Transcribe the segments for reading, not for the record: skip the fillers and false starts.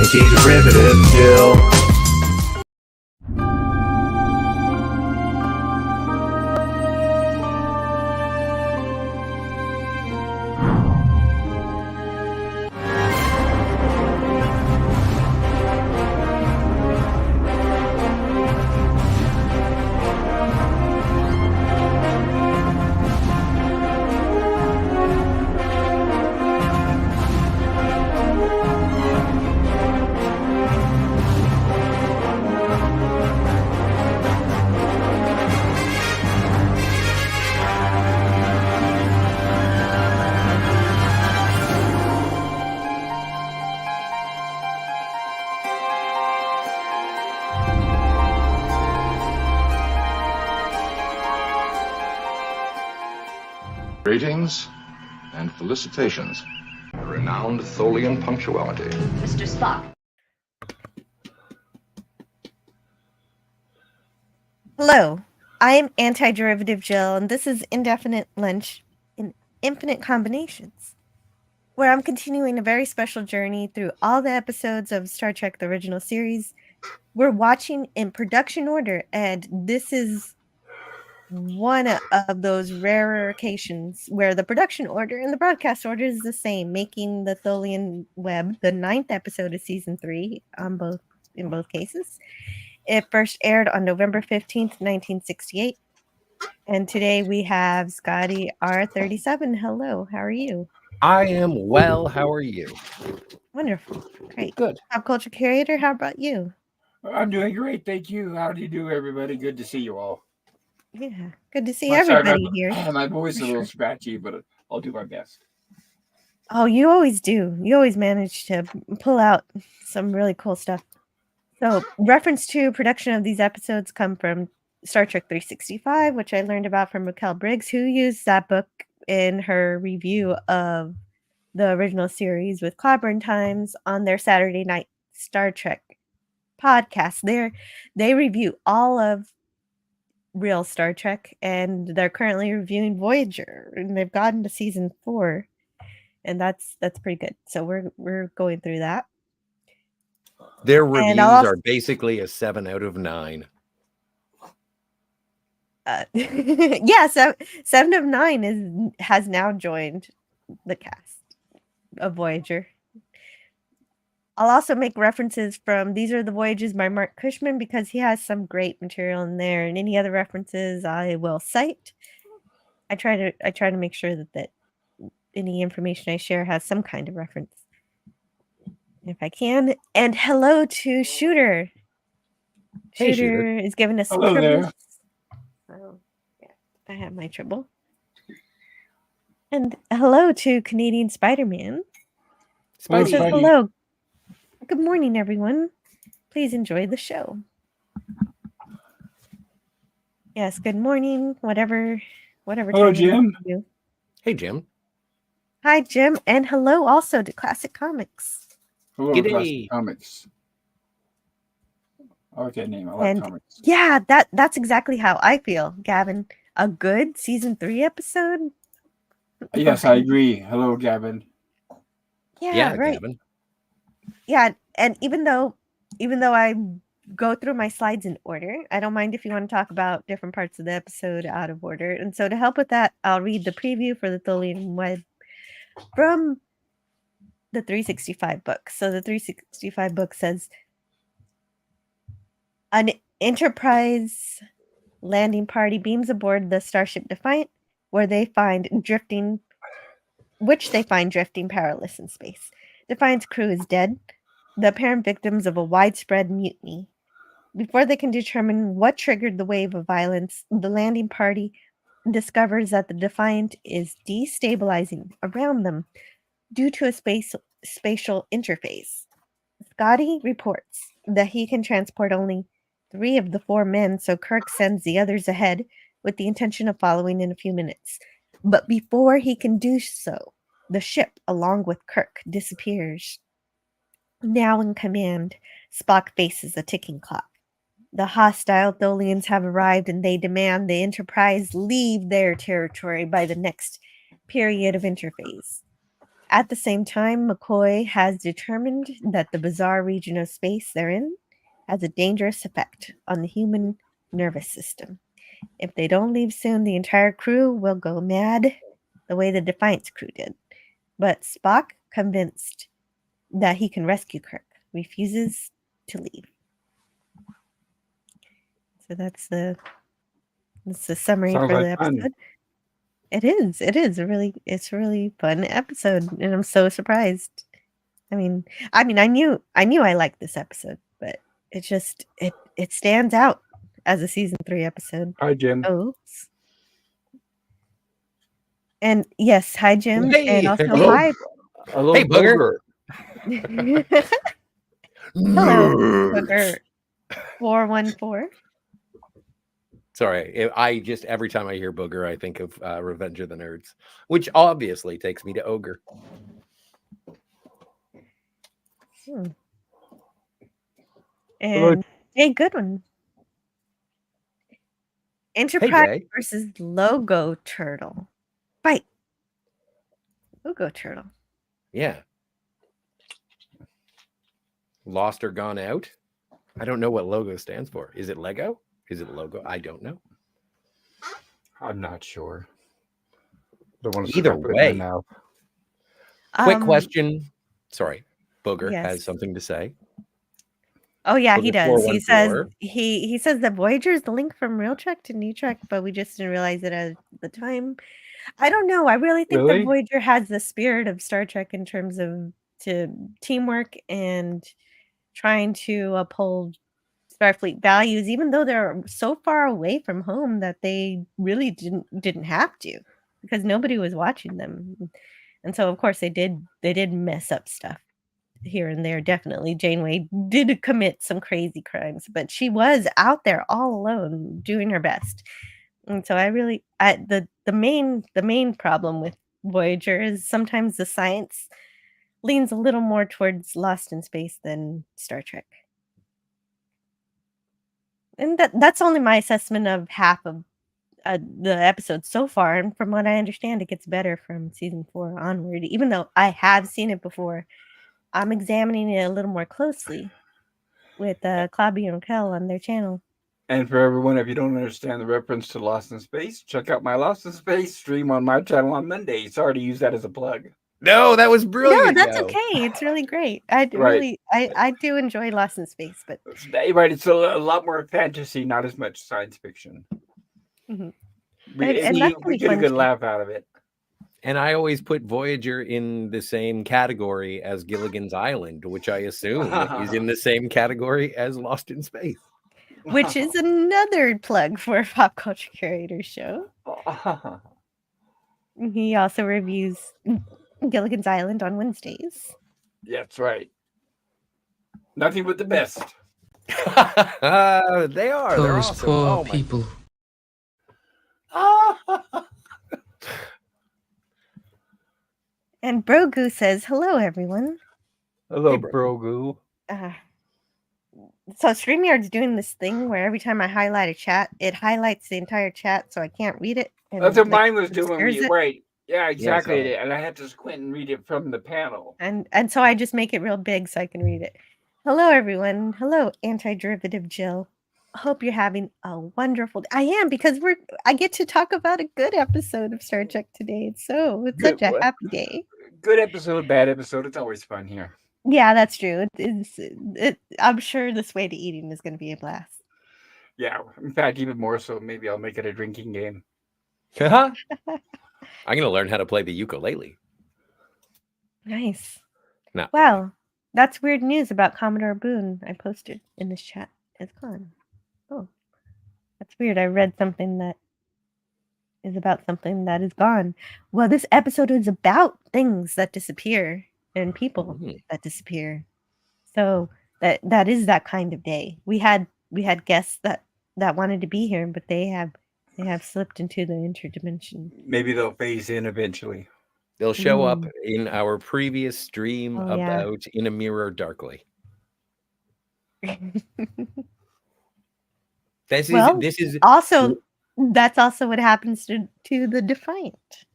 Anti-derivative Jill. Greetings and felicitations. Renowned Tholian punctuality. Mr. Spock. Hello, I am Anti-Derivative Jill, and this is Indefinite Lunch in Infinite Combinations, where I'm continuing a very special journey through all the episodes of Star Trek the Original Series. We're watching in production order, and this is one of those rare occasions where the production order and the broadcast order is the same, making the Tholian Web the 9th episode of season 3 in both cases. It first aired on November 15th, 1968. And today we have Scotty R37. Hello, how are you? I am well. How are you? Wonderful. Great. Good. Pop culture curator, how about you? I'm doing great, thank you. How do you do, everybody? Good to see you all. Yeah, good to see I'm sorry, everybody here. My voice is a little scratchy, but I'll do my best. Oh, you always do. You always manage to pull out some really cool stuff. So, reference to production of these episodes come from Star Trek 365, which I learned about from Raquel Briggs, who used that book in her review of the original series with Clobber Times on their Saturday night Star Trek podcast. They review all of real Star Trek, and they're currently reviewing Voyager, and they've gotten to season 4, and that's pretty good. So we're going through that. Their reviews are basically a 7 out of 9. Yeah, so 7 of 9 has now joined the cast of Voyager. I'll also make references from These Are the Voyages by Mark Cushman because he has some great material in there, and any other references I will cite. I try to make sure that any information I share has some kind of reference, if I can. And hello to Shooter. Hey, Shooter is giving us some Hello tribbles. there. So, yeah, I have my tribble. And hello to Canadian Spider-Man. Hello, Says Spidey. hello. Good morning, everyone. Please enjoy the show. Yes, good morning. Whatever Hello, time Jim. you. Hey, Jim. Hi, Jim, and hello also to Classic Comics. Hello, G'day. Classic Comics. I like that name. I like And comics. yeah, that's exactly how I feel, Gavin. A good season 3 episode. Yes, I agree. Hello, Gavin. Yeah, right. Gavin. Yeah, and even though I go through my slides in order, I don't mind if you want to talk about different parts of the episode out of order. And so to help with that, I'll read the preview for the Tholian Web from the 365 book. So the 365 book says, an Enterprise landing party beams aboard the starship Defiant, which they find drifting powerless in space. Defiant's crew is dead, the apparent victims of a widespread mutiny. Before they can determine what triggered the wave of violence, the landing party discovers that the Defiant is destabilizing around them due to a spatial interface. Scotty reports that he can transport only 3 of the 4 men, so Kirk sends the others ahead with the intention of following in a few minutes. But before he can do so, the ship, along with Kirk, disappears. Now in command, Spock faces a ticking clock. The hostile Tholians have arrived, and they demand the Enterprise leave their territory by the next period of interphase. At the same time, McCoy has determined that the bizarre region of space they're in has a dangerous effect on the human nervous system. If they don't leave soon, the entire crew will go mad the way the Defiance crew did. But Spock, convinced that he can rescue Kirk, refuses to leave. So that's the summary Sounds for like the episode. fun. It's a really fun episode, and I'm so surprised. I mean, I knew I liked this episode, but it just it stands out as a season 3 episode. Hi, Jim. Oh, and yes, hi Jim, Hey. and also Hello. hi. Hello, Hey, Booger. Hello, Booger 414. Sorry, I just every time I hear Booger, I think of Revenge of the Nerds, which obviously takes me to Ogre. And Jay Goodwin. Enterprise versus Logo Turtle. Fight. Logo Turtle. Yeah. Lost or gone out? I don't know what logo stands for. Is it Lego? Is it logo? I don't know. I'm not sure. Don't want to Either way. now. Quick question. Sorry, Booger yes. has something to say. Oh yeah, Booger he does. 414. He says he says that Voyager is the link from Real Trek to New Trek, but we just didn't realize it at the time. I don't know. I really think that Voyager has the spirit of Star Trek in terms of teamwork and trying to uphold Starfleet values, even though they're so far away from home that they really didn't have to, because nobody was watching them. And so of course they did mess up stuff here and there. Definitely Janeway did commit some crazy crimes, but she was out there all alone doing her best. And so the main problem with Voyager is sometimes the science leans a little more towards Lost in Space than Star Trek. And that's only my assessment of half of the episode so far. And from what I understand, it gets better from season 4 onward. Even though I have seen it before, I'm examining it a little more closely with Claudia and Raquel on their channel. And for everyone, if you don't understand the reference to Lost in Space, check out my Lost in Space stream on my channel on Monday. Sorry to use that as a plug. No, that was brilliant. No, that's okay. It's really great. I do enjoy Lost in Space, but right, it's a lot more fantasy, not as much science fiction. Mm-hmm. We get a good laugh out of it. And I always put Voyager in the same category as Gilligan's Island, which I assume is in the same category as Lost in Space. Which is another plug for a Pop Culture Curator show. He also reviews Gilligan's Island on Wednesdays. That's right. Nothing but the best. They are. Those awesome. poor people. And Brogu says, hello, everyone. Hello, Hey, Brogu. So StreamYard's doing this thing where every time I highlight a chat, it highlights the entire chat so I can't read it. That's what mine was doing. Right. Yeah, exactly. Yeah, and I had to squint and read it from the panel. And so I just make it real big so I can read it. Hello, everyone. Hello, Anti-Derivative Jill. Hope you're having a wonderful day. I am, because I get to talk about a good episode of Star Trek today. It's such a happy day. Good episode, bad episode. It's always fun here. Yeah, that's true. I'm sure this way to eating is going to be a blast. Yeah, in fact, even more so. Maybe I'll make it a drinking game. I'm going to learn how to play the ukulele. Nice. No. Well, that's weird news about Commodore Boone I posted in this chat. It's gone. Oh, that's weird. I read something that is about something that is gone. Well, this episode is about things that disappear and people that disappear. So that is that kind of day. We had guests that wanted to be here, but they have slipped into the interdimension. Maybe they'll phase in eventually. They'll show up in our previous stream about In a Mirror Darkly. This is also, that's also what happens to the Defiant.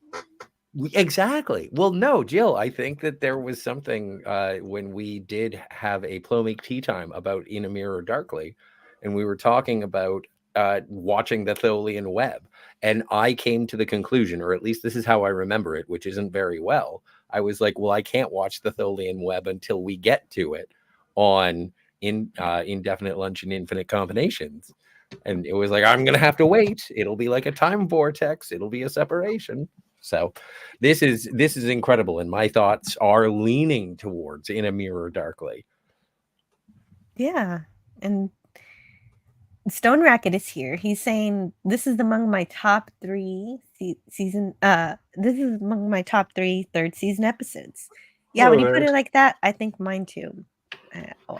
Exactly. Well, no, Jill, I think that there was something when we did have a Plomeek tea time about In a Mirror Darkly, and we were talking about watching the Tholian Web. And I came to the conclusion, or at least this is how I remember it, which isn't very well. I was like, well, I can't watch the Tholian Web until we get to it on Indefinite Lunch and Infinite Combinations. And it was like, I'm going to have to wait. It'll be like a time vortex. It'll be a separation. So this is incredible, and my thoughts are leaning towards In a Mirror Darkly. Yeah, and Stone Racket is here. He's saying this is among my top 3 season. This is among my top 3 third season episodes. Yeah, when you put it like that, I think mine too.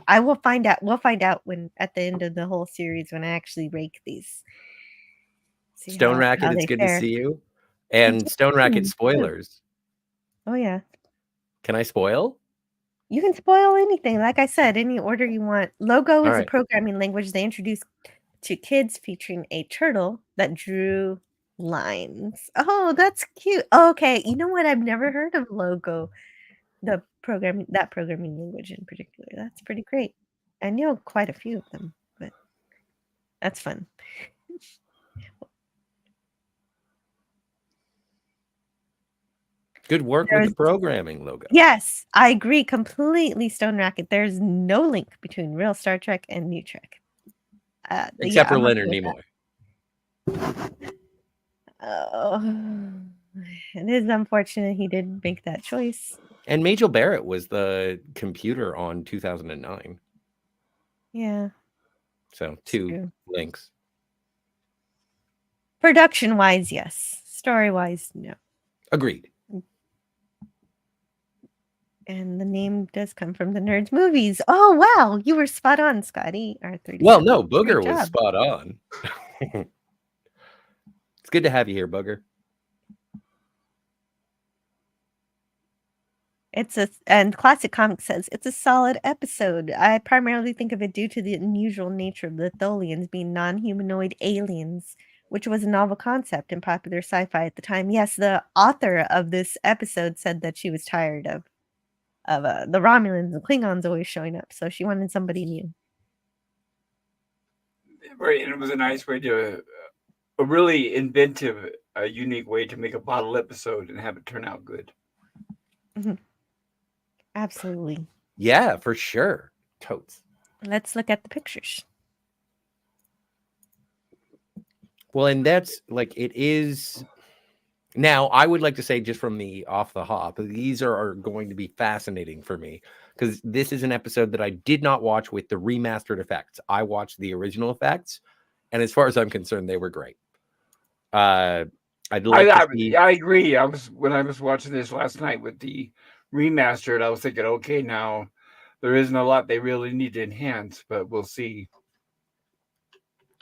I will find out. We'll find out when at the end of the whole series when I actually rake these. Stone Racket, it's good to see you. And Stone Racket spoilers. Oh yeah. Can I spoil? You can spoil anything. Like I said, any order you want. Logo is a programming language they introduced to kids featuring a turtle that drew lines. Oh, that's cute. Okay, you know what? I've never heard of Logo, that programming language in particular. That's pretty great. I know quite a few of them, but that's fun. Good work with the programming, Logo. Yes, I agree completely, Stone Racket. There's no link between real Star Trek and New Trek. Except for Leonard Nimoy. Oh, it is unfortunate he did make that choice. And Majel Barrett was the computer on 2009. Yeah. So 2 links. Production-wise, yes. Story-wise, no. Agreed. And the name does come from the Nerds movies. Oh, wow. You were spot on, Scotty. Well, no, Booger was spot on. It's good to have you here, Booger. And Classic Comics says, it's a solid episode. I primarily think of it due to the unusual nature of the Tholians being non-humanoid aliens, which was a novel concept in popular sci-fi at the time. Yes, the author of this episode said that she was tired of the Romulans and Klingons always showing up, so she wanted somebody new. Right, and it was a nice way to, a really inventive, unique way to make a bottle episode and have it turn out good. Mm-hmm. Absolutely. Yeah, for sure. Totes. Let's look at the pictures. Well, and that's like it is. Now, I would like to say just from the off the hop, these are going to be fascinating for me because this is an episode that I did not watch with the remastered effects. I watched the original effects, and as far as I'm concerned, they were great. I'd like to see... I agree. When I was watching this last night with the remastered, I was thinking, okay, now there isn't a lot they really need to enhance, but we'll see.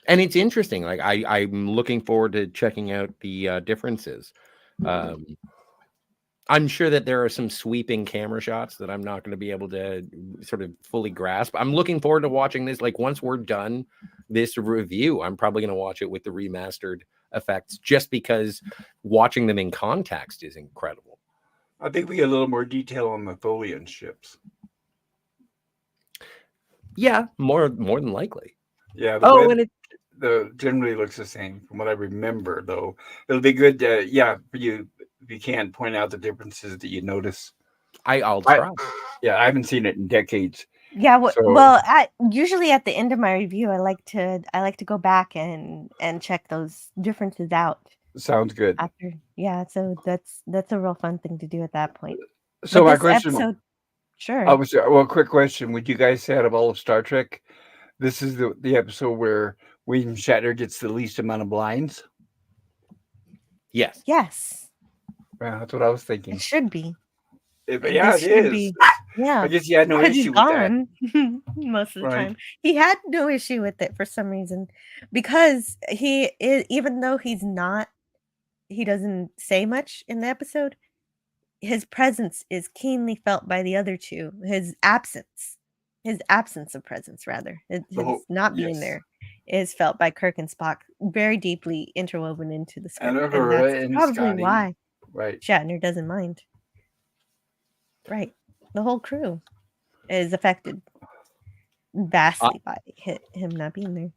And it's interesting. Like I'm looking forward to checking out the differences. I'm sure that there are some sweeping camera shots that I'm not going to be able to sort of fully grasp. I'm looking forward to watching this. Like once we're done this review, I'm probably going to watch it with the remastered effects just because watching them in context is incredible. I think we get a little more detail on the Tholian ships. Yeah, more than likely. Yeah. And it generally looks the same from what I remember, though. It'll be good, for you if you can point out the differences that you notice. I'll try. I haven't seen it in decades. Yeah, usually at the end of my review, I like to go back and check those differences out. Sounds good. So that's a real fun thing to do at that point. So my question, sure. Quick question: would you guys say out of all of Star Trek, this is the episode where William Shatner gets the least amount of lines? Yes. Yes. Yeah, that's what I was thinking. It should be. It is. Yeah. I guess he had no issue with that. Most of the time. He had no issue with it for some reason. Because even though he doesn't say much in the episode, his presence is keenly felt by the other two. His absence of presence, rather. His not being there is felt by Kirk and Spock very deeply interwoven into the script. And that's probably Scotty. why. right. Shatner doesn't mind. Right. The whole crew is affected vastly by him not being there.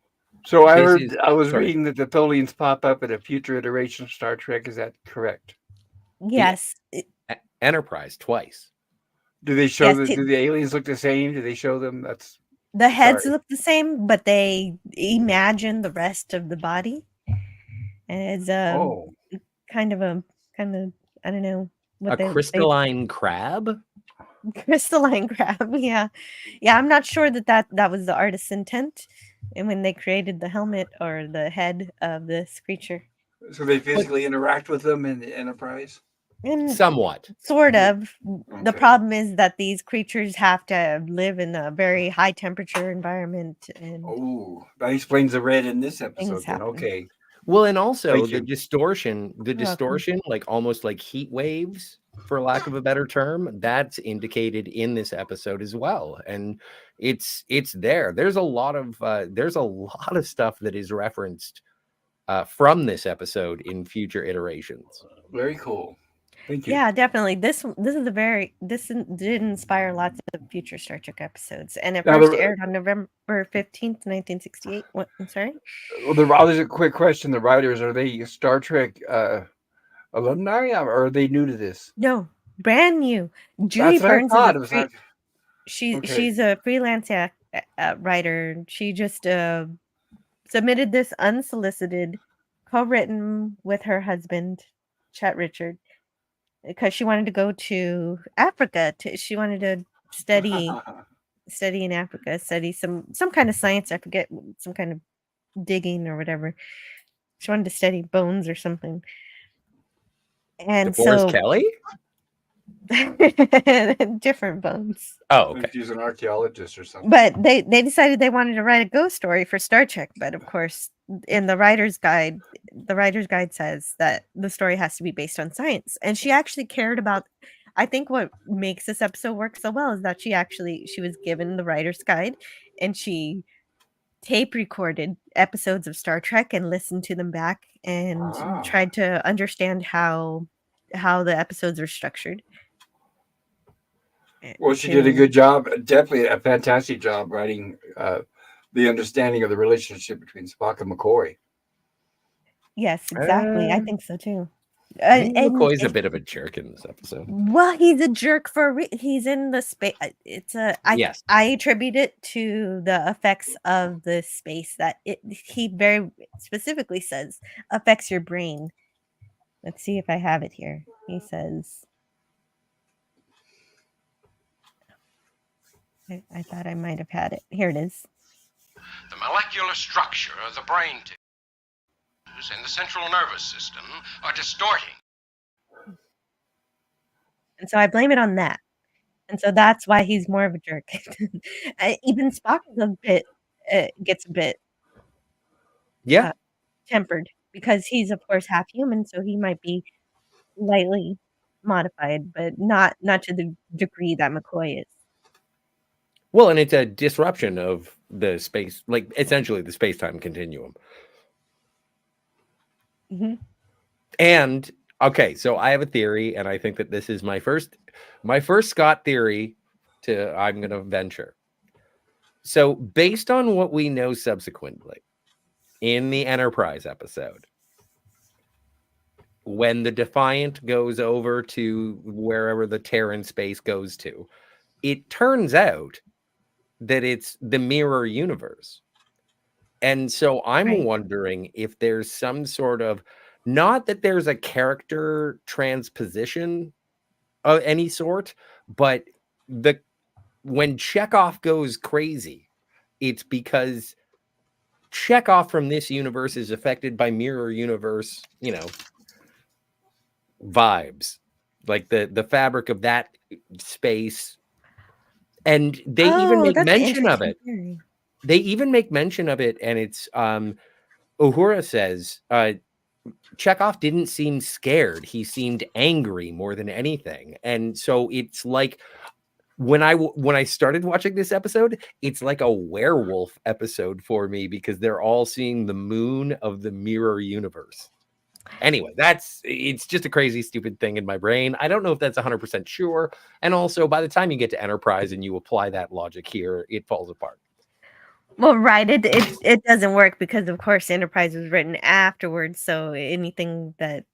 So I This heard, is- I was sorry. reading that the Tholians pop up in a future iteration of Star Trek. Is that correct? Yes. Enterprise twice. Do they show Yes, do the aliens look the same? Do they show them? That's the heads sorry. look the same, but they imagine the rest of the body. And it's kind of I don't know what A crystalline crab? crystalline crab. Yeah. I'm not sure that was the artist's intent, and when they created the helmet or the head of this creature. So they physically interact with them in the Enterprise? And Somewhat. sort of. The Okay. problem is that these creatures have to live in a very high temperature environment, and Oh, that explains the red in this episode. Things Then happen. okay. Well, and also Thank the you. distortion, welcome. like almost like heat waves, for lack of a better term, that's indicated in this episode as well. And it's there. There's a lot of stuff that is referenced from this episode in future iterations. Very cool. Thank you. Yeah, definitely. This did inspire lots of future Star Trek episodes, and it Now, first the- aired on November 15th, 1968. What? I'm sorry. Well, there's a quick question. The writers, are they Star Trek alumni, or are they new to this? No, brand new. Judy That's what I Burns thought. It is was a not. Okay. she's a freelance writer. She just submitted this unsolicited, co-written with her husband, Chet Richard, because she wanted to go to Africa. She wanted to study in Africa, study some kind of science. I forget, some kind of digging or whatever. She wanted to study bones or something. And DeForest so Kelly? different bones. Oh, okay. She's an archaeologist or something. But they decided they wanted to write a ghost story for Star Trek. But of course, in the writer's guide says that the story has to be based on science. And she actually cared about, I think what makes this episode work so well is that she was given the writer's guide, and she tape recorded episodes of Star Trek and listened to them back and tried to understand how the episodes are structured. Well, she did a good job, definitely a fantastic job writing the understanding of the relationship between Spock and McCoy. Yes, exactly. I think so too. McCoy's a bit of a jerk in this episode. Well, he's a jerk he's in the space. Yes. I attribute it to the effects of the space that he very specifically says affects your brain. Let's see if I have it here. He says, I thought I might have had it. Here it is. The molecular structure of the brain tissues and the central nervous system are distorting. And so I blame it on that. And so that's why he's more of a jerk. Even Spock is gets a bit tempered, because he's of course half human, so he might be lightly modified, but not to the degree that McCoy is. Well, and it's a disruption of the space, like essentially the space-time continuum. Mm-hmm. And okay, so I have a theory, and I think that this is my first Scott theory I'm going to venture. So based on what we know subsequently in the Enterprise episode, when the Defiant goes over to wherever the Terran space goes to, it turns out that it's the mirror universe. And so I'm wondering if there's some sort of, not that there's a character transposition of any sort, but when Chekhov goes crazy, it's because Chekhov from this universe is affected by mirror universe, vibes, like the fabric of that space. And they even make mention of it. Theory. They even make mention of it, and it's Uhura says Chekhov didn't seem scared. He seemed angry more than anything. And so it's like when I started watching this episode, it's like a werewolf episode for me, because they're all seeing the moon of the mirror universe. Anyway, it's just a crazy, stupid thing in my brain. I don't know if that's 100% sure. And also, by the time you get to Enterprise and you apply that logic here, it falls apart. Well, right. It doesn't work because, of course, Enterprise was written afterwards. So anything that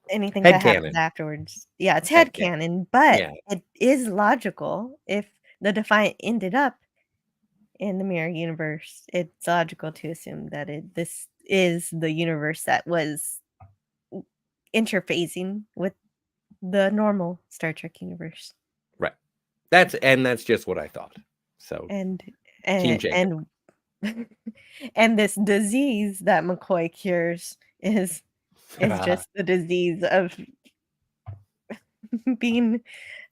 happens afterwards, yeah, it's headcanon. But it is logical if the Defiant ended up in the mirror universe. It's logical to assume that this is the universe that was interfacing with the normal Star Trek universe. Right. That's just what I thought. So and this disease that McCoy cures is just the disease of being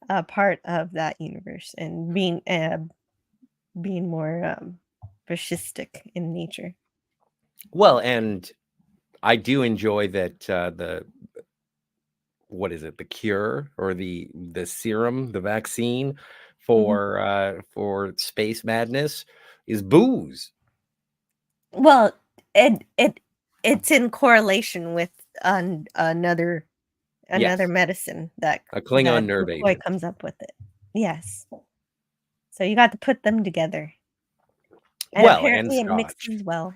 a part of that universe and being more fascistic in nature. Well, and I do enjoy that the cure or the serum, the vaccine for space madness is booze. Well, it's in correlation with another medicine that a Klingon nerve agent comes up with it. Yes. So you got to put them together. And apparently it mixes well.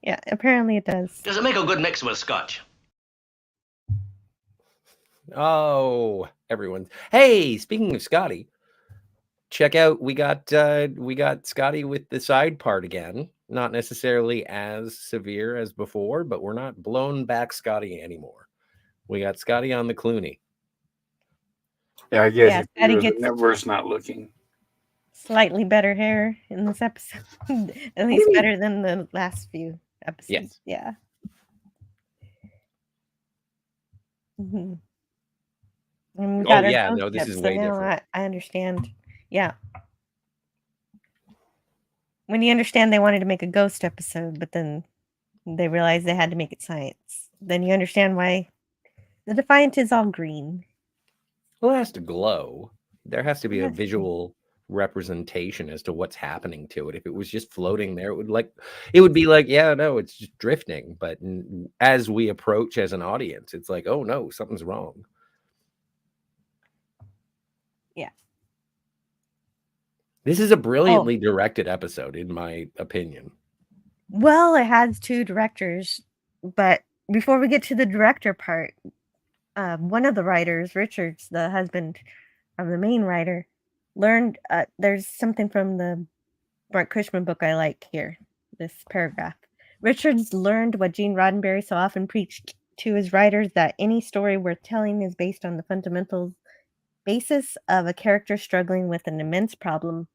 Yeah, apparently it does. Does it make a good mix with scotch? Oh, everyone. Hey, speaking of Scotty, check out, we got Scotty with the side part again. Not necessarily as severe as before, but we're not blown back Scotty anymore. We got Scotty on the Clooney. Yeah, I guess the network's not looking. Slightly better hair in this episode. At least better than the last few episodes. Yes. Yeah. Mm-hmm. This is way different. I understand. Yeah. When you understand they wanted to make a ghost episode, but then they realized they had to make it science, then you understand why the Defiant is all green. Well, it has to glow. There has to be a visual representation as to what's happening to it. If it was just floating there, it would be like, yeah, no, it's just drifting. But as we approach as an audience, it's like, oh no, something's wrong. Yeah. This is a brilliantly directed episode, in my opinion. Well, it has two directors, but before we get to the director part, one of the writers, Richards, the husband of the main writer, learned there's something from the Mark Cushman book I like here, this paragraph. Richards learned what Gene Roddenberry so often preached to his writers, that any story worth telling is based on the fundamental basis of a character struggling with an immense problem,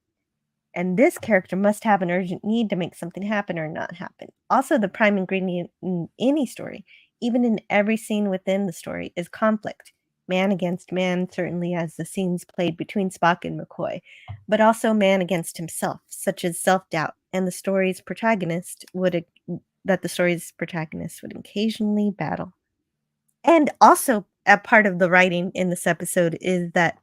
and this character must have an urgent need to make something happen or not happen. Also, the prime ingredient in any story, even in every scene within the story, is conflict. Man against man, certainly as the scenes played between Spock and McCoy, but also man against himself, such as self-doubt, and the story's protagonist would occasionally battle. And also, a part of the writing in this episode is that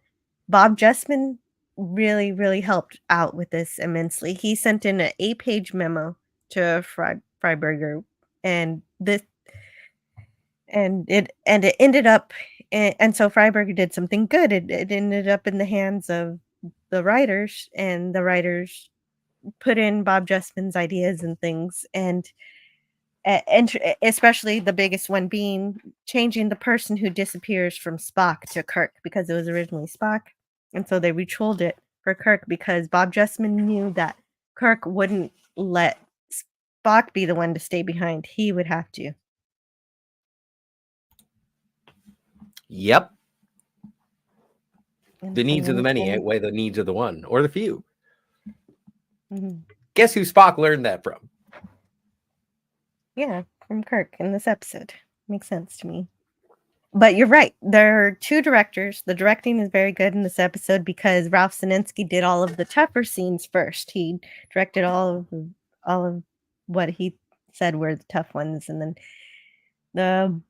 Bob Justman really, really helped out with this immensely. He sent in an 8-page memo to Freiberger, and it ended up, and so Freiberger did something good. It ended up in the hands of the writers, and the writers put in Bob Justman's ideas and things, and especially the biggest one being changing the person who disappears from Spock to Kirk, because it was originally Spock. And so they retooled it for Kirk because Bob Justman knew that Kirk wouldn't let Spock be the one to stay behind. He would have to. Yep. The needs of the many outweigh the needs of the one or the few. Mm-hmm. Guess who Spock learned that from? Yeah, from Kirk in this episode. Makes sense to me. But you're right. There are two directors. The directing is very good in this episode because Ralph Sinensky did all of the tougher scenes first. He directed all of what he said were the tough ones, and then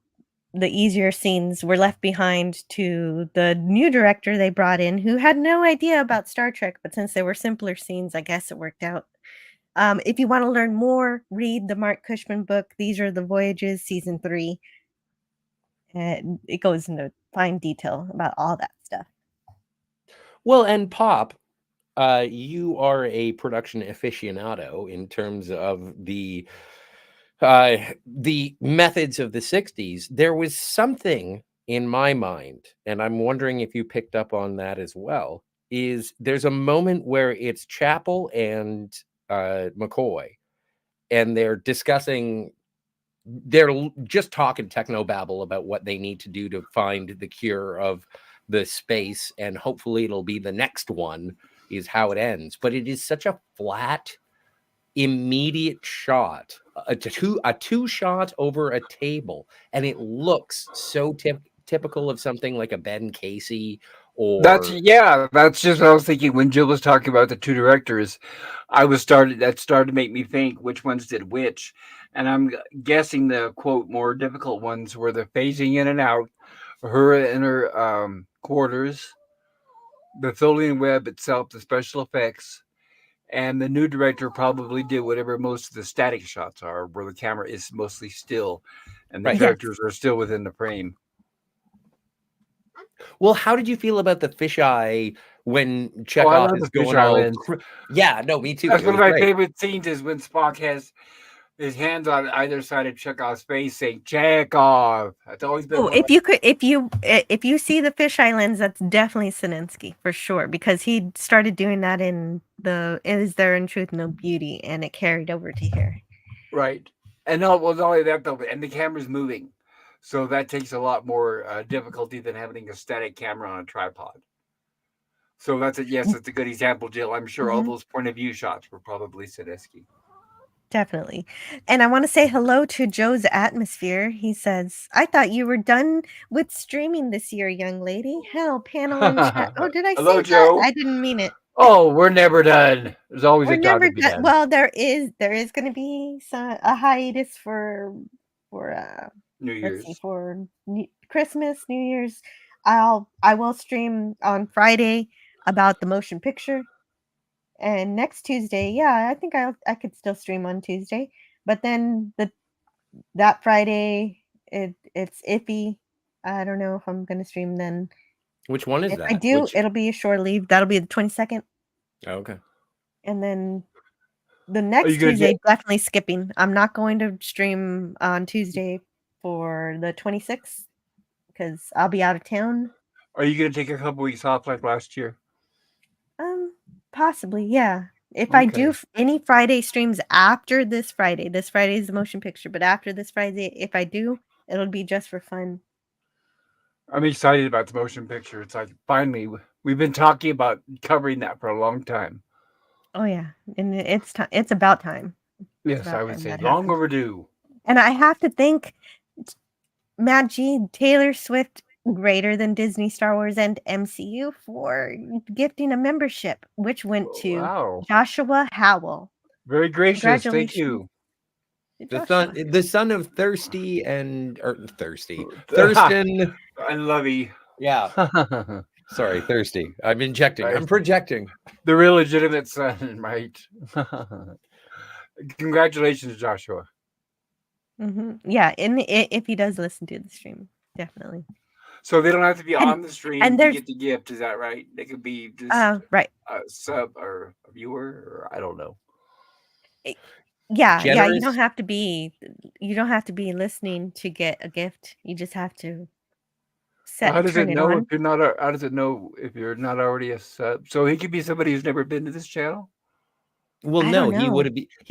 the easier scenes were left behind to the new director they brought in, who had no idea about Star Trek, but since they were simpler scenes, I guess it worked out. If you want to learn more, read the Mark Cushman book. These are the Voyages, season 3. And it goes into fine detail about all that stuff. Well, and Pop, you are a production aficionado in terms of the methods of the 60s. There was something in my mind, and I'm wondering if you picked up on that as well, is there's a moment where it's Chapel and McCoy, and they're discussing, they're just talking technobabble about what they need to do to find the cure of the space, and hopefully it'll be the next one, is how it ends. But it is such a flat, immediate shot, a two shot over a table, and it looks so typical of something like a Ben Casey. Or That's just what I was thinking when Jill was talking about the two directors. That started to make me think which ones did which, and I'm guessing the quote more difficult ones were the phasing in and out, her in her quarters, the Tholian Web itself, the special effects, and the new director probably did whatever most of the static shots are, where the camera is mostly still, and the Right. characters are still within the frame. Well, how did you feel about the fisheye when Chekhov is going all? Yeah, no, me too. That's one of my favorite scenes is when Spock has his hands on either side of Chekhov's face saying "Chekhov." That's always been. if you see the fisheye lens, that's definitely Sininsky for sure, because he started doing that in the "Is There in Truth No Beauty," and it carried over to here. Right, and not only that though, and the camera's moving. So that takes a lot more difficulty than having a static camera on a tripod. So that's that's a good example, Jill. I'm sure all those point of view shots were probably Sadisky. Definitely. And I want to say hello to Joe's Atmosphere. He says, I thought you were done with streaming this year, young lady. Hell, panel and chat. Oh, did I hello, say Joe? that? I didn't mean it. Oh, we're never done. There's always we're a job never to be done. done. Well, there is going to be a hiatus for New Year's, for Christmas, New Year's. I will stream on Friday about the motion picture, and next Tuesday, I think I could still stream on Tuesday, but then that Friday it's iffy. I don't know if I'm gonna stream then. Which one is if that? I do, it'll be a short leave. That'll be the 22nd. Oh, okay. And then the next Tuesday, definitely skipping. I'm not going to stream on Tuesday for the 26th because I'll be out of town. Are you going to take a couple weeks off like last year? Possibly, yeah. If I do any Friday streams after this Friday is the motion picture, but after this Friday, if I do, it'll be just for fun. I'm excited about the motion picture. It's like finally we've been talking about covering that for a long time. Oh yeah, and it's time. It's about time. Yes, I would say long overdue. And I have to thank Matt G, Taylor Swift, greater than Disney, Star Wars, and MCU for gifting a membership, which went to Joshua Howell. Very gracious. Thank you. The son of Thurston. I love you. Yeah. Sorry, Thirsty. I'm injecting. I'm projecting. The real legitimate son, right? Congratulations, Joshua. Yeah, and if he does listen to the stream, definitely. So they don't have to be on the stream to get the gift. Is that right? They could be just right. A sub or a viewer, or I don't know. Yeah, yeah. You don't have to be listening to get a gift. You just have to how does it know if you're not? How does it know if you're not already a sub? So he could be somebody who's never been to this channel. Well, no, he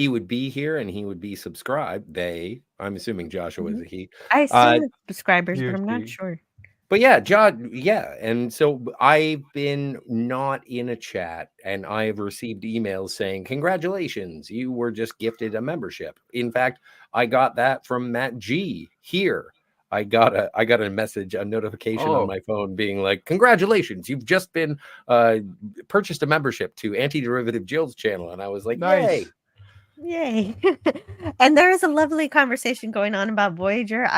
would be here and he would be subscribed. I'm assuming Joshua is a he. I assume subscribers, but I'm not sure. But yeah, John, and so I've been not in a chat, and I have received emails saying, "Congratulations, you were just gifted a membership." In fact, I got that from Matt G here. I got a message, a notification on my phone being like, "Congratulations, you've just been purchased a membership to Anti-Derivative Jill's channel," and I was like, "Nice." "Yay!" Yay. And there is a lovely conversation going on about Voyager.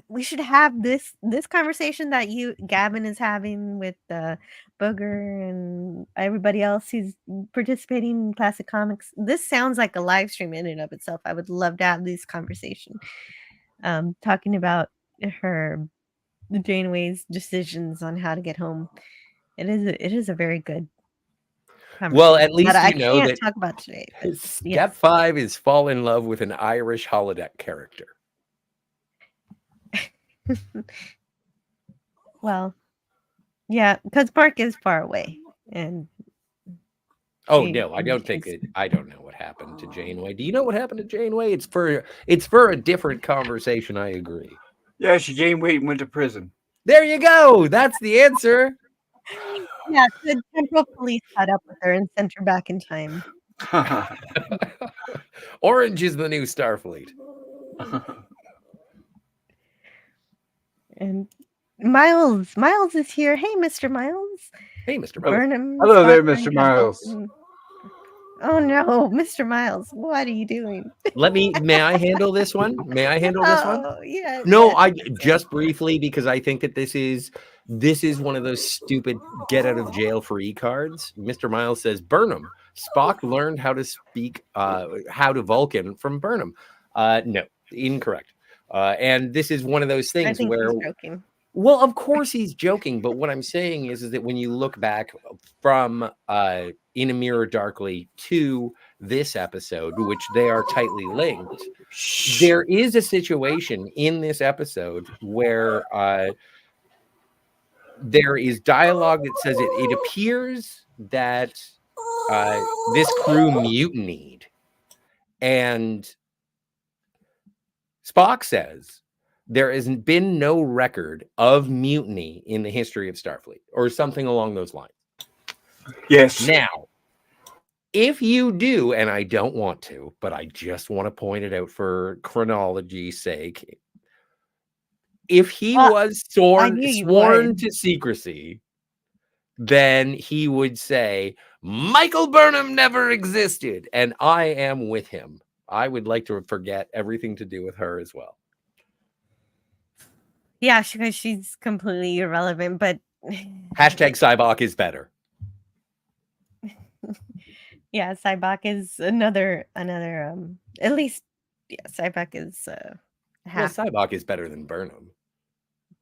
We should have this conversation that Gavin is having with Booger and everybody else who's participating in classic comics. This sounds like a live stream in and of itself. I would love to have this conversation. Talking about Janeway's decisions on how to get home. It is a very good Well, at conversation least that I you know can't that talk about today. But Step 5 is fall in love with an Irish holodeck character. Well, yeah, because Park is far away, and Oh She- no, I don't think it's- it. I don't know what happened to Janeway. Do you know what happened to Janeway? It's for a different conversation. I agree. Yeah, she gained weight and went to prison. There you go. That's the answer. yeah, the Temporal Police caught up with her and sent her back in time. Orange is the new Starfleet. And Miles is here. Hey, Mr. Miles. Hey, Mr. Miles. Burnham. Hello there, Scott, Mr. Burnham, Miles. Bolton. Oh no, Mr. Miles, what are you doing? May I handle this one? May I handle this one? Oh, yeah. No, yeah. I just briefly, because I think that this is one of those stupid get out of jail free cards. Mr. Miles says Burnham. Spock learned how to speak how to Vulcan from Burnham. No, incorrect. And this is one of those I things think where, he's joking. well, of course he's joking, but what I'm saying is that when you look back from In a Mirror Darkly to this episode, which they are tightly linked, there is a situation in this episode where there is dialogue that says it appears that this crew mutinied, and Spock says there has been no record of mutiny in the history of Starfleet, or something along those lines. Yes. Now, if you do, and I don't want to, but I just want to point it out for chronology's sake, if he was sworn knew you sworn would. to secrecy, then he would say Michael Burnham never existed, and I am with him. I would like to forget everything to do with her as well. Yeah, because she's completely irrelevant, but Hashtag Cybok is better. yeah, Cybok is another at least Cybok is Well, half Cybok is better than Burnham.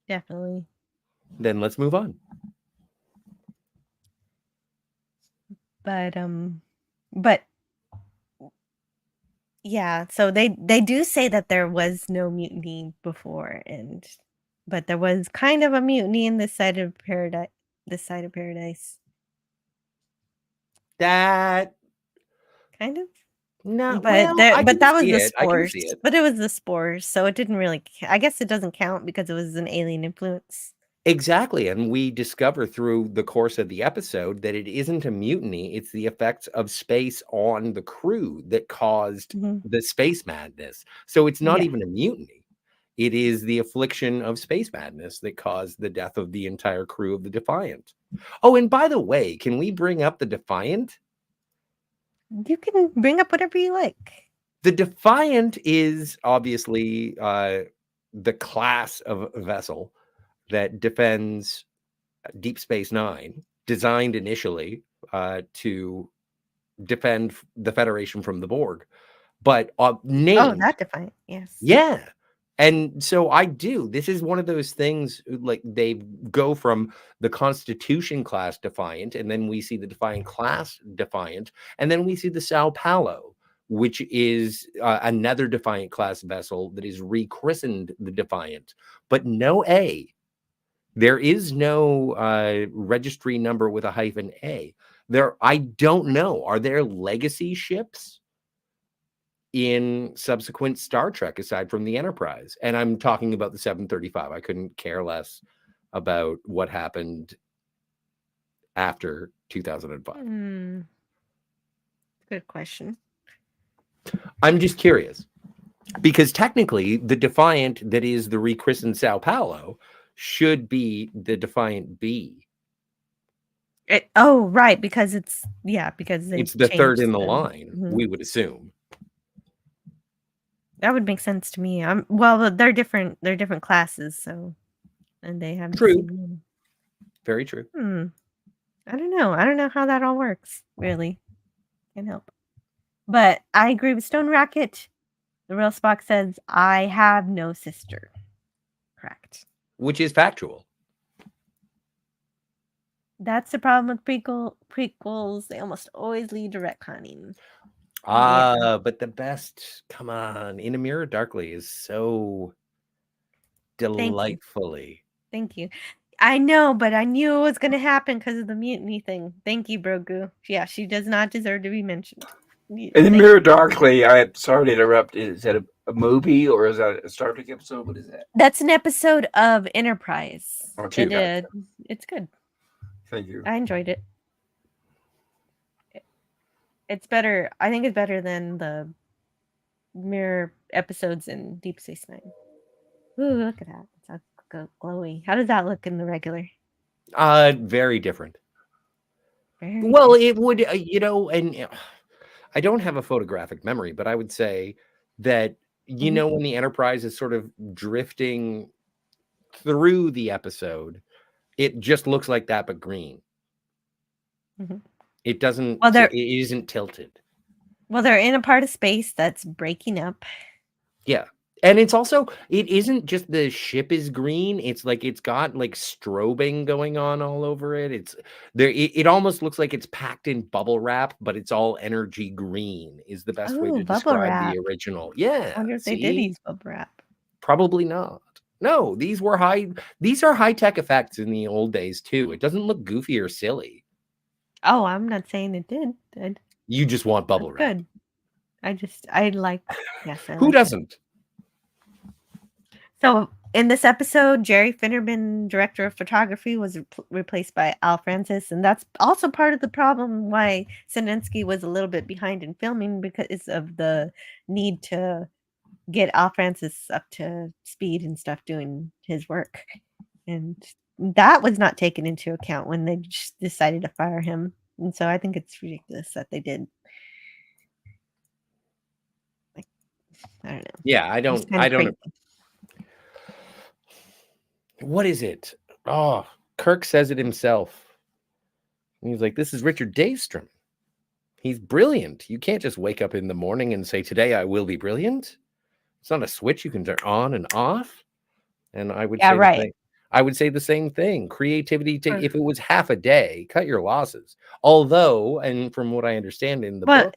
definitely. Then let's move on. But yeah, so they do say that there was no mutiny before, but there was kind of a mutiny in this side of paradise. That Kind of. no, But well, that was the I can spores. see it. But it was the spores, so it didn't really. I guess it doesn't count because it was an alien influence. Exactly. And we discover through the course of the episode that it isn't a mutiny. It's the effects of space on the crew that caused Mhm. the space madness. So it's not Yeah. even a mutiny. It is the affliction of space madness that caused the death of the entire crew of the Defiant. Oh, and by the way, can we bring up the Defiant? You can bring up whatever you like. The Defiant is obviously the class of vessel that defends Deep Space Nine, designed initially to defend the Federation from the Borg, but named. Oh, that Defiant, yes. Yeah. And so this is one of those things, like they go from the Constitution class Defiant, and then we see the Defiant class Defiant, and then we see the Sao Paulo, which is another Defiant class vessel that is rechristened the Defiant, but no A. There is no registry number with a -A. I don't know. Are there legacy ships in subsequent Star Trek aside from the Enterprise? And I'm talking about the 735. I couldn't care less about what happened after 2005. Good question. I'm just curious, because technically the Defiant that is the rechristened Sao Paulo should be the Defiant B. Right, because it's It's the third in the line, Mhm. we would assume. That would make sense to me. Well, they're different. They're different classes, so and they have the True. same name. Very true. I don't know. I don't know how that all works. Really, can't help. But I agree with Stone Racket. The real Spock says, "I have no sister." Correct. Which is factual. That's the problem with prequels. They almost always lead to retconning. But the best, come on, In a Mirror Darkly is so delightfully. Thank you. I know, but I knew it was going to happen because of the mutiny thing. Thank you, Brogu. Yeah, she does not deserve to be mentioned. In the Mirror Darkly, I'm sorry to interrupt. Is that a movie or is that a Star Trek episode? What is that? That's an episode of Enterprise. Okay, It's good. Thank you. I enjoyed it. It's better. I think it's better than the mirror episodes in Deep Space Nine. Ooh, look at that. It's all glowy. How does that look in the regular? Very different. Very Well, different. it would, and I don't have a photographic memory, but I would say that, when the Enterprise is sort of drifting through the episode, it just looks like that, but green. It doesn't, it isn't tilted. Well, they're in a part of space that's breaking up. Yeah. And it's also, it isn't just the ship is green. It's like, it's got like strobing going on all over it. It's there. It almost looks like it's packed in bubble wrap, but it's all energy green is the best way to describe the original. Yeah. I wonder if they did use bubble wrap. Probably not. No, these are high tech effects in the old days too. It doesn't look goofy or silly. Oh, I'm not saying it did. You just want bubble wrap. Good. I like. Yes. Who doesn't? So in this episode, Jerry Finnerman, director of photography, was replaced by Al Francis, and that's also part of the problem why Sinensky was a little bit behind in filming because of the need to get Al Francis up to speed and stuff doing his work, and that was not taken into account when they just decided to fire him. And so I think it's ridiculous that they did. Like, I don't know. Yeah, I don't know. What is it? Oh, Kirk says it himself. He's like, this is Richard Daystrom. He's brilliant. You can't just wake up in the morning and say, today I will be brilliant. It's not a switch you can turn on and off. And I would say I would say the same thing. Creativity, if it was half a day, cut your losses. Although, and from what I understand in the book,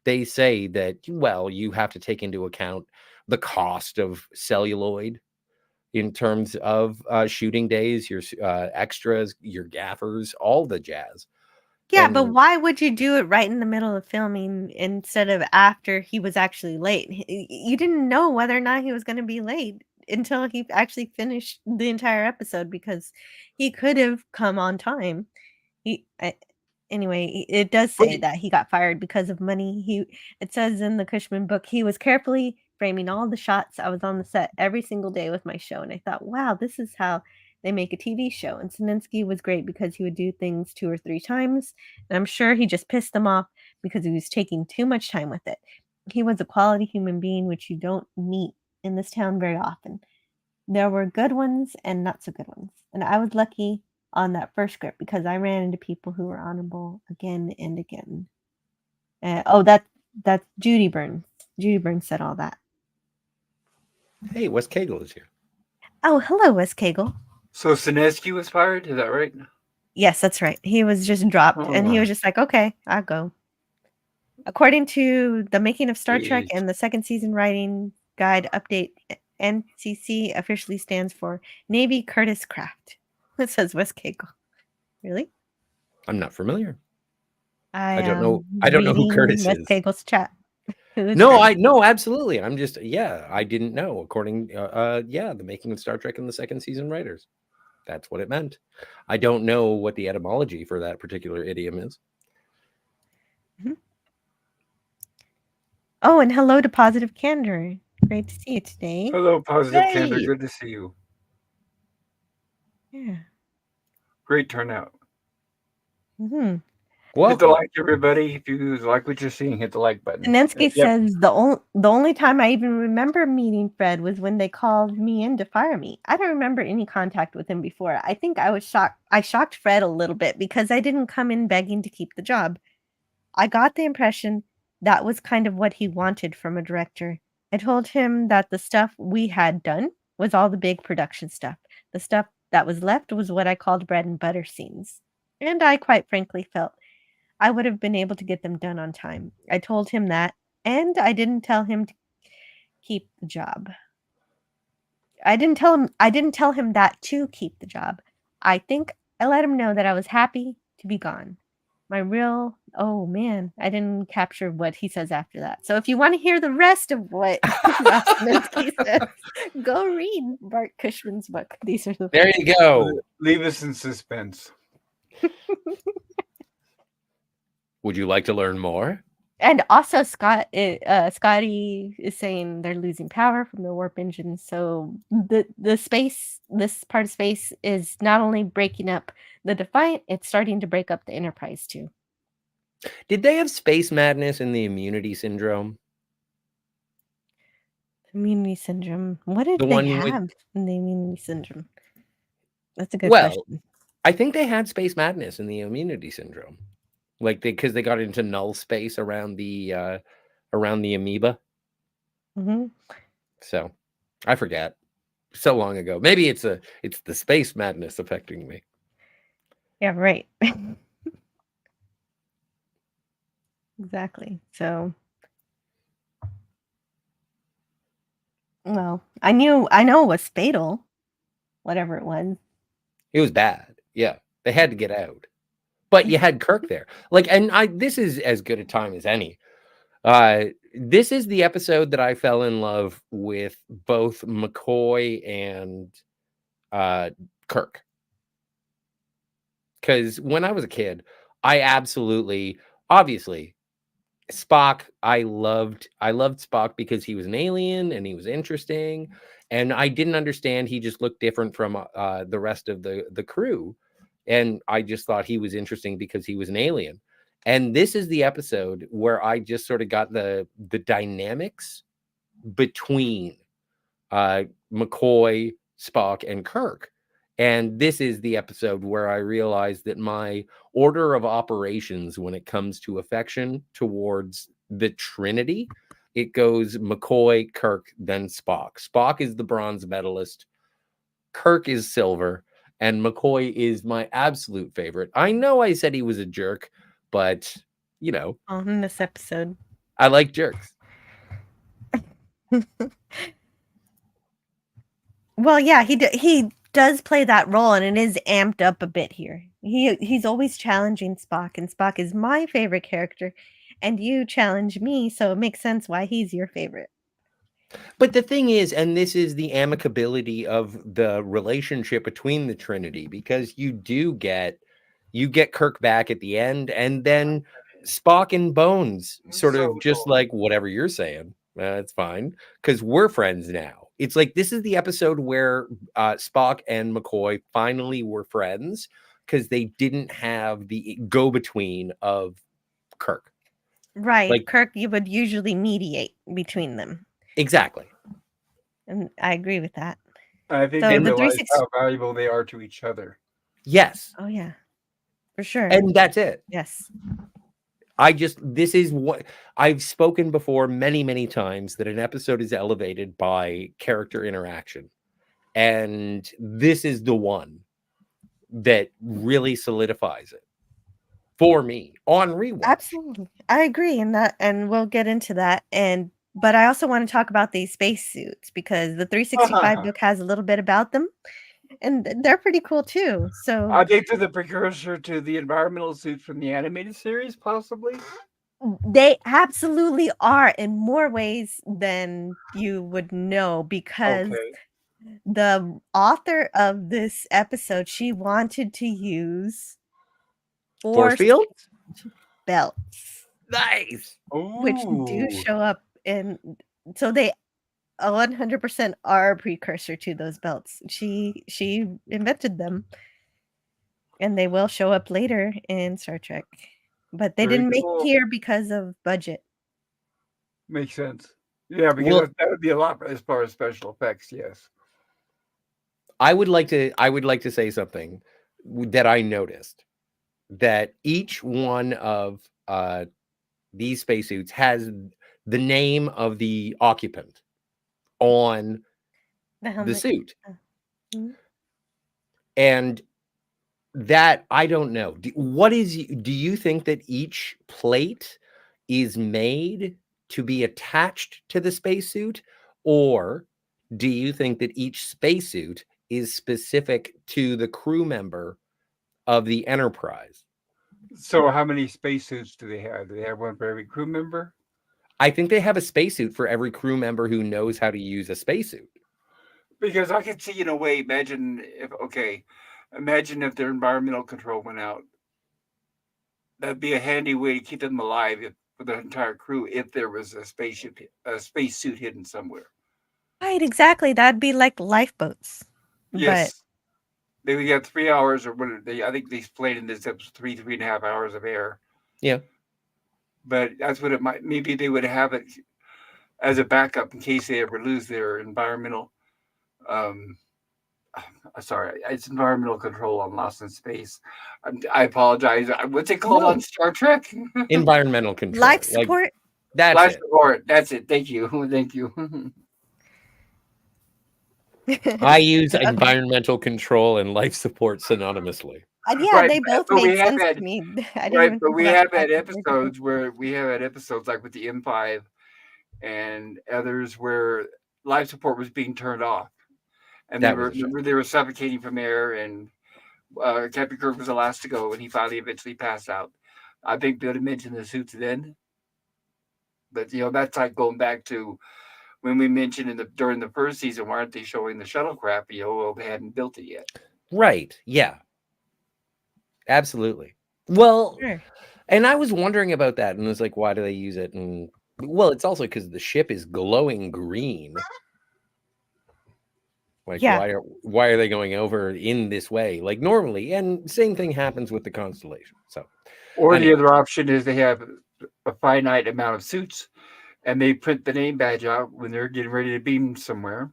they say that, well, you have to take into account the cost of celluloid in terms of shooting days, your extras, your gaffers, all the jazz. Yeah, but why would you do it right in the middle of filming instead of after he was actually late? You didn't know whether or not he was going to be late until he actually finished the entire episode because he could have come on time. Anyway, it does say that he got fired because of money. It says in the Cushman book, he was carefully framing all the shots. I was on the set every single day with my show, and I thought, wow, this is how they make a TV show. And Sinensky was great because he would do things 2 or 3 times, and I'm sure he just pissed them off because he was taking too much time with it. He was a quality human being, which you don't meet in this town very often. There were good ones and not so good ones, and I was lucky on that first script because I ran into people who were honorable again and again. That's Judy Burns. Judy Burns said all that. Hey, Wes Cagle is here. Oh, hello, Wes Cagle. So Sinensky was fired? Is that right? Yes, that's right. He was just dropped, and he was just like, okay, I'll go. According to the Making of Star Trek and the second season writing guide update, NCC officially stands for Navy Curtis Craft. It says Wes Cagle. Really? I'm not familiar. I don't know. I don't know who Curtis Wes is. Cagle's chat. No, absolutely. I'm just, I didn't know. According, the Making of Star Trek and the second season writers. That's what it meant. I don't know what the etymology for that particular idiom is. Mm-hmm. Oh, and hello to Positive Candor. Great to see you today. Hello, Positive Candor. Good to see you. Yeah. Great turnout. Mm-hmm. Hit the Welcome. like, everybody. If you like what you're seeing, hit the like button. Nensky Yep. says the only time I even remember meeting Fred was when they called me in to fire me. I don't remember any contact with him before. I think I was shocked. I shocked Fred a little bit because I didn't come in begging to keep the job. I got the impression that was kind of what he wanted from a director. I told him that the stuff we had done was all the big production stuff. The stuff that was left was what I called bread and butter scenes. And I quite frankly felt I would have been able to get them done on time. I told him that, and I didn't tell him to keep the job. I didn't tell him that to keep the job. I think I let him know that I was happy to be gone. Oh man, I didn't capture what he says after that. So if you want to hear the rest of what Minsky says, go read Bart Cushman's book. These are the There you go. Leave us in suspense. Would you like to learn more? And also, Scotty is saying they're losing power from the warp engines. So this part of space is not only breaking up the Defiant, it's starting to break up the Enterprise too. Did they have space madness in the immunity syndrome? Immunity syndrome. What did The they one have in the immunity syndrome? That's a good Well, question. I think they had space madness in the immunity syndrome, like because they got into null space around the amoeba. Mm-hmm. So I forget. So long ago. Maybe it's the space madness affecting me. Yeah, right. Exactly. So, well, I know it was fatal, whatever it was. It was bad. Yeah, they had to get out, but you had Kirk there. Like, and this is as good a time as any. This is the episode that I fell in love with both McCoy and Kirk. Because when I was a kid, I obviously Spock, I loved Spock because he was an alien and he was interesting, and I didn't understand he just looked different from the rest of the crew, and I just thought he was interesting because he was an alien. And this is the episode where I just sort of got the dynamics between McCoy, Spock, and Kirk. And this is the episode where I realized that my order of operations when it comes to affection towards the Trinity, it goes McCoy, Kirk, then Spock. Spock is the bronze medalist. Kirk is silver. And McCoy is my absolute favorite. I know I said he was a jerk, but, you know. On this episode. I like jerks. Well, yeah, he does play that role, and it is amped up a bit here. He's always challenging Spock, and Spock is my favorite character, and you challenge me, so it makes sense why he's your favorite. But the thing is, and this is the amicability of the relationship between the Trinity, because you get Kirk back at the end, and then Spock and Bones sort of just like whatever you're saying. It's fine because we're friends now. It's like this is the episode where Spock and McCoy finally were friends because they didn't have the go-between of Kirk. Right. Like, Kirk, you would usually mediate between them. Exactly. And I agree with that. I think they realize how valuable they are to each other. Yes. Oh, yeah. For sure. And that's it. Yes. This is what I've spoken before many, many times, that an episode is elevated by character interaction. And this is the one that really solidifies it for me on rewatch. Absolutely. I agree in that, and we'll get into that. But I also want to talk about these spacesuits because the 365 book has a little bit about them. And they're pretty cool too. So I think they're the precursor to the environmental suits from the animated series, possibly. They absolutely are in more ways than you would know, because the author of this episode, she wanted to use force fields belts. Nice. Which do show up in, so they 100% are a precursor to those belts. She invented them, and they will show up later in Star Trek. But they Very didn't make it cool. here because of budget. Makes sense. Yeah, because Well, that would be a lot as far as special effects. Yes. I would like to say something that I noticed, that each one of these spacesuits has the name of the occupant on The the helmet. suit. Mhm. And that, I don't know. Do you think that each plate is made to be attached to the spacesuit, or do you think that each spacesuit is specific to the crew member of the Enterprise? So, how many spacesuits do they have? Do they have one for every crew member? I think they have a spacesuit for every crew member who knows how to use a spacesuit. Because I could see, in a way, imagine if their environmental control went out. That'd be a handy way to keep them alive for the entire crew if there was a spacesuit hidden somewhere. Right, exactly. That'd be like lifeboats. But Yes, they would have 3 hours, or what? I think they explained in this episode 3.5 hours of air. Yeah. But that's what it might. Maybe they would have it as a backup in case they ever lose their environmental. Um, sorry, it's environmental control on Lost in Space. I apologize. What's it called on Star Trek? Environmental control. life support. That's Life it. support. That's it. Thank you. Thank you. I use Okay. environmental control and life support synonymously. Yeah, Right, they both but we made have sense had to me. I didn't right, even but think we about have the had fact that they're different. episodes like with the M5 and others where life support was being turned off, and That was a shame. they were suffocating from air, and Captain Kirk was the last to go, and he finally eventually passed out. I think they would have mentioned the suits then, but that's like going back to when we mentioned during the first season, why aren't they showing the shuttlecraft? Well, they hadn't built it yet. Right. Yeah. Absolutely. Well, Sure. and I was wondering about that, and was like, why do they use it? And well, it's also because the ship is glowing green. Like, Yeah. why are they going over in this way? Like normally, and same thing happens with the Constellation. So, Or anyway. the other option is they have a finite amount of suits, and they print the name badge out when they're getting ready to beam somewhere.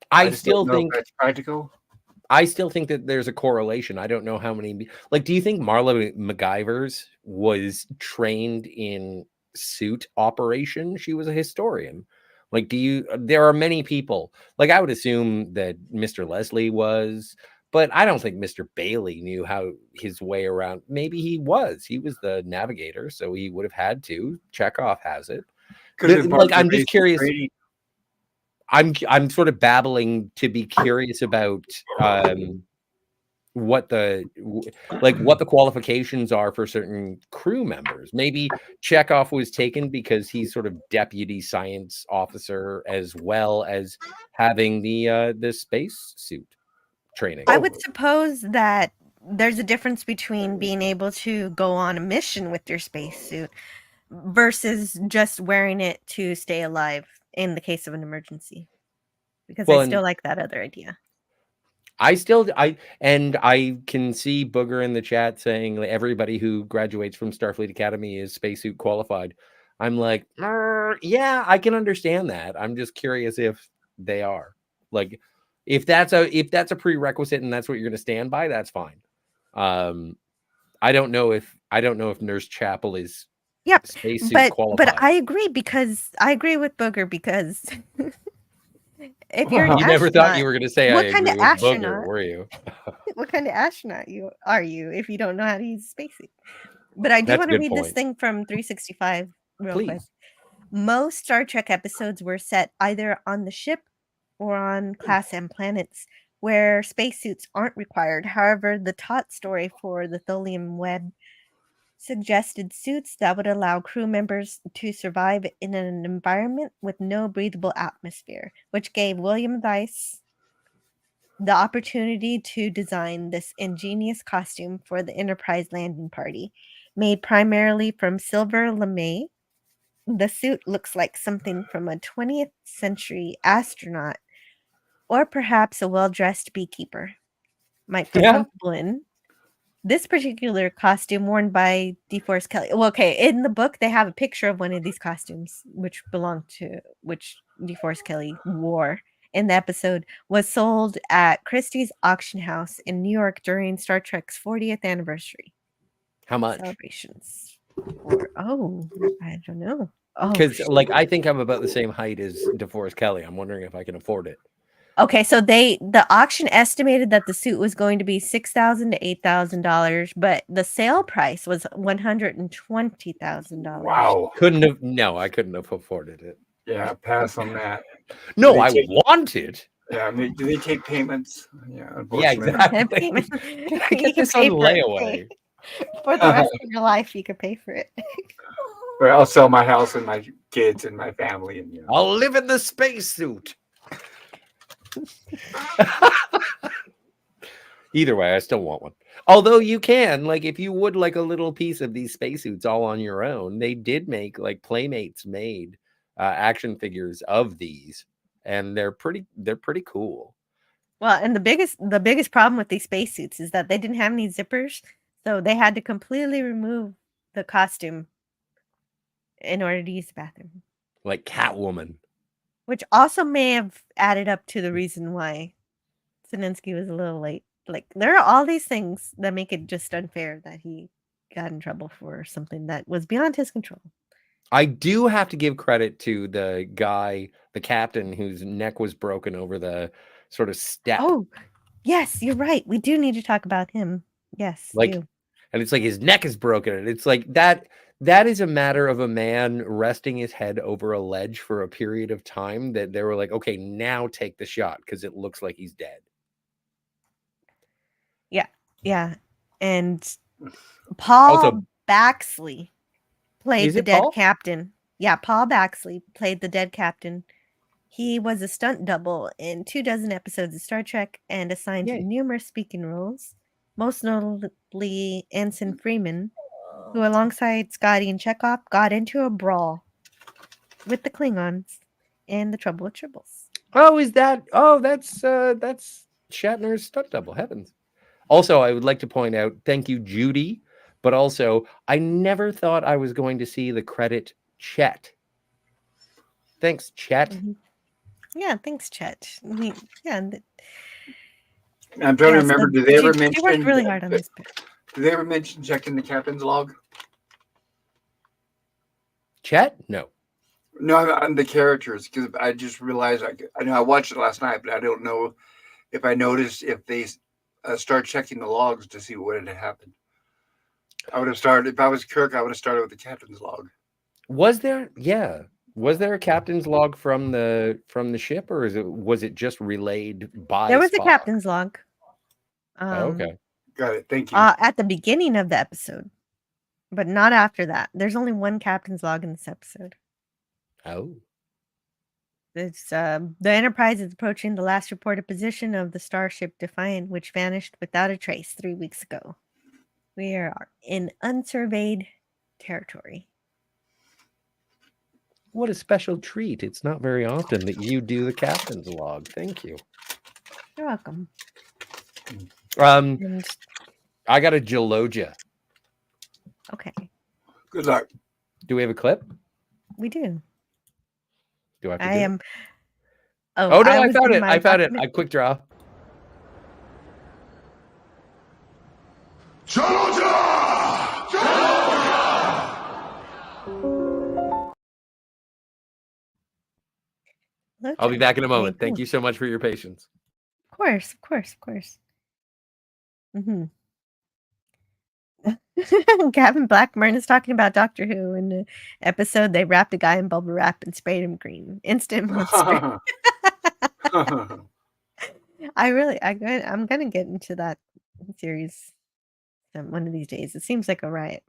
I just don't still know if think that's practical. I still think that there's a correlation. I don't know how many. Like, do you think Marla MacGyver's was trained in suit operation? She was a historian. Like, there are many people. Like, I would assume that Mr. Leslie was, but I don't think Mr. Bailey knew how his way around. Maybe he was. He was the navigator, so he would have had to. Chekhov has it. Like, I'm just curious. Training. I'm sort of babbling to be curious about what the qualifications are for certain crew members. Maybe Chekhov was taken because he's sort of deputy science officer as well as having the space suit training. I would suppose that there's a difference between being able to go on a mission with your spacesuit versus just wearing it to stay alive in the case of an emergency. Because I still like that other idea. I can see Booger in the chat saying like, everybody who graduates from Starfleet Academy is spacesuit qualified. I'm like, yeah, I can understand that. I'm just curious if they are. Like, if that's a prerequisite and that's what you're going to stand by, that's fine. I don't know if Nurse Chapel is spacesuit qualified. But I agree with Booger because if you're an you never thought you were going to say what I kind agree of with Booger, were you? What kind of astronaut are you if you don't know how to use a spacesuit? But I do want to read this thing from 365 real quick. Most Star Trek episodes were set either on the ship or on Class M planets where spacesuits aren't required. However, the taut story for the Tholian Web suggested suits that would allow crew members to survive in an environment with no breathable atmosphere, which gave William Weiss the opportunity to design this ingenious costume for the Enterprise landing party. Made primarily from silver lame, the suit looks like something from a 20th century astronaut or perhaps a well-dressed beekeeper might feel comfortable in. This particular costume worn by DeForest Kelly. Well, okay, in the book they have a picture of one of these costumes, which DeForest Kelly wore in the episode, was sold at Christie's auction house in New York during Star Trek's 40th anniversary How much? celebrations. I don't know. Because like I think I'm about the same height as DeForest Kelly. I'm wondering if I can afford it. Okay, so the auction estimated that the suit was going to be $6,000 to $8,000, but the sale price was $120,000. Wow. I couldn't have afforded it. Yeah, pass on that. No, I want it. Yeah, I mean, do they take payments? Yeah, Yeah, unfortunately. exactly. I You get can this on pay for it. layaway. For the rest of your life, you could pay for it. Or I'll sell my house and my kids and my family, and I'll live in the spacesuit. Either way, I still want one. Although you can, like, if you would like a little piece of these spacesuits all on your own, they did make like Playmates made action figures of these, and they're pretty cool. Well, and the biggest problem with these spacesuits is that they didn't have any zippers, so they had to completely remove the costume in order to use the bathroom. Like Catwoman. Which also may have added up to the reason why Sinensky was a little late. Like, there are all these things that make it just unfair that he got in trouble for something that was beyond his control. I do have to give credit to the guy, the captain, whose neck was broken over the sort of step. Oh, yes, you're right. We do need to talk about him. Yes, like, you. And it's like his neck is broken, and it's like that is a matter of a man resting his head over a ledge for a period of time that they were like, okay, now take the shot because it looks like he's dead. Yeah. And Paul Baxley played the dead captain. Yeah, Paul Baxley played the dead captain. He was a stunt double in 24 episodes of Star Trek and assigned to numerous speaking roles, most notably Ensign Freeman, who alongside Scotty and Chekhov got into a brawl with the Klingons in The Trouble with Tribbles. Oh, is that? Oh, that's Shatner's stunt double. Heavens. Also, I would like to point out, thank you, Judy, but also, I never thought I was going to see the credit Chet. Thanks, Chet. Mm-hmm. Yeah, thanks, Chet. I'm trying to remember, do they ever mention... She worked really hard on this bit. Do they ever mention checking the captain's log? Chet? No. No, on the characters, because I just realized, I know I watched it last night, but I don't know if I noticed if they... start checking the logs to see what had happened. I would have started, if I was Kirk, I would have started with the captain's log. Was there a captain's log from the ship, or was it just relayed by There was Spock? a captain's log. Okay. Got it. Thank you. At the beginning of the episode, but not after that. There's only one captain's log in this episode. Oh. It's the Enterprise is approaching the last reported position of the starship Defiant, which vanished without a trace 3 weeks ago. We are in unsurveyed territory. What a special treat. It's not very often that you do the captain's log. Thank you. You're welcome. I got a Geologia. Okay. Good luck. Do we have a clip? We do. Do I have to I do am. it? Oh no, I found it. I found it. I quick draw. I'll be back in a moment. Thank you so much for your patience. Of course. Mm-hmm. Gavin Blackburn is talking about Doctor Who. In the episode, they wrapped a guy in bubble wrap and sprayed him green. Instant blood spray. I'm gonna get into that series one of these days. It seems like a riot.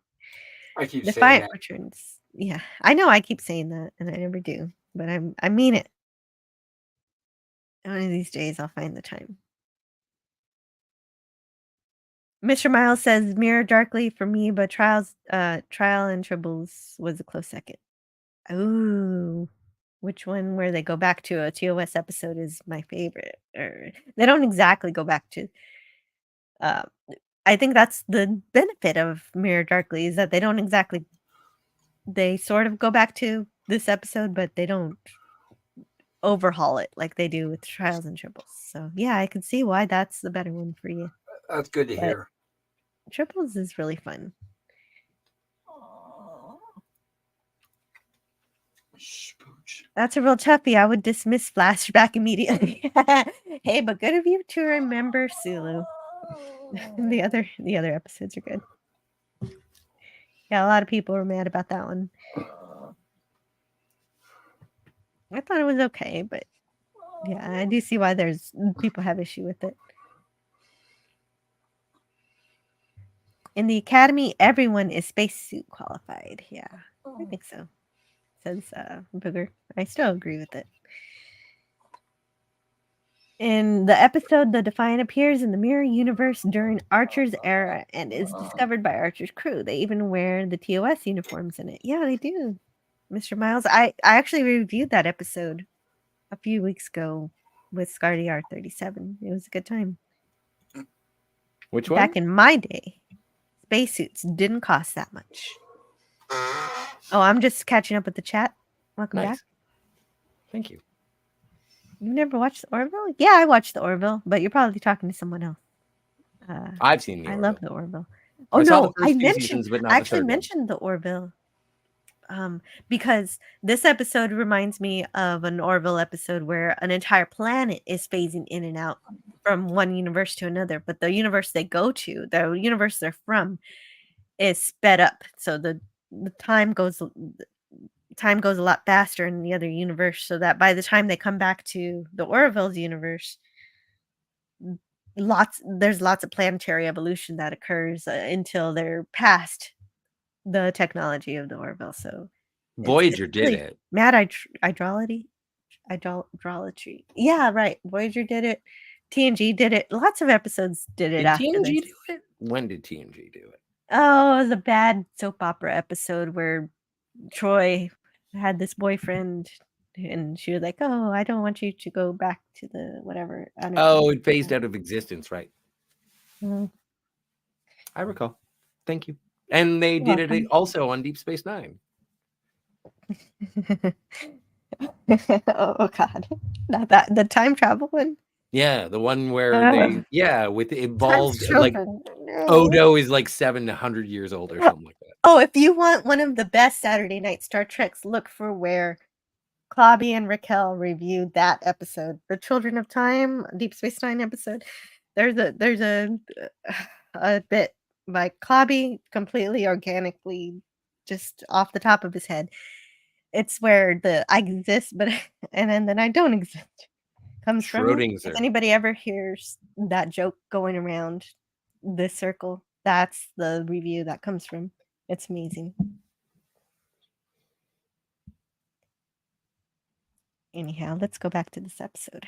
I keep Defiant saying that. returns. Yeah, I know I keep saying that, and I never do, but I mean it. One of these days, I'll find the time. Mr. Miles says, "Mirror darkly for me, but Trial and Tribbles was a close second." Ooh, which one where they go back to a TOS episode is my favorite? Or they don't exactly go back to I think that's the benefit of Mirror Darkly, is that they don't exactly, they sort of go back to this episode, but they don't overhaul it like they do with Trials and Triples. So yeah, I can see why that's the better one for you. That's good to But hear. Triples is really fun. Spooch. That's a real toughie. I would dismiss Flashback immediately. Hey, but good of you to remember Sulu. the other episodes are good. Yeah, a lot of people were mad about that one. I thought it was okay, but yeah, I do see why there's people have issue with it. In the academy, everyone is spacesuit qualified. Yeah, I think so. Says Booger. I still agree with it. In the episode, the Defiant appears in the Mirror Universe during Archer's era and is discovered by Archer's crew. They even wear the TOS uniforms in it. Yeah, they do. Mr. Miles, I actually reviewed that episode a few weeks ago with Scotty R37. It was a good time. Which one? Back in my day, spacesuits didn't cost that much. Oh, I'm just catching up with the chat. Welcome back. Thank you. You've never watched the Orville? Yeah, I watched the Orville, but you're probably talking to someone else. I've seen the I Orville. love the Orville. Oh I saw the no, first I two mentioned seasons, but not I the actually third one. mentioned the Orville. Because this episode reminds me of an Orville episode where an entire planet is phasing in and out from one universe to another, but the universe they go to, the universe they're from, is sped up. So the time goes a lot faster in the other universe, so that by the time they come back to the Orville's universe, there's lots of planetary evolution that occurs until they're past the technology of the Orville. So Voyager it's really did it. mad idolatry. Yeah, right. Voyager did it. TNG did it. Lots of episodes did it Did after TNG this. do it? When did TNG do it? Oh, the bad soap opera episode where Troy had this boyfriend and she was like, "Oh, I don't want you to go back to the whatever." I don't know. Oh, it phased out of existence, right? Mhm. I recall. Thank you. And they You're did it welcome. also on Deep Space Nine. Oh God, not that the time travel one. Yeah, the one where they with the evolved like No. Odo is like 700 years old or something like that. Oh, if you want one of the best Saturday night Star Treks, look for where Claudia and Raquel reviewed that episode, the Children of Time, Deep Space Nine episode. There's a bit by Claudia completely organically, just off the top of his head. It's where the I exist, but and then I don't exist comes from. Schrödinger. If anybody ever hears that joke going around this circle, that's the review that comes from. It's amazing. Anyhow, let's go back to this episode.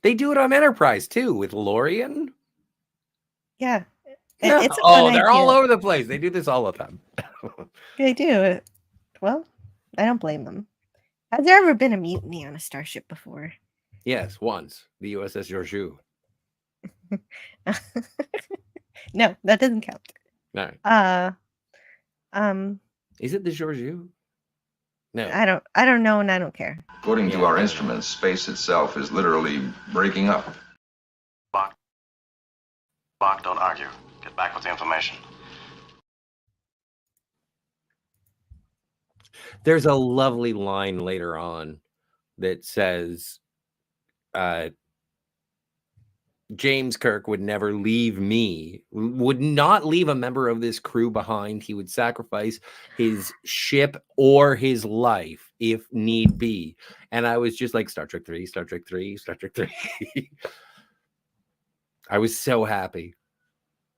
They do it on Enterprise too with Lorian. Yeah. Yeah. It's a fun they're idea. all over the place. They do this all the time. They do. Well, I don't blame them. Has there ever been a mutiny on a starship before? Yes, once. The USS Georgiou. No, that doesn't count. All right. Um, Is it the Georgiou? No. I don't know, and I don't care. According to our instruments, space itself is literally breaking up. Spock, don't argue. Get back with the information. There's a lovely line later on that says James Kirk would never leave me, would not leave a member of this crew behind. He would sacrifice his ship or his life if need be. And I was just like, Star Trek 3, Star Trek 3, Star Trek 3. I was so happy.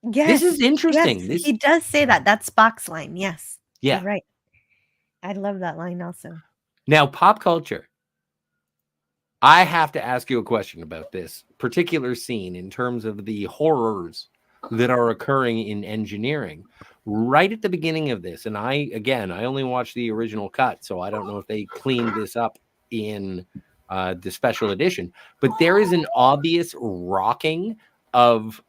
Yes, This is interesting. Yes, This he does say that. That's Spock's line. Yes. Yeah. You're right. I love that line also. Now, pop culture. I have to ask you a question about this particular scene in terms of the horrors that are occurring in engineering right at the beginning of this. And I only watched the original cut, so I don't know if they cleaned this up in the special edition, but there is an obvious rocking of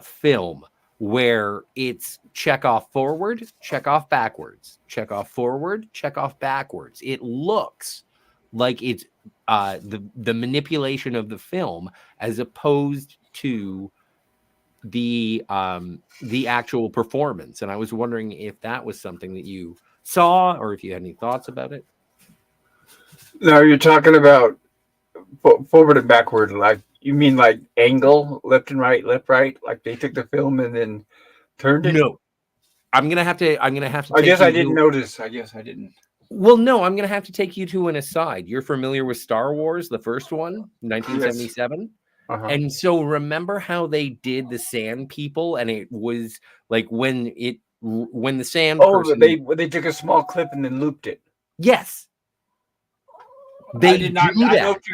film where it's check off forward, check off backwards, check off forward, check off backwards. It looks like it's the manipulation of the film as opposed to the actual performance. And I was wondering if that was something that you saw or if you had any thoughts about it. No, you're talking about forward and backward. Like you mean like angle, left and right, left, right. Like they took the film and then turned it. No, I'm gonna have to. I guess I didn't notice. I guess I didn't. Well, no, I'm gonna have to take you to an aside. You're familiar with Star Wars, the first one, 1977. Yes. Uh-huh. And so remember how they did the sand people, and it was like when the sand person... they took a small clip and then looped it. Yes. I did not.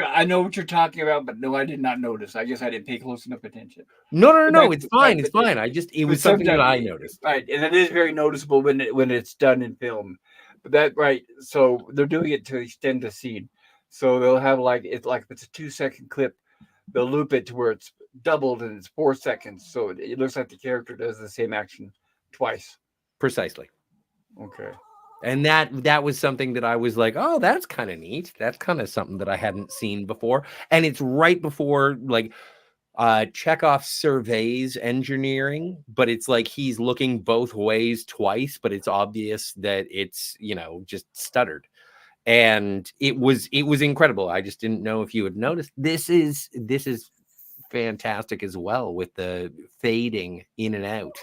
I know what you're talking about, but no, I did not notice. I guess I didn't pay close enough attention. No, it's fine. It's fine. It was something that I noticed. Right, and it is very noticeable when it's done in film. But that right, so they're doing it to extend the scene. So they'll have if it's a 2-second clip, they'll loop it to where it's doubled and it's 4 seconds. So it looks like the character does the same action twice. Precisely. Okay. And that was something that I was like, oh, that's kind of neat. That's kind of something that I hadn't seen before. And it's right before Chekhov surveys engineering, but it's like he's looking both ways twice, but it's obvious that it's, just stuttered. And it was incredible. I just didn't know if you had noticed. This is fantastic as well with the fading in and out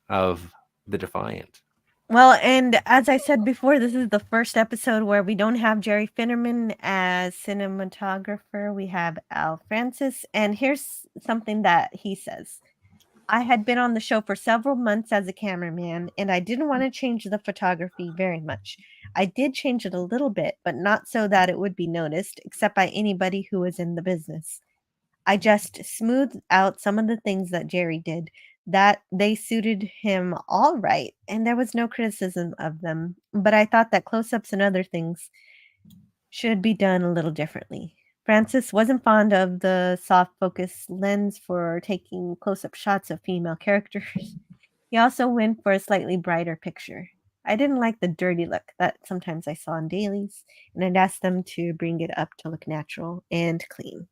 of the Defiant. Well, and as I said before, this is the first episode where we don't have Jerry Finnerman as cinematographer. We have Al Francis. And here's something that he says. I had been on the show for several months as a cameraman, and I didn't want to change the photography very much. I did change it a little bit, but not so that it would be noticed, except by anybody who was in the business. I just smoothed out some of the things that Jerry did, that they suited him all right, and there was no criticism of them. But I thought that close-ups and other things should be done a little differently. Francis wasn't fond of the soft focus lens for taking close-up shots of female characters. He also went for a slightly brighter picture. I didn't like the dirty look that sometimes I saw in dailies, and I'd asked them to bring it up to look natural and clean.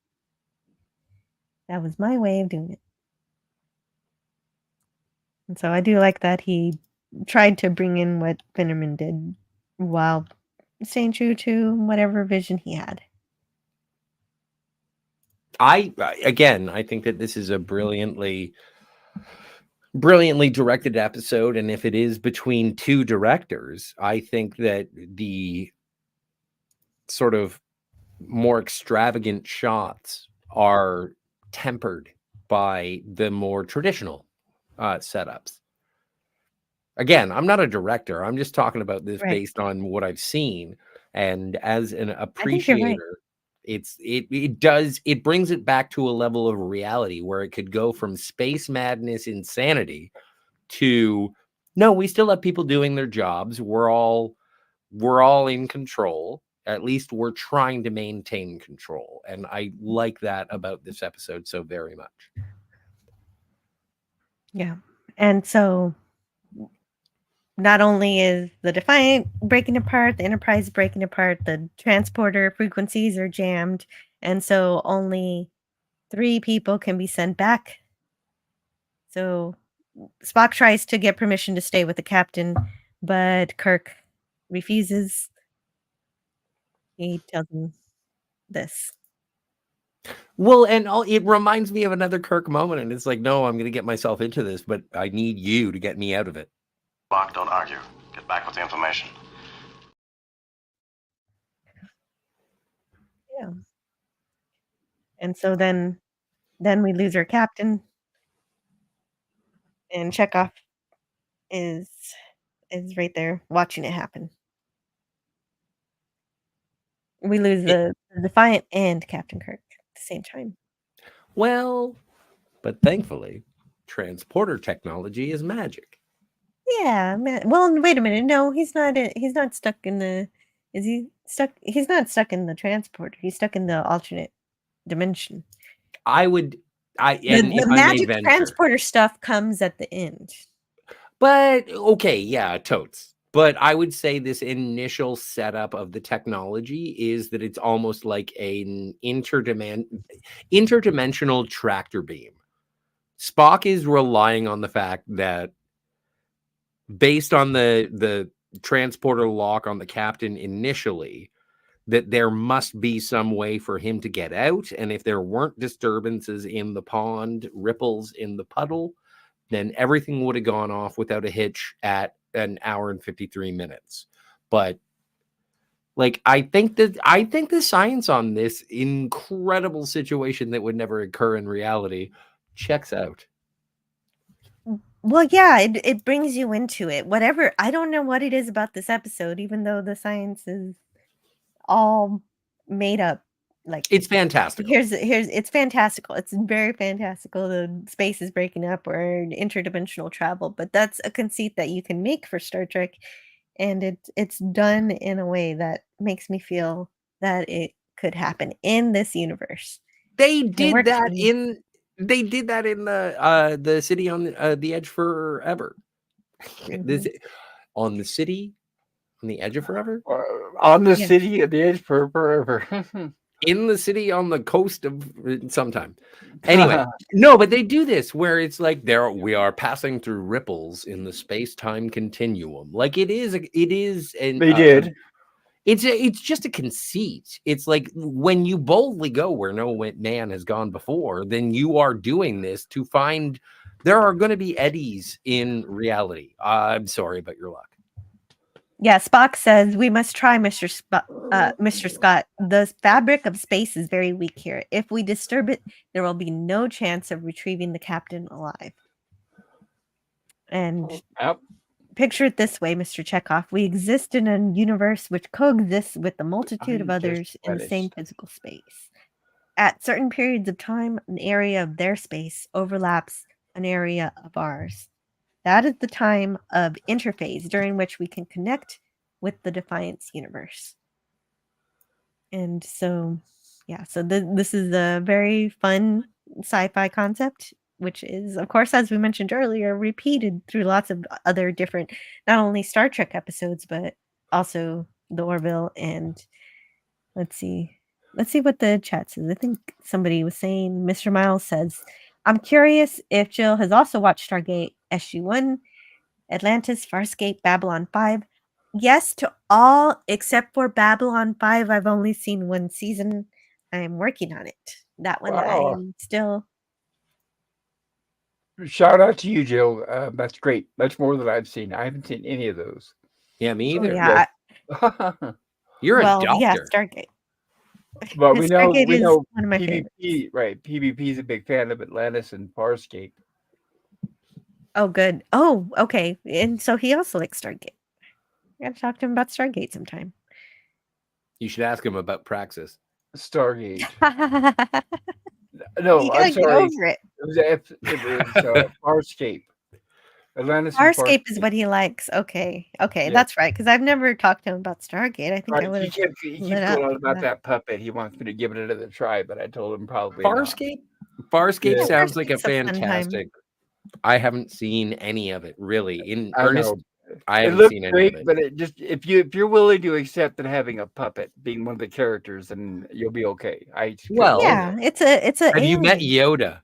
That was my way of doing it. And so I do like that he tried to bring in what Finnerman did while staying true to whatever vision he had. I think that this is a brilliantly directed episode, and if it is between two directors, I think that the sort of more extravagant shots are tempered by the more traditional setups. Again, I'm not a director. I'm just talking about this based on what I've seen, and as an appreciator, it brings it back to a level of reality where it could go from space madness insanity to no, we still have people doing their jobs. We're all in control. At least we're trying to maintain control. And I like that about this episode so very much. Yeah. And so not only is the Defiant breaking apart, the Enterprise breaking apart, the transporter frequencies are jammed, and so only 3 people can be sent back. So Spock tries to get permission to stay with the captain, but Kirk refuses. He tells him this. Well, and it reminds me of another Kirk moment, and it's like, no, I'm going to get myself into this, but I need you to get me out of it. Spock, don't argue. Get back with the information. Yeah. And so then we lose our captain, and Chekhov is right there watching it happen. We lose the Defiant and Captain Kirk at the same time. Well, but thankfully, transporter technology is magic. Yeah, well, wait a minute. No, he's not stuck in the... Is he stuck? He's not stuck in the transporter. He's stuck in the alternate dimension. I would The magic transporter stuff comes at the end. But okay, yeah, totes. But I would say this initial setup of the technology is that it's almost like an interdimensional tractor beam. Spock is relying on the fact that based on the transporter lock on the captain initially, that there must be some way for him to get out. And if there weren't disturbances in the pond, ripples in the puddle, then everything would have gone off without a hitch at an hour and 53 minutes. But like, I think the science on this incredible situation that would never occur in reality checks out. Well, yeah, it brings you into it. Whatever, I don't know what it is about this episode, even though the science is all made up. Like, It's fantastical. here's it's fantastical. It's very fantastical. The space is breaking up or interdimensional travel, but that's a conceit that you can make for Star Trek, and it's done in a way that makes me feel that it could happen in this universe. They It did works for that me. in the city on the edge forever. This on the city on the edge of forever. On the Yeah. city at the edge for forever. In the city on the coast of sometime. Anyway, no, but they do this where it's like we are passing through ripples in the space-time continuum. Like it is, and They did. It's just a conceit. It's like when you boldly go where no man has gone before, then you are doing this to find there are going to be eddies in reality. I'm sorry about your luck. Yeah, Spock says we must try, Mr. Scott. The fabric of space is very weak here. If we disturb it, there will be no chance of retrieving the captain alive. And Yep. picture it this way, Mr. Chekhov. We exist in a universe which coexists with a multitude of I'm just others in the British. same physical space. At certain periods of time, an area of their space overlaps an area of ours. That is the time of interphase during which we can connect with the Defiance universe. And so, yeah, so this is a very fun sci-fi concept, which is, of course, as we mentioned earlier, repeated through lots of other different, not only Star Trek episodes, but also the Orville. And let's see what the chat says. I think somebody was saying, Mr. Miles says, I'm curious if Jill has also watched Stargate SG-1, Atlantis, Farscape, Babylon 5. Yes to all except for Babylon 5. I've only seen one season. I am working on it. That one I Wow. am still. Shout out to you, Jill. That's great. That's more than I've seen. I haven't seen any of those. Yeah, me Oh, either. yeah. You're Well, a doctor. yeah, Stargate. But we know Stargate is know one of my favorites. PvP, right? PvP is a big fan of Atlantis and Farscape. Oh, good. Oh, okay. And so he also likes Stargate. I gotta talk to him about Stargate sometime. You should ask him about Praxis. Stargate. You No, gotta I'm get sorry. over it. It was Farscape. Atlantis and Farscape is what he likes. Okay, Yeah. that's right. Because I've never talked to him about Stargate. I think I Right. would He have. keeps lit going up on for about that. that puppet. He wants me to give it another try, but I told him probably not. Farscape Yeah. sounds like a Farscape's a fun time. fantastic. I haven't seen any of it really. In I earnest, know. I It haven't looks seen any great, of it. but it just if you're willing to accept that having a puppet being one of the characters, then you'll be okay. Well, Yeah, it's a. Have you met alien. Yoda?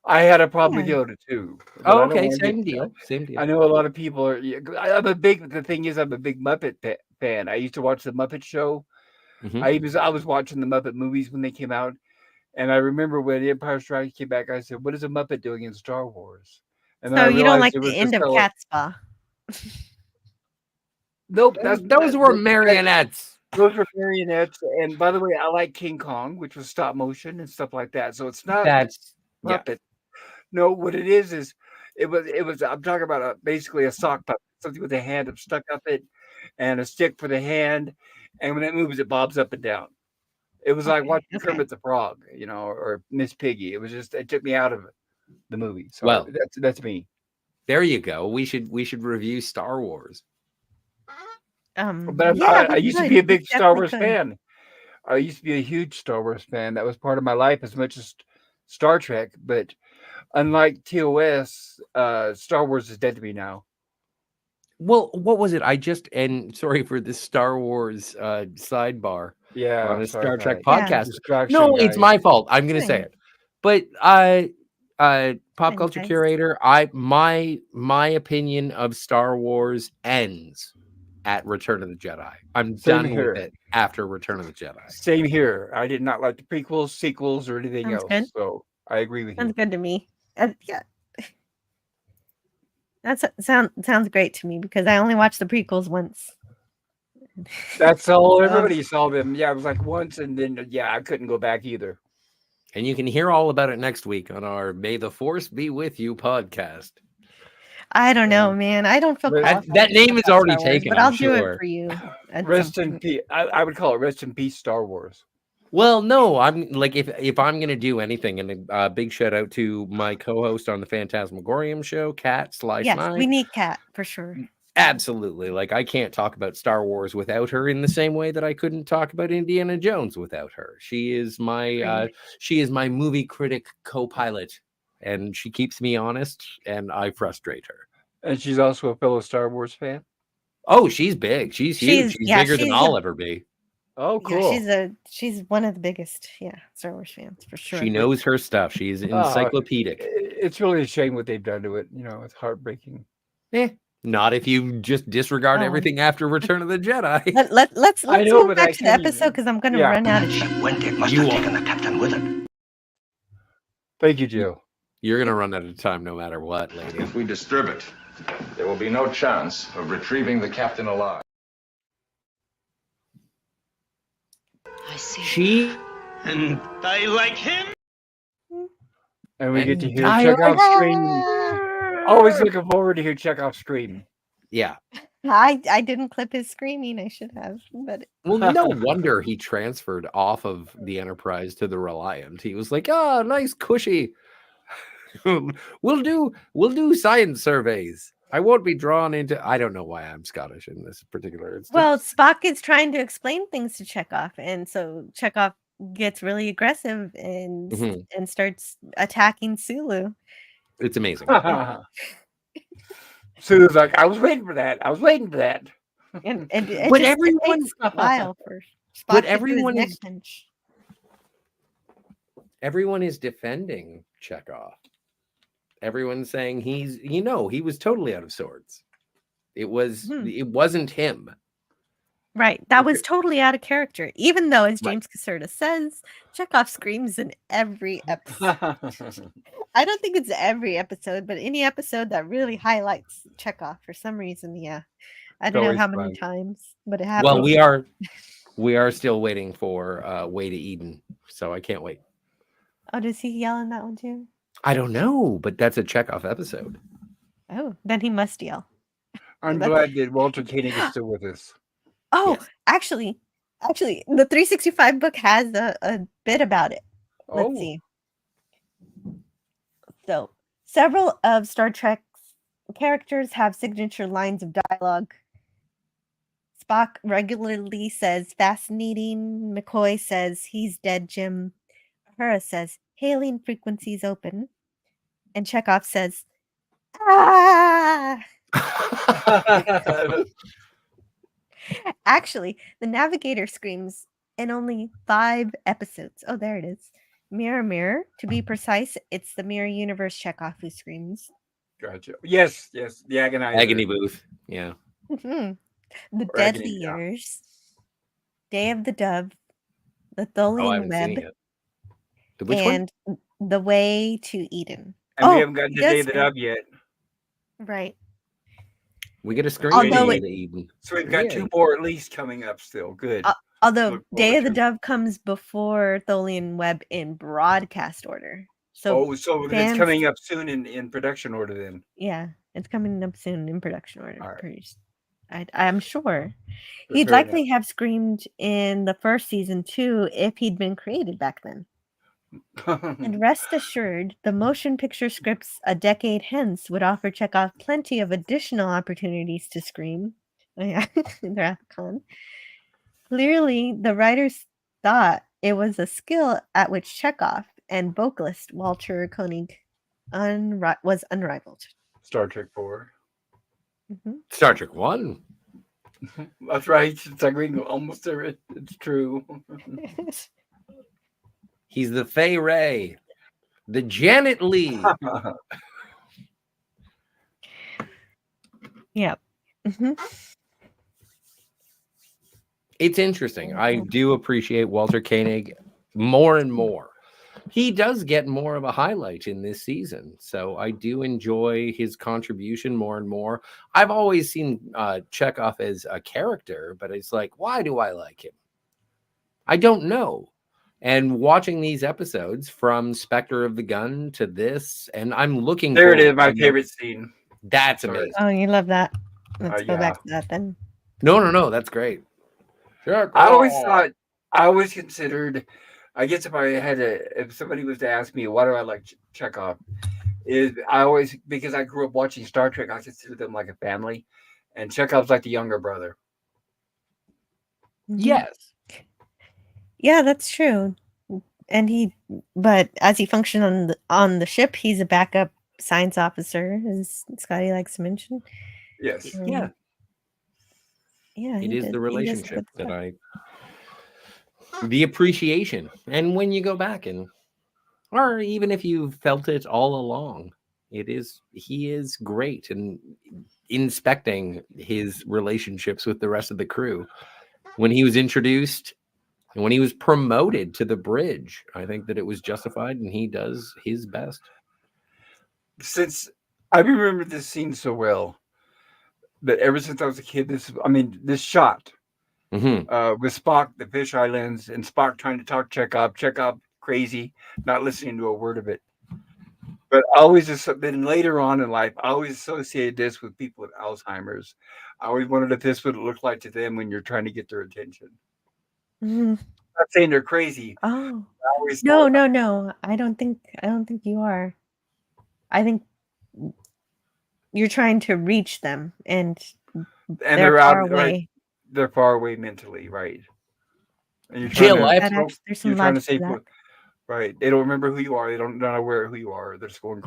I had a problem Yeah. with Yoda too. but Oh, I don't okay, wanna same get- deal. Same deal. I know a lot of people are. The thing is, I'm a big Muppet fan. I used to watch the Muppet Show. Mhm. I was watching the Muppet movies when they came out, and I remember when Empire Strikes came back. I said, "What is a Muppet doing in Star Wars?" And then I So you don't realized like it was the end just of Cat Spa? Nope, Those were marionettes. Those were marionettes. And by the way, I like King Kong, which was stop motion and stuff like that. So it's not That's yeah. puppet. No, what it is it was. I'm talking about basically a sock puppet, something with a hand stuck up it, and a stick for the hand. And when it moves, it bobs up and down. It was like Okay, watching okay. Kermit the Frog, or Miss Piggy. It took me out of the movie. So Well, that's me. There you go. We should review Star Wars. But Yeah, I we used to could. be a big We Star Wars definitely could. fan. I used to be a huge Star Wars fan. That was part of my life as much as Star Trek, but unlike TOS, Star Wars is dead to me now. Well, what was it? And sorry for this Star Wars sidebar Yeah, on a sorry Star about Trek it. podcast. Distraction, No, it's guys. my fault. I'm going to say Fine. it. But pop Fine, culture guys. curator, my opinion of Star Wars ends at Return of the Jedi. I'm Same done here. with it after Return of the Jedi. Same here. I did not like the prequels, sequels, or anything Sounds else. good. So I agree with Sounds you. good to me. Yeah. Sounds great to me because I only watched the prequels once. That's all. Everybody saw them. Yeah, it was like once, and then I couldn't go back either. And you can hear all about it next week on our May the Force Be With You podcast. I don't know, man. I don't feel qualified That to name talk is about already Star Wars, taken, but I'm I'll do sure. it for you. at Rest some in point. peace. I would call it rest in peace, Star Wars. Well, no, I'm like if I'm gonna do anything, and a big shout out to my co-host on the Phantasmagorium show, Kat Yes, /9. we need Kat for sure. Absolutely. Like I can't talk about Star Wars without her in the same way that I couldn't talk about Indiana Jones without her. She is my movie critic co-pilot, and she keeps me honest, and I frustrate her. And she's also a fellow Star Wars fan. Oh, she's big. She's huge. She's bigger than I'll ever be. Oh, cool. Yeah, she's one of the biggest, Star Wars fans for sure. She knows her stuff. She's encyclopedic. It's really a shame what they've done to it. It's heartbreaking. Not if you just disregard everything after Return of the Jedi. Let's move back to the episode because I'm going to run out of time. Went it must have taken the captain with it. Thank you, Joe. You're going to run out of time no matter what, lady. If we disturb it, there will be no chance of retrieving the captain alive. I see. She And I like him. And we get to hear Chekhov scream. Always looking forward to hear Chekhov scream. Yeah. I didn't clip his screaming. I should have, but Well, no wonder he transferred off of the Enterprise to the Reliant. He was like, "Oh, nice, cushy. we'll do science surveys. I won't be drawn into." I don't know why I'm Scottish in this particular instance. well, Spock is trying to explain things to Chekhov, and so Chekhov gets really aggressive and starts attacking Sulu. It's amazing. Sulu's like, I was waiting for that. And it But just everyone- takes a while for Spock But to do his everyone neck is- punch. Everyone is defending Chekhov. Everyone's saying he was totally out of sorts. It wasn't him. Right. That was totally out of character. Even though, as James Caserta says, Chekhov screams in every episode. I don't think it's every episode, but any episode that really highlights Chekhov for some reason, I don't know always how many fun. times, but it happens. Well, we are still waiting for Way to Eden, so I can't wait. Oh, does he yell in that one too? I don't know, but that's a Chekhov episode. Oh, then he must yell. I'm glad that Walter Koenig is still with us. Oh, Yes. actually, the 365 book has a bit about it. Let's Oh. see. So, several of Star Trek's characters have signature lines of dialogue. Spock regularly says, "Fascinating." McCoy says, "He's dead, Jim." Uhura says, "Hailing frequencies open." And Chekhov says, "Ah!" Actually, the Navigator screams in only 5 episodes. Oh, there it is. Mirror, mirror. To be precise, it's the Mirror Universe Chekhov who screams. Gotcha. Yes. The agonizer. Agony booth. Yeah. The Or Deadly Agony, yeah. Years, Day of the Dove, the Oh, I Tholian haven't seen Web, it. Which one? and The Way to Eden. And we Oh, haven't gotten he to does Day of the scream. Dove yet. Right. We get a screen Although Way it- to Eden. So we've got Yeah. 2 more at least coming up still. Good. Although Look Day forward of the to. Dove comes before Tholian Web in broadcast order. So so it's fans- coming up soon in production order then. yeah, it's coming up soon in production order. All right. I'm sure. Fair He'd enough. likely have screamed in the first season too if he'd been created back then. And rest assured, the motion picture scripts a decade hence would offer Chekhov plenty of additional opportunities to scream. Oh, yeah, in Rathcon. Clearly, the writers thought it was a skill at which Chekhov and vocalist Walter Koenig was unrivaled. Star Trek 4. Star Trek 1. That's right. It's agreeing almost every. It's true. He's the Fay Ray, the Janet Lee. Yep. It's interesting. I do appreciate Walter Koenig more and more. He does get more of a highlight in this season, so I do enjoy his contribution more and more. I've always seen Chekhov as a character, but it's like, why do I like him? I don't know. And watching these episodes from Spectre of the Gun to this, and I'm looking There it forward. is, my favorite scene. That's amazing. Oh, you love that. Let's go back to that then. No, that's great. Sure. I always considered, I guess if somebody was to ask me, why do I like Chekhov? Because I grew up watching Star Trek, I consider them like a family. And Chekhov's like the younger brother. Yes. Yeah, that's true. And but as he functioned on the ship, he's a backup science officer, as Scotty likes to mention. Yes. Yeah. Yeah. It is the relationship that the appreciation. And when you go back or even if you felt it all along, he is great in inspecting his relationships with the rest of the crew. When he was introduced and when he was promoted to the bridge, I think that it was justified, and he does his best. Since I remember this scene so well, that ever since I was a kid, this shot with Spock, the fisheye lens, and Spock trying to talk Chekhov crazy, not listening to a word of it. But then later on in life, I always associated this with people with Alzheimer's. I always wondered if this would look like to them when you're trying to get their attention. I'm not saying they're crazy. Oh, no. I don't think you are. I think you're trying to reach them, and they're far away. Right? They're far away mentally, right? And you're Jill, trying to say, right? They don't remember who you are. They're not aware of who you are. They're just going,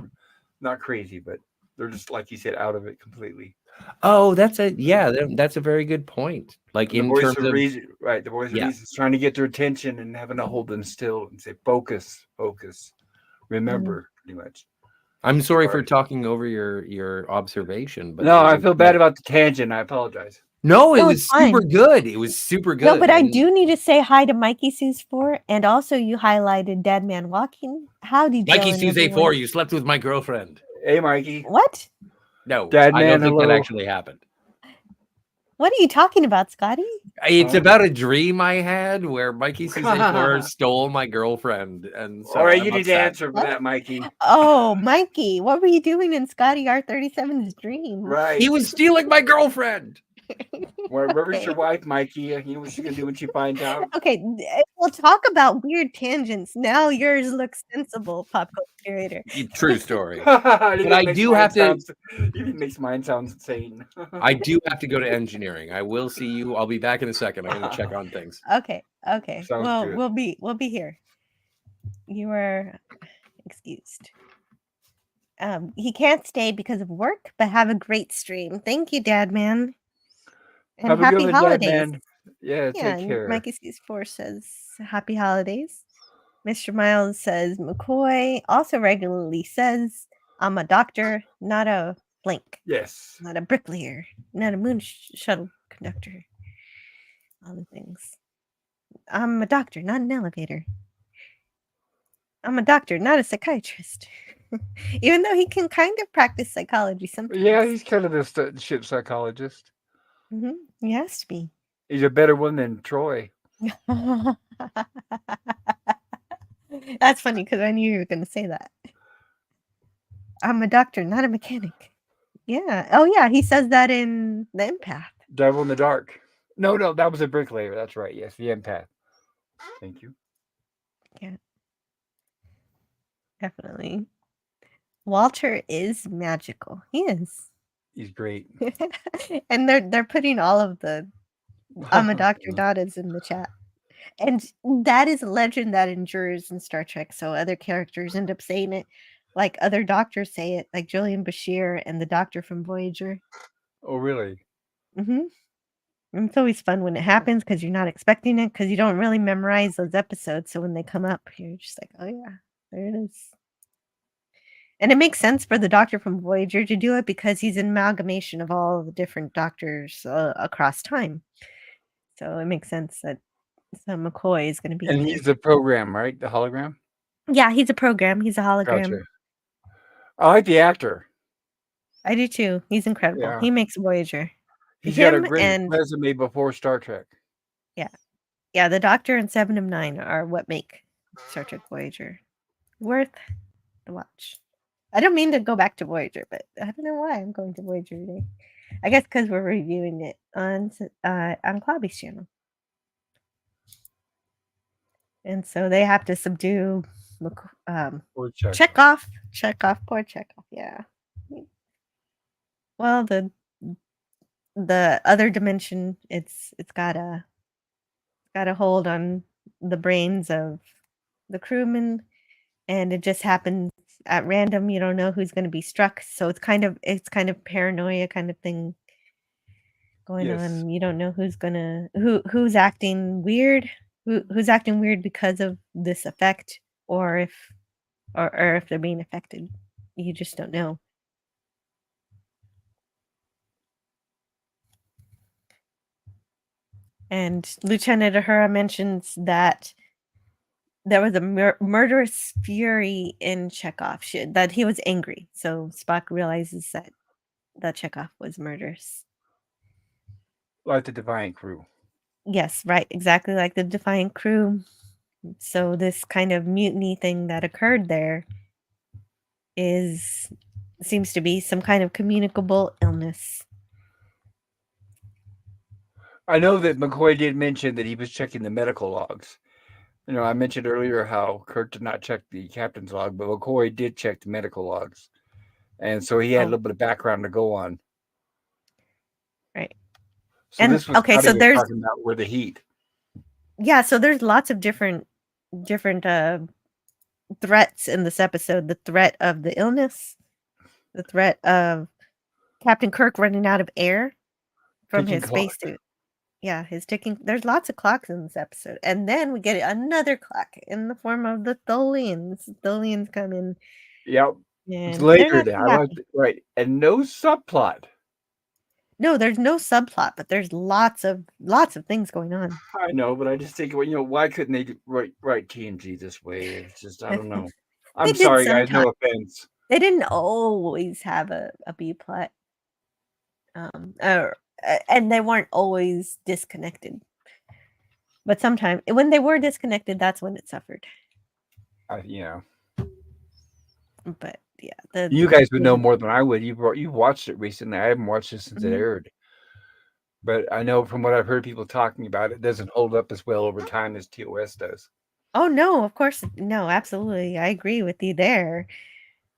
not crazy, but they're just, like you said, out of it completely. Oh, that's a very good point. Like the voice of reason, right? The voice of reason is trying to get their attention and having to hold them still and say, focus, remember, pretty much. I'm sorry for talking over your observation, but no, I feel bad about the tangent. I apologize. No, it was super good. It was super good. No, but I do need to say hi to Mikey Sue's 4, and also you highlighted Dead Man Walking. Howdy, Joe. Mikey Sue's 4. You slept with my girlfriend. Hey, Mikey. What? No, Dead I Man, don't think that actually happened. What are you talking about, Scotty? It's about a dream I had where Mikey Sue's 4 stole my girlfriend, and so all right, you need to answer for that, Mikey. Oh, Mikey, what were you doing in Scotty R37's dream? Right, he was stealing my girlfriend. Where's your wife, Mikey? You know what she's gonna do when she finds out? Okay, we'll talk about weird tangents. Now yours looks sensible, pop culture curator. True story. But I do have to. It makes mine sound insane. I do have to go to engineering. I will see you. I'll be back in a second. I'm going to check on things. Okay. Sounds well, good. we'll be here. You are excused. He can't stay because of work, but have a great stream. Thank you, Dad Man. And have happy a good holidays. Dad, man. Yeah, take care. Mikey Skis 4 says happy holidays. Mr. Miles says McCoy also regularly says, I'm a doctor, not a blank. Yes. Not a bricklayer, not a moon shuttle conductor. All the things. I'm a doctor, not an elevator. I'm a doctor, not a psychiatrist. Even though he can kind of practice psychology sometimes. Yeah, he's kind of the ship psychologist. He has to be. He's a better one than Troy. That's funny because I knew you were going to say that. I'm a doctor, not a mechanic. Yeah. Oh, yeah. He says that in The Empath. Devil in the Dark. No, that was a bricklayer. That's right. Yes, The Empath. Thank you. Yeah. Definitely. Walter is magical. He is. He's great. And they're putting all of the I'm a doctor Dadas in the chat. And that is a legend that endures in Star Trek. So other characters end up saying it, like other doctors say it, like Julian Bashir and the doctor from Voyager. Oh, really? hmm And it's always fun when it happens because you're not expecting it because you don't really memorize those episodes. So when they come up, you're just like, oh yeah, there it is. And it makes sense for the doctor from Voyager to do it because he's an amalgamation of all the different doctors across time. So it makes sense that McCoy is going to be And in he's there. the program, right? The hologram? Yeah, he's a program. He's a hologram. Gotcha. I like the actor. I do too. He's incredible. Yeah. He makes Voyager. He's got a Him great and resume before Star Trek. yeah, the Doctor and 7 of 9 are what make Star Trek Voyager worth the watch. I don't mean to go back to Voyager, but I don't know why I'm going to Voyager today. I guess because we're reviewing it on Clobby's channel, and so they have to subdue Or Chekhov. Chekhov, poor Chekhov. Yeah. Well, the other dimension, it's got a hold on the brains of the crewmen, and it just happens at random. You don't know who's going to be struck, so it's kind of paranoia kind of thing going Yes. on. You don't know who's acting weird, who's acting weird because of this effect, or if they're being affected. You just don't know. And Lieutenant Uhura mentions that there was a murderous fury in Chekhov, that he was angry. So Spock realizes that Chekhov was murderous. Like the Defiant crew. Yes, right. Exactly like the Defiant crew. So this kind of mutiny thing that occurred there seems to be some kind of communicable illness. I know that McCoy did mention that he was checking the medical logs. You know, I mentioned earlier how Kirk did not check the captain's log, but McCoy did check the medical logs. And so he had a little bit of background to go on. Right. So and this was okay, so there's talking about where the heat. Yeah, so there's lots of different threats in this episode. The threat of the illness, the threat of Captain Kirk running out of air from Ticking his clock. spacesuit. Yeah, his ticking. There's lots of clocks in this episode, and then we get another clock in the form of the Tholians. Tholians come in. Yep. It's And they're later not now. too I like happy. right. And no subplot. No, there's no subplot, but there's lots of things going on. I know, but I just think, well, why couldn't they write TNG this way? It's just, I don't know. I'm did sorry, guys. No sometimes. offense. They didn't always have a B plot. And they weren't always disconnected. But sometimes when they were disconnected, that's when it suffered. Yeah. But yeah, you guys would know more than I would. You've watched it recently. I haven't watched it since it aired. But I know from what I've heard people talking about, it doesn't hold up as well over time as TOS does. Oh no, of course, no, absolutely, I agree with you there.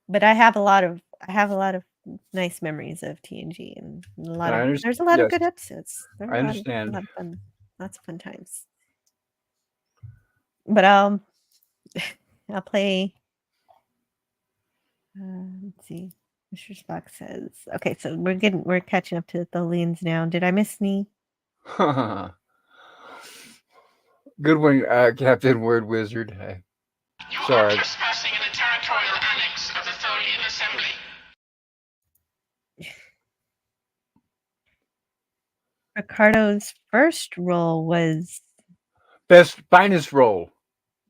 But I have a lot of nice memories of TNG, and there's a lot of good episodes. I understand. A lot of fun, lots of fun times. But I'll play. Let's see. Mr. Spock says, "Okay, so we're catching up to the Tholians now. Did I miss any?" Good one, Captain Word Wizard. Sorry. You are trespassing in the territorial annex of the Tholian Assembly. Ricardo's first role was finest role.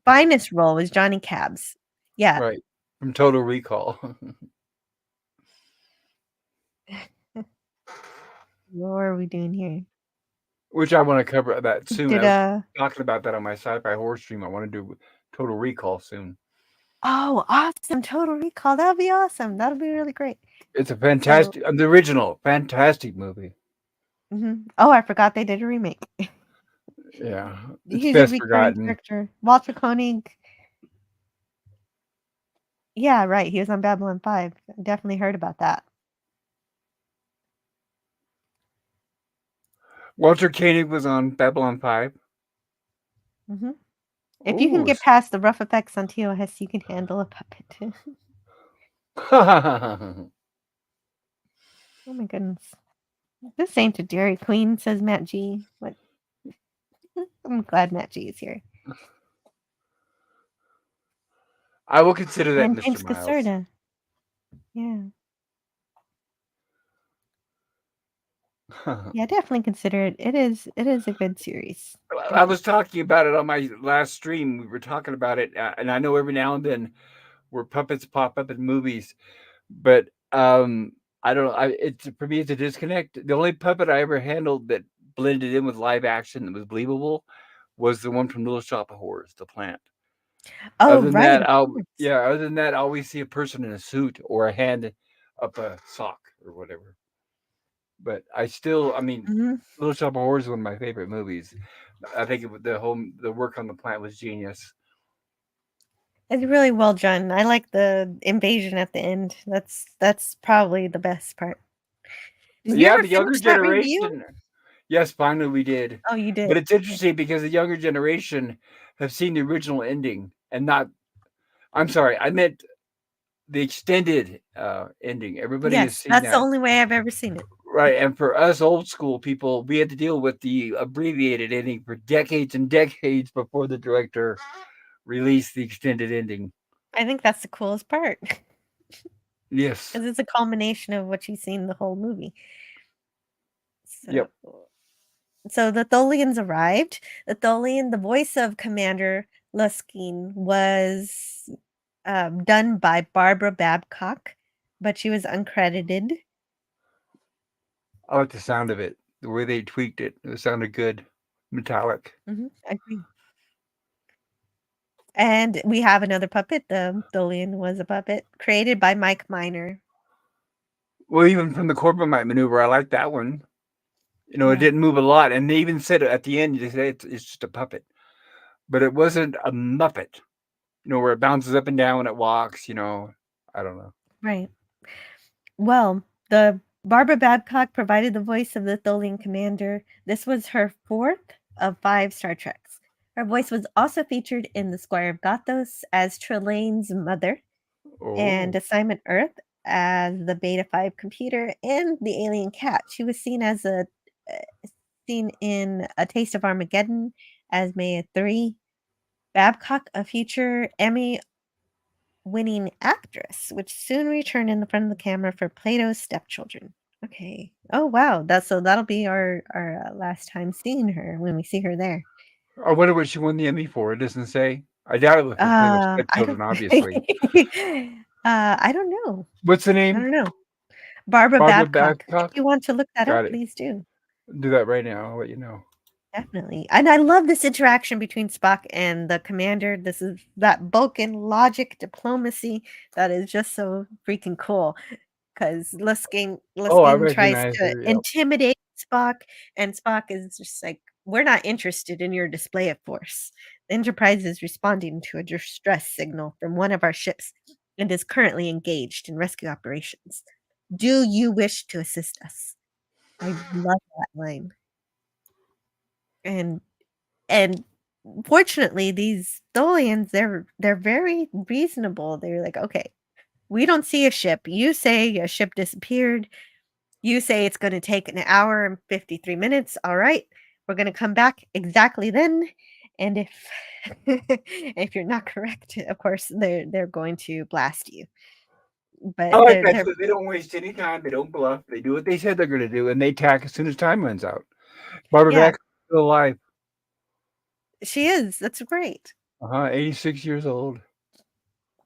Finest role was Johnny Cabs. Yeah. Right. From Total Recall. What are we doing here? Which I want to cover that soon. I was talking about that on my sci-fi horror stream. I want to do Total Recall soon. Oh, awesome. Total Recall. That'll be awesome. That'll be really great. It's a fantastic, the original, fantastic movie. Mm-hmm. Oh, I forgot they did a remake. Yeah. He's a recurring character. Walter Koenig. Yeah, right. He was on Babylon 5. I definitely heard about that. Walter Koenig was on Babylon 5. Hmm. If you can Ooh. get past the rough effects on TOS, you can handle a puppet. Oh my goodness. This ain't a Dairy Queen, says Matt G. What? I'm glad Matt G is here. I will consider that, And Mr. James Miles. Caserta. Yeah. Yeah, definitely consider it. It is a good series. I was talking about it on my last stream. We were talking about it, and I know every now and then where puppets pop up in movies, but I don't know. It's for me, it's a disconnect. The only puppet I ever handled that blended in with live action that was believable was the one from Little Shop of Horrors, the plant. Oh, Other than right. that, other than that, I always see a person in a suit or a hand up a sock or whatever. But I mean, Mhm. Little Shop of Horrors is one of my favorite movies. I think the work on the plant was genius. It's really well done. I like the invasion at the end. That's probably the best part. Did you Yeah, ever the younger finish that review? generation. Yes, finally we did. Oh, you did. But it's interesting because the younger generation have seen the original ending and not. I'm sorry, I meant the extended ending. Everybody has Yes, seen that's the that. only way I've ever seen it. Right, and for us old school people, we had to deal with the abbreviated ending for decades and decades before the director released the extended ending. I think that's the coolest part. Yes. Because it's a culmination of what you've seen the whole movie. So, Yep. So the Tholians arrived. The voice of Commander Luskin, was done by Barbara Babcock, but she was uncredited. I like the sound of it. The way they tweaked it. It sounded good. Metallic. I agree. And we have another puppet. The Tholian was a puppet created by Mike Miner. Well, even from the Corbomite maneuver, I like that one. It Yeah. didn't move a lot. And they even said at the end, they say it's just a puppet. But it wasn't a Muppet. Where it bounces up and down when it walks, I don't know. Right. Well, the Barbara Babcock provided the voice of the Tholian commander. This was her 4th of 5 Star Treks. Her voice was also featured in The Squire of Gothos as Trelane's mother, and Assignment Earth as the Beta 5 computer, and the alien cat. She was seen in A Taste of Armageddon as Maya 3. Babcock, a future Emmy-winning actress, which soon returned in the front of the camera for Plato's Stepchildren. Okay. Oh wow, that'll be our last time seeing her when we see her there. I wonder what she won the Emmy for. It doesn't say. I doubt it was for Plato's I Stepchildren, don't. obviously. I don't know. What's the I name? don't know. Barbara Barbara Babcock. If Babcock? you want to look that Got up, it. please do. Do that right now. I'll let you know. Definitely. And I love this interaction between Spock and the commander. This is that Vulcan logic diplomacy that is just so freaking cool. Because I Luskin tries recognize to her. Yep. intimidate Spock, and Spock is just like, we're not interested in your display of force. The Enterprise is responding to a distress signal from one of our ships and is currently engaged in rescue operations. Do you wish to assist us? I love that line. And fortunately, these Tholians, they're very reasonable. They're like, okay, we don't see a ship. You say a ship disappeared. You say it's going to take an hour and 53 minutes. All right, we're going to come back exactly then. And if if you're not correct, of course, they're going to blast you. I But like that. they're So they don't waste any time. They don't bluff. They do what they said they're going to do, and they attack as soon as time runs out. Barbara yeah, Babcock is still alive. she is. That's great. 86 years old.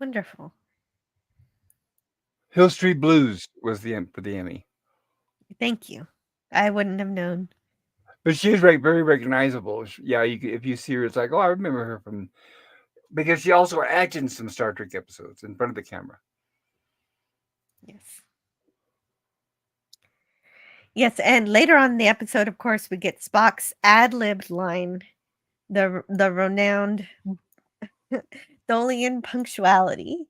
Wonderful. Hill Street Blues was for the Emmy. Thank you. I wouldn't have known. But she is very recognizable. Yeah, if you see her, it's like, oh, I remember her from, because she also acted in some Star Trek episodes in front of the camera. Yes. Yes, and later on in the episode, of course, we get Spock's ad-libbed line, the renowned Tholian punctuality.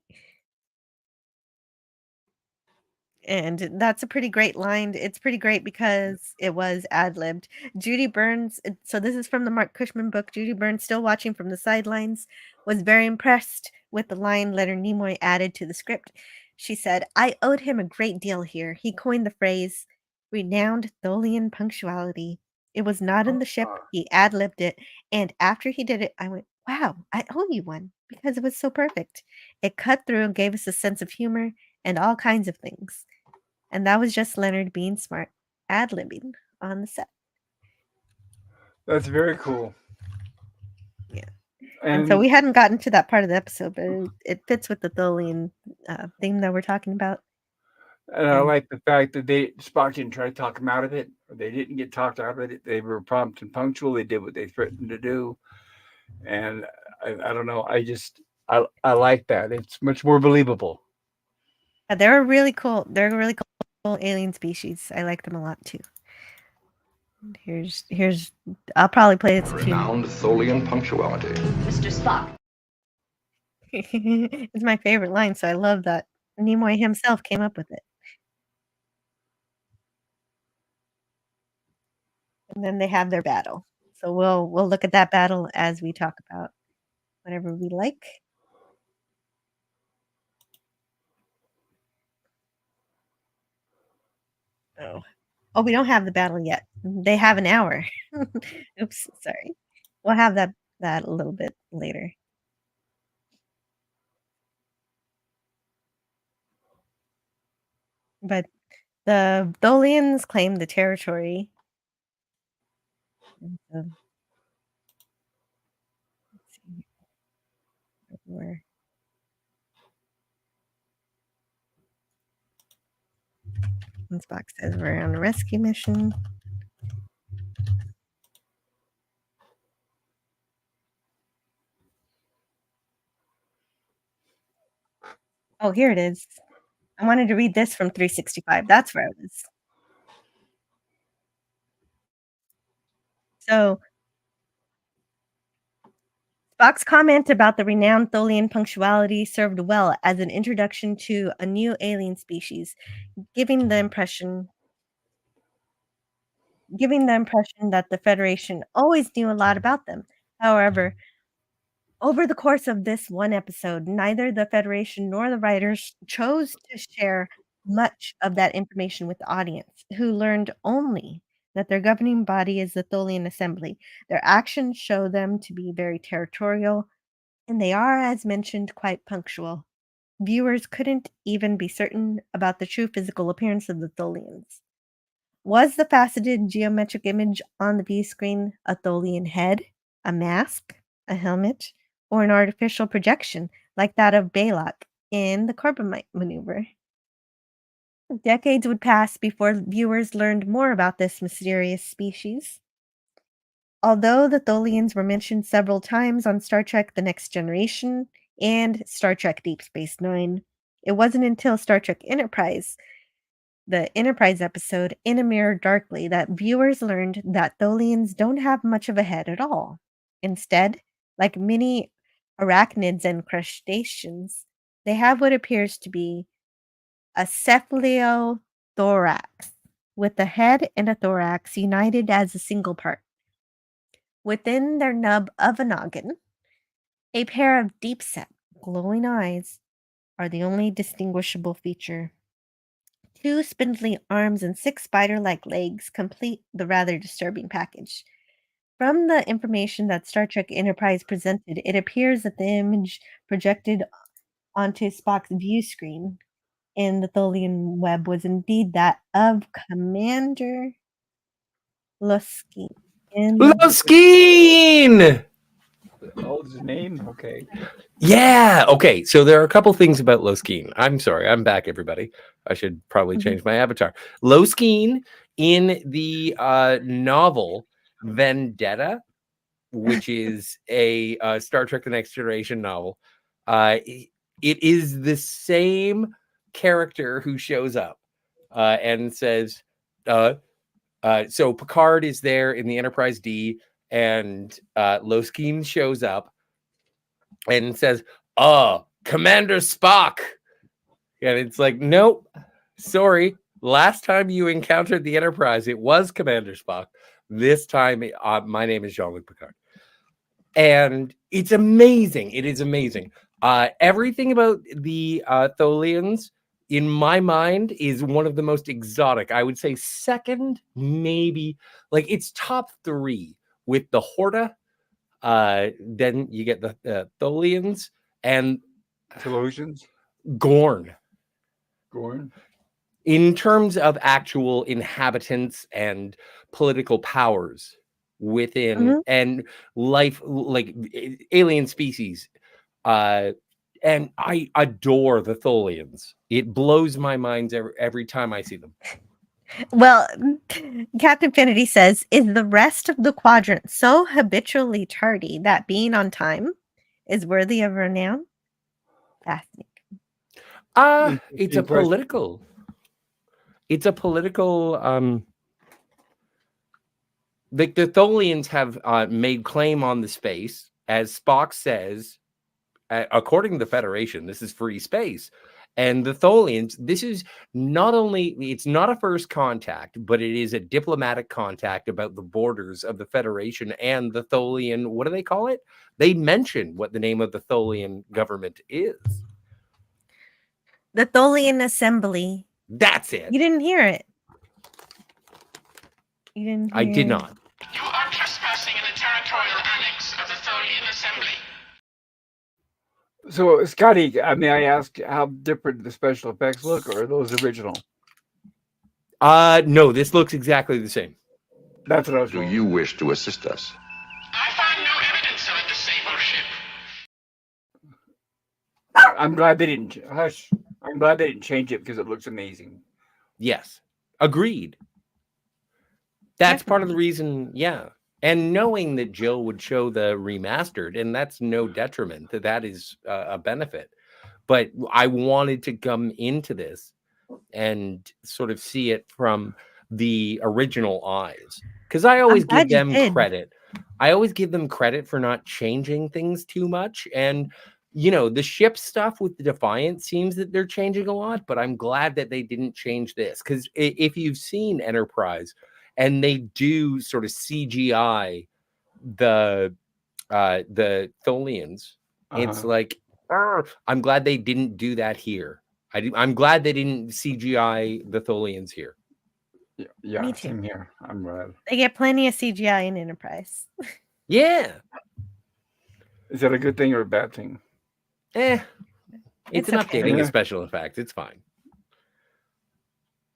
And that's a pretty great line. It's pretty great because it was ad-libbed. Judy Burns, so this is from the Mark Cushman book. Judy Burns, still watching from the sidelines, was very impressed with the line Leonard Nimoy added to the script. She said, "I owed him a great deal here. He coined the phrase, renowned Tholian punctuality. It was not in the ship. He ad-libbed it. And after he did it, I went, wow, I owe you one because it was so perfect. It cut through and gave us a sense of humor and all kinds of things. And that was just Leonard being smart, ad-libbing on the set." That's very cool. Yeah. And so we hadn't gotten to that part of the episode, but it fits with the Tholian theme that we're talking about. And I like the fact that Spock didn't try to talk him out of it, or they didn't get talked out of it. They were prompt and punctual. They did what they threatened to do. And I don't know. I like that. It's much more believable. Yeah, they're really cool. They're a really cool alien species. I like them a lot too. Here's I'll probably play it. Renowned Tholian punctuality. Mr. Spock. It's my favorite line, so I love that Nimoy himself came up with it. And then they have their battle. So we'll look at that battle as we talk about whatever we like. Oh, we don't have the battle yet. They have an hour. Oops, sorry. We'll have that a little bit later. But the Tholians claim the territory. Let's see where. And Spock says we're on a rescue mission. Oh, here it is. I wanted to read this from 365. That's where I was. So Spock's comment about the renowned Tholian punctuality served well as an introduction to a new alien species, giving the impression that the Federation always knew a lot about them. However, over the course of this one episode, neither the Federation nor the writers chose to share much of that information with the audience, who learned only that their governing body is the Tholian Assembly. Their actions show them to be very territorial, and they are, as mentioned, quite punctual. Viewers couldn't even be certain about the true physical appearance of the Tholians. Was the faceted geometric image on the view screen a Tholian head, a mask, a helmet, or an artificial projection like that of Balak in the Corbomite maneuver? Decades would pass before viewers learned more about this mysterious species. Although the Tholians were mentioned several times on Star Trek The Next Generation and Star Trek Deep Space Nine, it wasn't until Star Trek Enterprise, the Enterprise episode In a Mirror Darkly, that viewers learned that Tholians don't have much of a head at all. Instead, like many arachnids and crustaceans, they have what appears to be a cephalothorax, with the head and a thorax united as a single part. Within their nub of a noggin, a pair of deep-set, glowing eyes are the only distinguishable feature. 2 spindly arms and 6 spider-like legs complete the rather disturbing package. From the information that Star Trek Enterprise presented, it appears that the image projected onto Spock's view screen in the Tholian Web was indeed that of Commander Loskeen. Loskeen! Oh, his name? Okay. Yeah. Okay. So there are a couple things about Loskeen. I'm sorry. I'm back, everybody. I should probably change my avatar. Loskeen in the novel Vendetta, which is a Star Trek The Next Generation novel. It is the same character who shows up and says, so Picard is there in the Enterprise D, and Loskeen shows up and says, Commander Spock. And it's like, nope, Sorry. Last time you encountered the Enterprise, it was Commander Spock. This time, my name is Jean-Luc Picard. And it's amazing. It is amazing. Everything about the Tholians, in my mind, is one of the most exotic. I would say second, maybe. Like, it's top 3 with the Horta. Then you get the Tholians and Televisions? Gorn. Gorn? In terms of actual inhabitants and political powers within and life, like alien species. And I adore the Tholians. It blows my mind every time I see them. Well, Captain Finity says, is the rest of the quadrant so habitually tardy that being on time is worthy of renown? Fascinating. It's a political. It's a political. The Tholians have made claim on the space, as Spock says. According to the Federation, this is free space. And the Tholians, this is not only, it's not a first contact, but it is a diplomatic contact about the borders of the Federation and the Tholian, what do they call it? They mention what the name of the Tholian government is. The Tholian Assembly. That's it. You didn't hear it. You didn't hear I did not. You are trespassing in the territorial annex of the Tholian Assembly. So, Scotty, may I ask how different the special effects look, or are those original? No, this looks exactly the same. That's what I was Do going. you wish to assist us? I find no evidence of a disabled ship. I'm glad they didn't. Hush. I'm glad they didn't change it because it looks amazing. Yes. Agreed. That's part of the reason, yeah. And knowing that Jill would show the remastered, and that's no detriment, that is a benefit. But I wanted to come into this and sort of see it from the original eyes. Because I always give them credit. I always give them credit for not changing things too much. And, you know, the ship stuff with the Defiant seems that they're changing a lot, but I'm glad that they didn't change this. Because if you've seen Enterprise, and they do sort of CGI the Tholians. It's like, I'm glad they didn't do that here. I'm glad they didn't CGI the Tholians here. Yeah, Me too. same here. I'm glad. They get plenty of CGI in Enterprise. Yeah. Is that a good thing or a bad thing? It's an okay. updating of special effects. It's fine.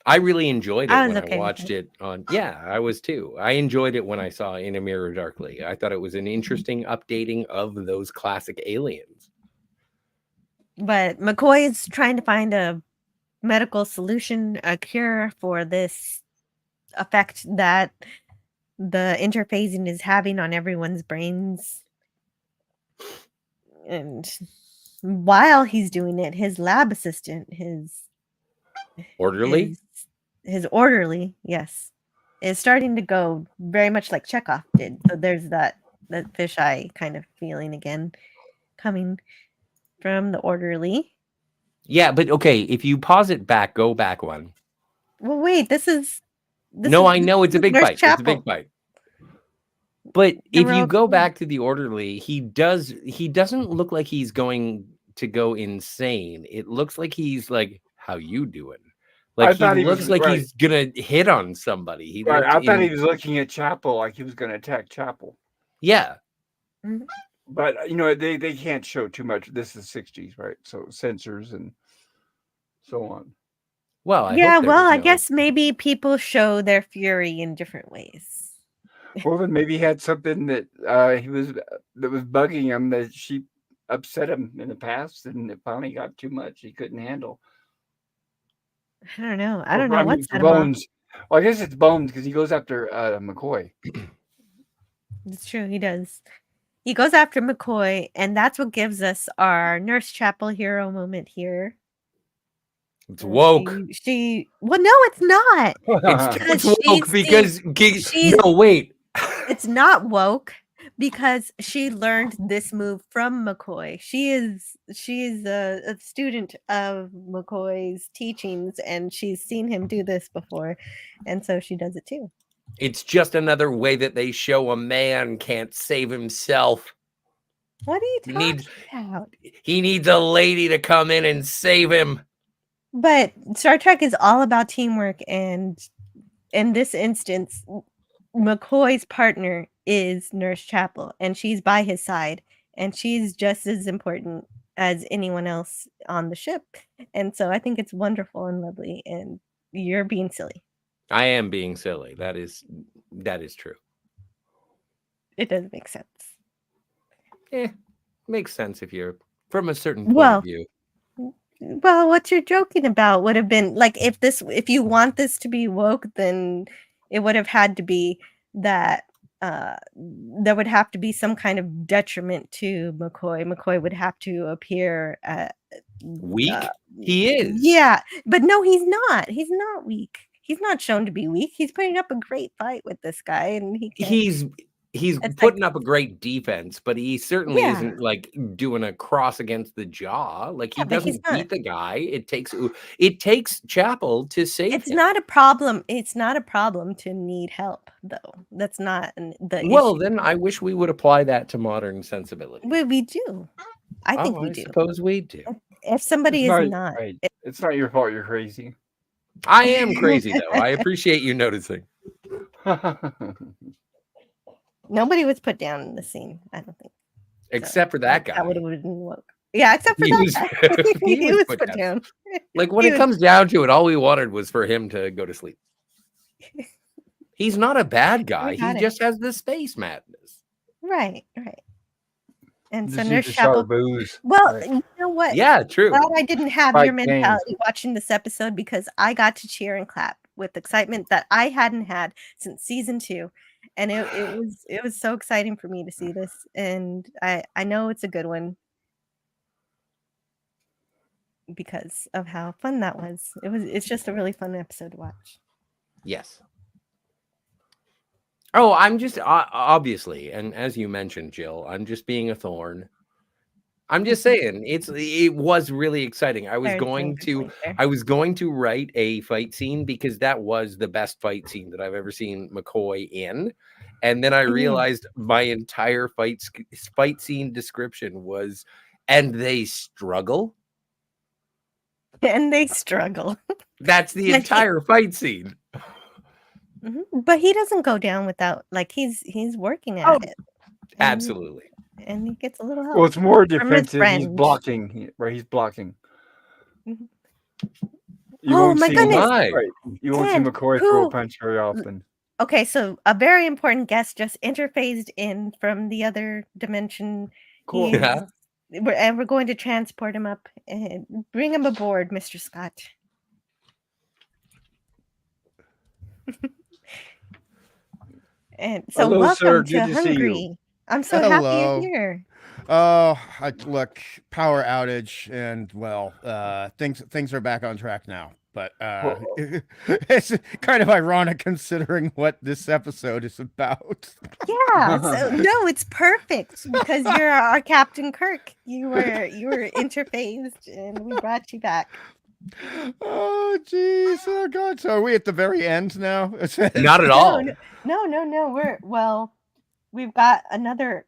I really enjoyed it when I watched it on. Yeah, I was too. I enjoyed it when I saw In a Mirror Darkly. I thought it was an interesting updating of those classic aliens. But McCoy is trying to find a medical solution, a cure for this effect that the interphasing is having on everyone's brains. And while he's doing it, his lab assistant, his orderly, yes, is starting to go very much like Chekhov did. So there's that fisheye kind of feeling again coming from the orderly. Yeah, but okay, if you pause it back, go back one. Well, wait, I know it's a big fight. Chapel. It's a big fight. But if you go back to the orderly, he doesn't look like he's going to go insane. It looks like he's like, how you doing? Like he looks like he's gonna hit on somebody. I thought he was looking at Chapel like he was gonna attack Chapel. Yeah. Mm-hmm. But you know, they can't show too much. This is 60s, right? So censors and so on. Well, I guess maybe people show their fury in different ways. Well, then maybe he had something that was bugging him, that she upset him in the past, and it finally got too much. He couldn't handle. I don't know. I don't know what's Bones. Well, I guess it's Bones because he goes after McCoy. It's true. He does. He goes after McCoy, and that's what gives us our Nurse Chapel hero moment here. It's woke. Well, no, it's not. It's woke because no, wait. It's not woke because she learned this move from McCoy. She's a student of McCoy's teachings, and she's seen him do this before, and so she does it too. It's just another way that they show a man can't save himself. What are you He talking needs about? he needs a lady to come in and save him. But Star Trek is all about teamwork, and in this instance, McCoy's partner is Nurse Chapel, and she's by his side, and she's just as important as anyone else on the ship. And so I think it's wonderful and lovely, and you're being silly. I am being silly. That is true. It doesn't make sense. Makes sense if you're from a certain point Well, of view. Well, what you're joking about would have been like if you want this to be woke, then it would have had to be that there would have to be some kind of detriment to McCoy. McCoy would have to appear Weak? He is. Yeah, but no, he's not. He's not weak. He's not shown to be weak. He's putting up a great fight with this guy, and He's It's putting up a great defense, but he certainly Yeah. isn't like doing a cross against the jaw. Like he Yeah, but he's doesn't beat not. the guy. It takes Chapel to save It's him. not a problem. It's not a problem to need help, though. That's not the Well, issue. then I wish we would apply that to modern sensibility. We do. I think we I do. suppose we do. If somebody It's is not, right. It's not your fault. You're crazy. I am crazy though. I appreciate you noticing. nobody was put down in the scene. I don't think. Except for that guy. That would have been woke. Yeah, except for He that was- guy. he he was was put put down. down. Like when He it was- comes down to it, all we wanted was for him to go to sleep. He's not a bad guy. We got He it. just has the space madness. Right. And so Just Nurse need to start Chapel. booze. Well, Right. you know what? Yeah, true. Glad I didn't have Fight your games. mentality watching this episode, because I got to cheer and clap with excitement that I hadn't had since season 2, and it was so exciting for me to see this, and I know it's a good one because of how fun that was. It's just a really fun episode to watch. Yes. Oh, I'm just obviously, and as you mentioned, Jill, I'm just being a thorn. I'm just saying it was really exciting. I was Fair, going fair, to fair, fair. I was going to write a fight scene because that was the best fight scene that I've ever seen McCoy in. And then I realized my entire fight scene description was, and they struggle. And they struggle. That's the Like, entire fight scene. Mhm. But he doesn't go down without, like, he's working at Oh, it. Absolutely. And he gets a little help. Well, it's more from his defensive. He's friend. blocking. Right, he's blocking. Mhm. You Oh, won't my see goodness. My. Right, you won't see Dan, McCoy throw who- a punch very often. Okay, so a very important guest just interphased in from the other dimension. Cool. Yeah. And we're going to transport him up and bring him aboard, Mr. Scott. And so Hello, welcome sir. to Good to see you. Hungry. I'm so happy Hello. you're here. Oh, look, power outage, and well, things are back on track now. But it's kind of ironic considering what this episode is about. Yeah, so no, it's perfect because you're our Captain Kirk. You were interphased, and we brought you back. Oh, jeez, oh God! So are we at the very end now? Not at all. No. We've got another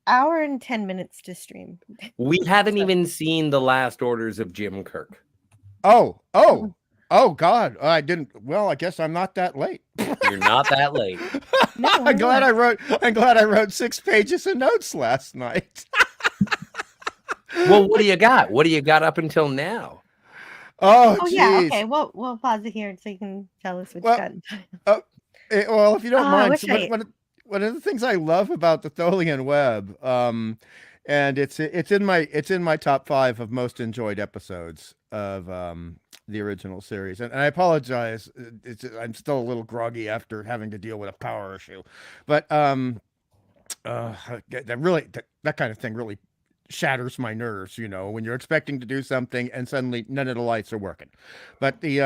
hour and 10 minutes to stream. We haven't even seen the last orders of Jim Kirk. Oh, God! I didn't. Well, I guess I'm not that late. You're not that late. No, I'm glad I wrote 6 pages of notes last night. Well, what do you got? What do you got up until now? Oh, Oh jeez. yeah, okay. We'll pause it here so you can tell us what Well, you got. Well, if you don't I mind, wish so I- one of the things I love about the Tholian Web, and it's in my top 5 of most enjoyed episodes of the original series. And I apologize, I'm still a little groggy after having to deal with a power issue, but that kind of thing really shatters my nerves, when you're expecting to do something and suddenly none of the lights are working. But the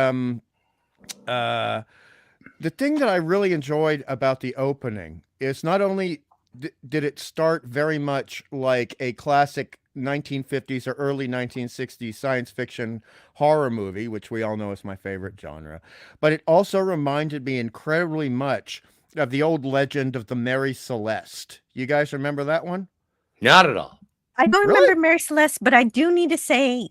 thing that I really enjoyed about the opening is not only did it start very much like a classic 1950s or early 1960s science fiction horror movie, which we all know is my favorite genre, but it also reminded me incredibly much of the old legend of the Mary Celeste. You guys remember that one? Not at all. I don't Really? remember Mary Celeste, but I do need to say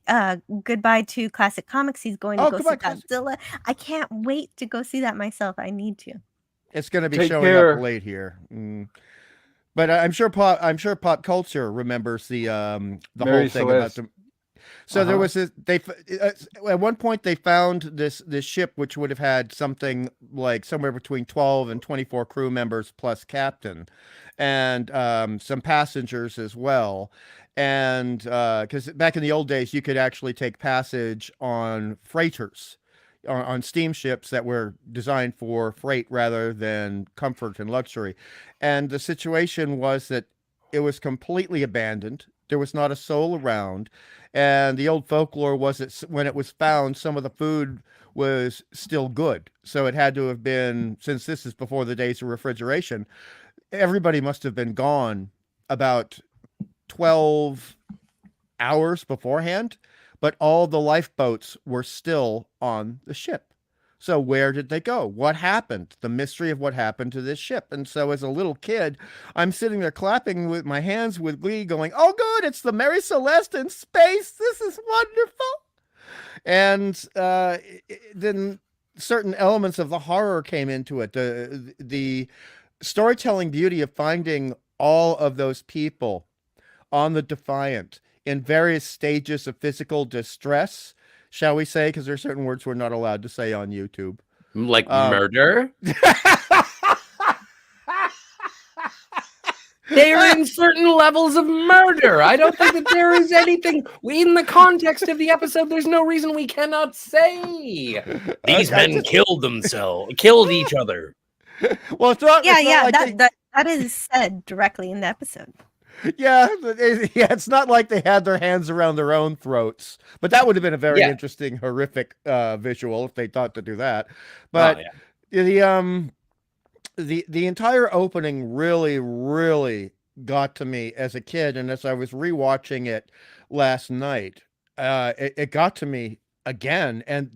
goodbye to Classic Comics. He's going to Oh, go see goodbye, Classic. Godzilla. I can't wait to go see that myself. I need to. It's going to be Take showing care. up late here. But I'm sure pop culture remembers the Mary whole thing Celeste. about the. So there was at one point they found this ship which would have had something like somewhere between 12 and 24 crew members plus captain, and some passengers as well. And because back in the old days you could actually take passage on freighters, on steamships that were designed for freight rather than comfort and luxury. And the situation was that it was completely abandoned. There was not a soul around. And the old folklore was that when it was found, some of the food was still good. So it had to have been, since this is before the days of refrigeration, everybody must have been gone about 12 hours beforehand, but all the lifeboats were still on the ship. So where did they go? What happened? The mystery of what happened to this ship. And so as a little kid, I'm sitting there clapping with my hands with glee going, oh, good, it's the Mary Celeste in space. This is wonderful. And then certain elements of the horror came into it. The storytelling beauty of finding all of those people on the Defiant in various stages of physical distress, shall we say, because there are certain words we're not allowed to say on YouTube. Like murder? They are in certain levels of murder. I don't think that there is anything in the context of the episode. There's no reason we cannot say these men killed each other. Well, it's not. Yeah, it's not yeah, like that is said directly in the episode. Yeah, it's not like they had their hands around their own throats, but that would have been a very interesting, horrific visual if they thought to do that. But the entire opening really got to me as a kid, and as I was rewatching it last night, it got to me again. And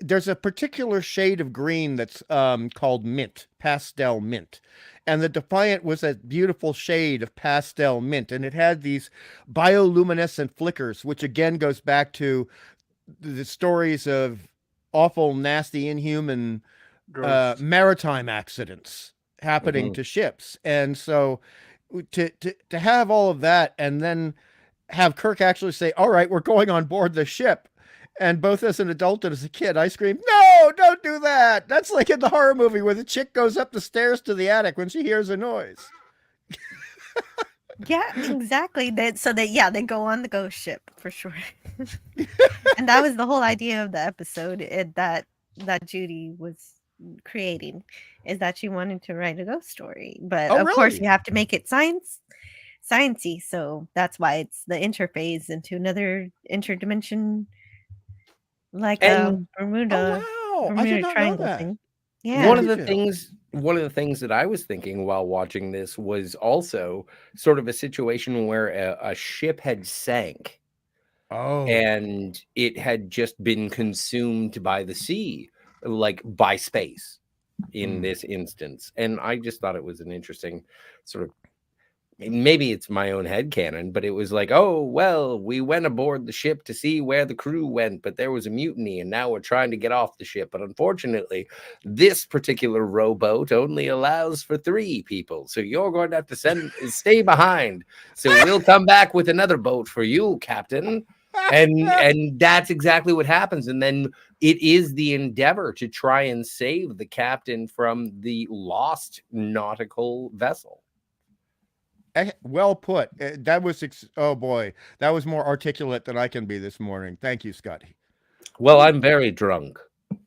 there's a particular shade of green that's called mint, pastel mint. And the Defiant was a beautiful shade of pastel mint. And it had these bioluminescent flickers, which again goes back to the stories of awful, nasty, inhuman maritime accidents happening to ships. And so to have all of that and then have Kirk actually say, all right, we're going on board the ship. And both as an adult and as a kid, I screamed, no, don't do that. That's like in the horror movie where the chick goes up the stairs to the attic when she hears a noise. Yeah, exactly. They go on the ghost ship for sure. And that was the whole idea of the episode that Judy was creating, is that she wanted to write a ghost story. But of course you have to make it sciencey. So that's why it's the interface into another interdimension. Like Bermuda Triangle thing. Yeah. One of the things that I was thinking while watching this was also sort of a situation where a ship had sank. Oh. And it had just been consumed by the sea, like by space in this instance. And I just thought it was an interesting sort of, maybe it's my own headcanon, but it was like, oh, well, we went aboard the ship to see where the crew went, but there was a mutiny and now we're trying to get off the ship. But unfortunately, this particular rowboat only allows for 3 people. So you're going to have to stay behind. So we'll come back with another boat for you, Captain. And that's exactly what happens. And then it is the endeavor to try and save the captain from the lost nautical vessel. Well put. That was oh boy, that was more articulate than I can be this morning. Thank you, Scotty. Well, I'm very drunk.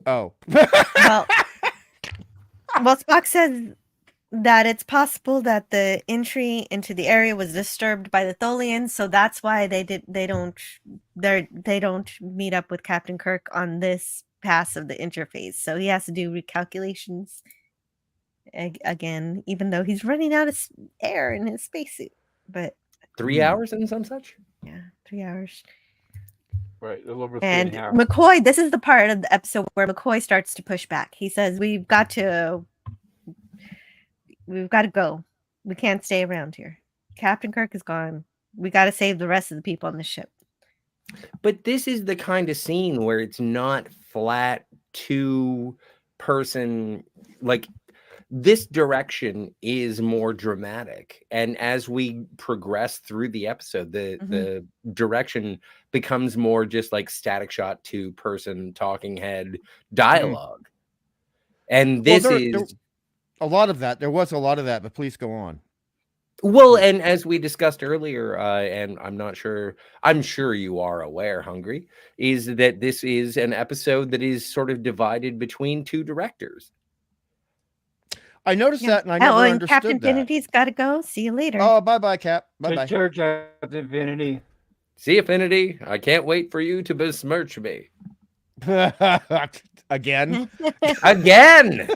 Oh. well, Spock says that it's possible that the entry into the area was disturbed by the Tholians, so that's why they don't meet up with Captain Kirk on this pass of the interface. So he has to do recalculations again, even though he's running out of air in his spacesuit. But 3 hours and some such. yeah, 3 hours. Right, a little over 3 And and a half. McCoy, this is the part of the episode where McCoy starts to push back. He says, we've got to go. We can't stay around here. Captain Kirk is gone. We got to save the rest of the people on the ship. But this is the kind of scene where it's not flat two-person, like this direction is more dramatic. And as we progress through the episode, the direction becomes more just like static shot, two-person talking head dialogue. And this is a lot of that. There was a lot of that, but please go on. Well, and as we discussed earlier, and I'm sure you are aware, Hungry, is that this is an episode that is sort of divided between two directors. I noticed that, and I never understood Captain that. Infinity's got to go. See you later. Oh, bye-bye, Cap. Bye-bye. Take care, Captain Infinity. See, Affinity, I can't wait for you to besmirch me. Again? Again!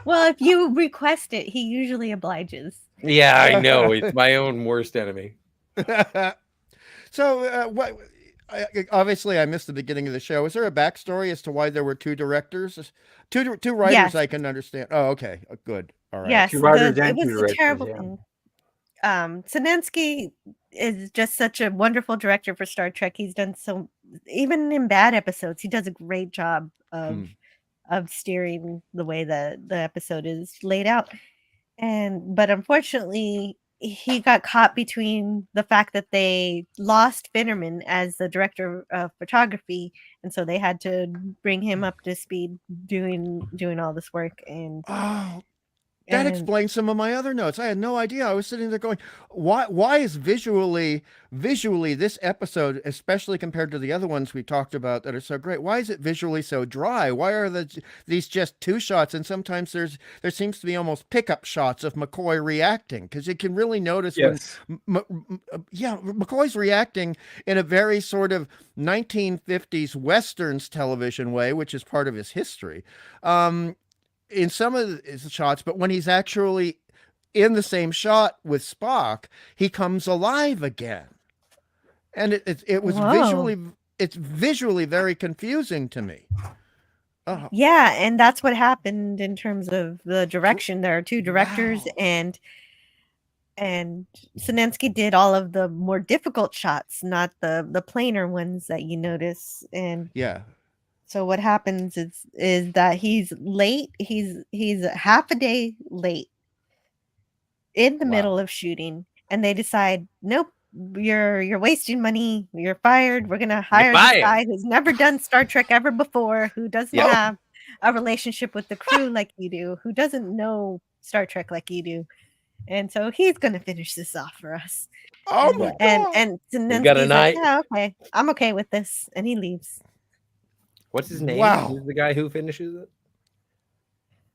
Well, if you request it, he usually obliges. Yeah, I know. It's my own worst enemy. So, what? Obviously, I missed the beginning of the show. Is there a backstory as to why there were two directors? Two writers, Yes. I can understand. Oh, okay. Good. All right. Yes, Two writers it and was two a directors, terrible yeah. thing. Sinensky is just such a wonderful director for Star Trek. He's done so, even in bad episodes, he does a great job of steering the way the episode is laid out. But unfortunately, he got caught between the fact that they lost Finnerman as the director of photography, and so they had to bring him up to speed doing all this work. And that explains some of my other notes. I had no idea. I was sitting there going, why is visually this episode, especially compared to the other ones we talked about that are so great, why is it visually so dry? Why are these just two shots? And sometimes there seems to be almost pickup shots of McCoy reacting, because you can really notice when McCoy's reacting in a very sort of 1950s Westerns television way, which is part of his history. In some of his shots, but when he's actually in the same shot with Spock, he comes alive again, and it was visually very confusing to me. Yeah, and that's what happened in terms of the direction. There are two directors, and Sinensky did all of the more difficult shots, not the plainer ones that you notice. And so what happens is that he's late. He's half a day late in the middle of shooting, and they decide, nope, you're wasting money. You're fired. We're gonna hire this guy who's never done Star Trek ever before, who doesn't have a relationship with the crew like you do, who doesn't know Star Trek like you do, and so he's gonna finish this off for us. Oh my God! And Sinensky's like, yeah, okay, I'm okay with this, and he leaves. What's his name? Wow. Who's the guy who finishes it?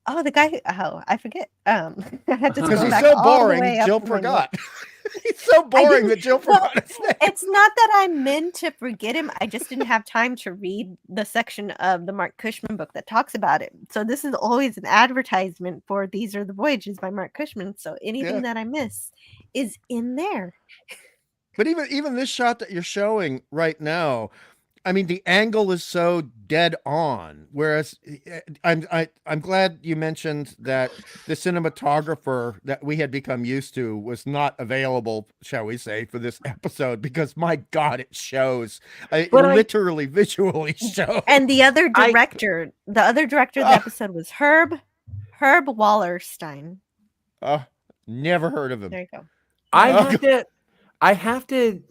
Oh, the guy. Oh, I forget. I had to because he's so boring. Jill forgot. He's so boring that Jill forgot his name. It's not that I meant to forget him. I just didn't have time to read the section of the Mark Cushman book that talks about it. So this is always an advertisement for These Are the Voyages by Mark Cushman. So anything that I miss is in there. But even this shot that you're showing right now, I mean, the angle is so dead on. Whereas I'm glad you mentioned that the cinematographer that we had become used to was not available, shall we say, for this episode, because my God, it shows. It literally visually shows. And the other director, of the episode was Herb Wallerstein. Never heard of him. There you go. I have to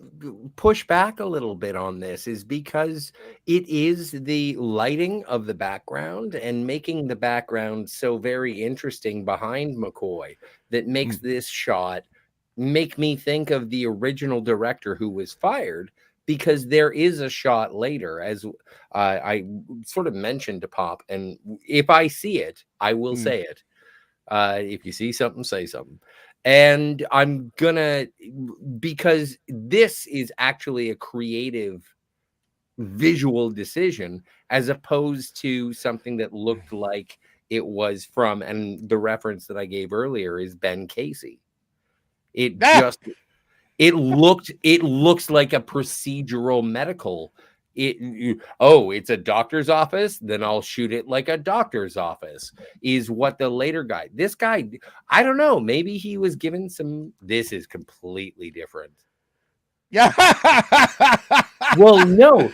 push back a little bit on this, is because it is the lighting of the background and making the background so very interesting behind McCoy that makes this shot make me think of the original director who was fired, because there is a shot later, as I sort of mentioned to Pop, and if I see it, I will say it. If you see something, say something. And I'm gonna, because this is actually a creative visual decision as opposed to something that looked like it was from, and the reference that I gave earlier is Ben Casey. It Ah! just it looks like a procedural medical. It's a doctor's office, then I'll shoot it like a doctor's office, is what the later guy. This guy, I don't know, maybe he was given some. This is completely different. Yeah. Well, no.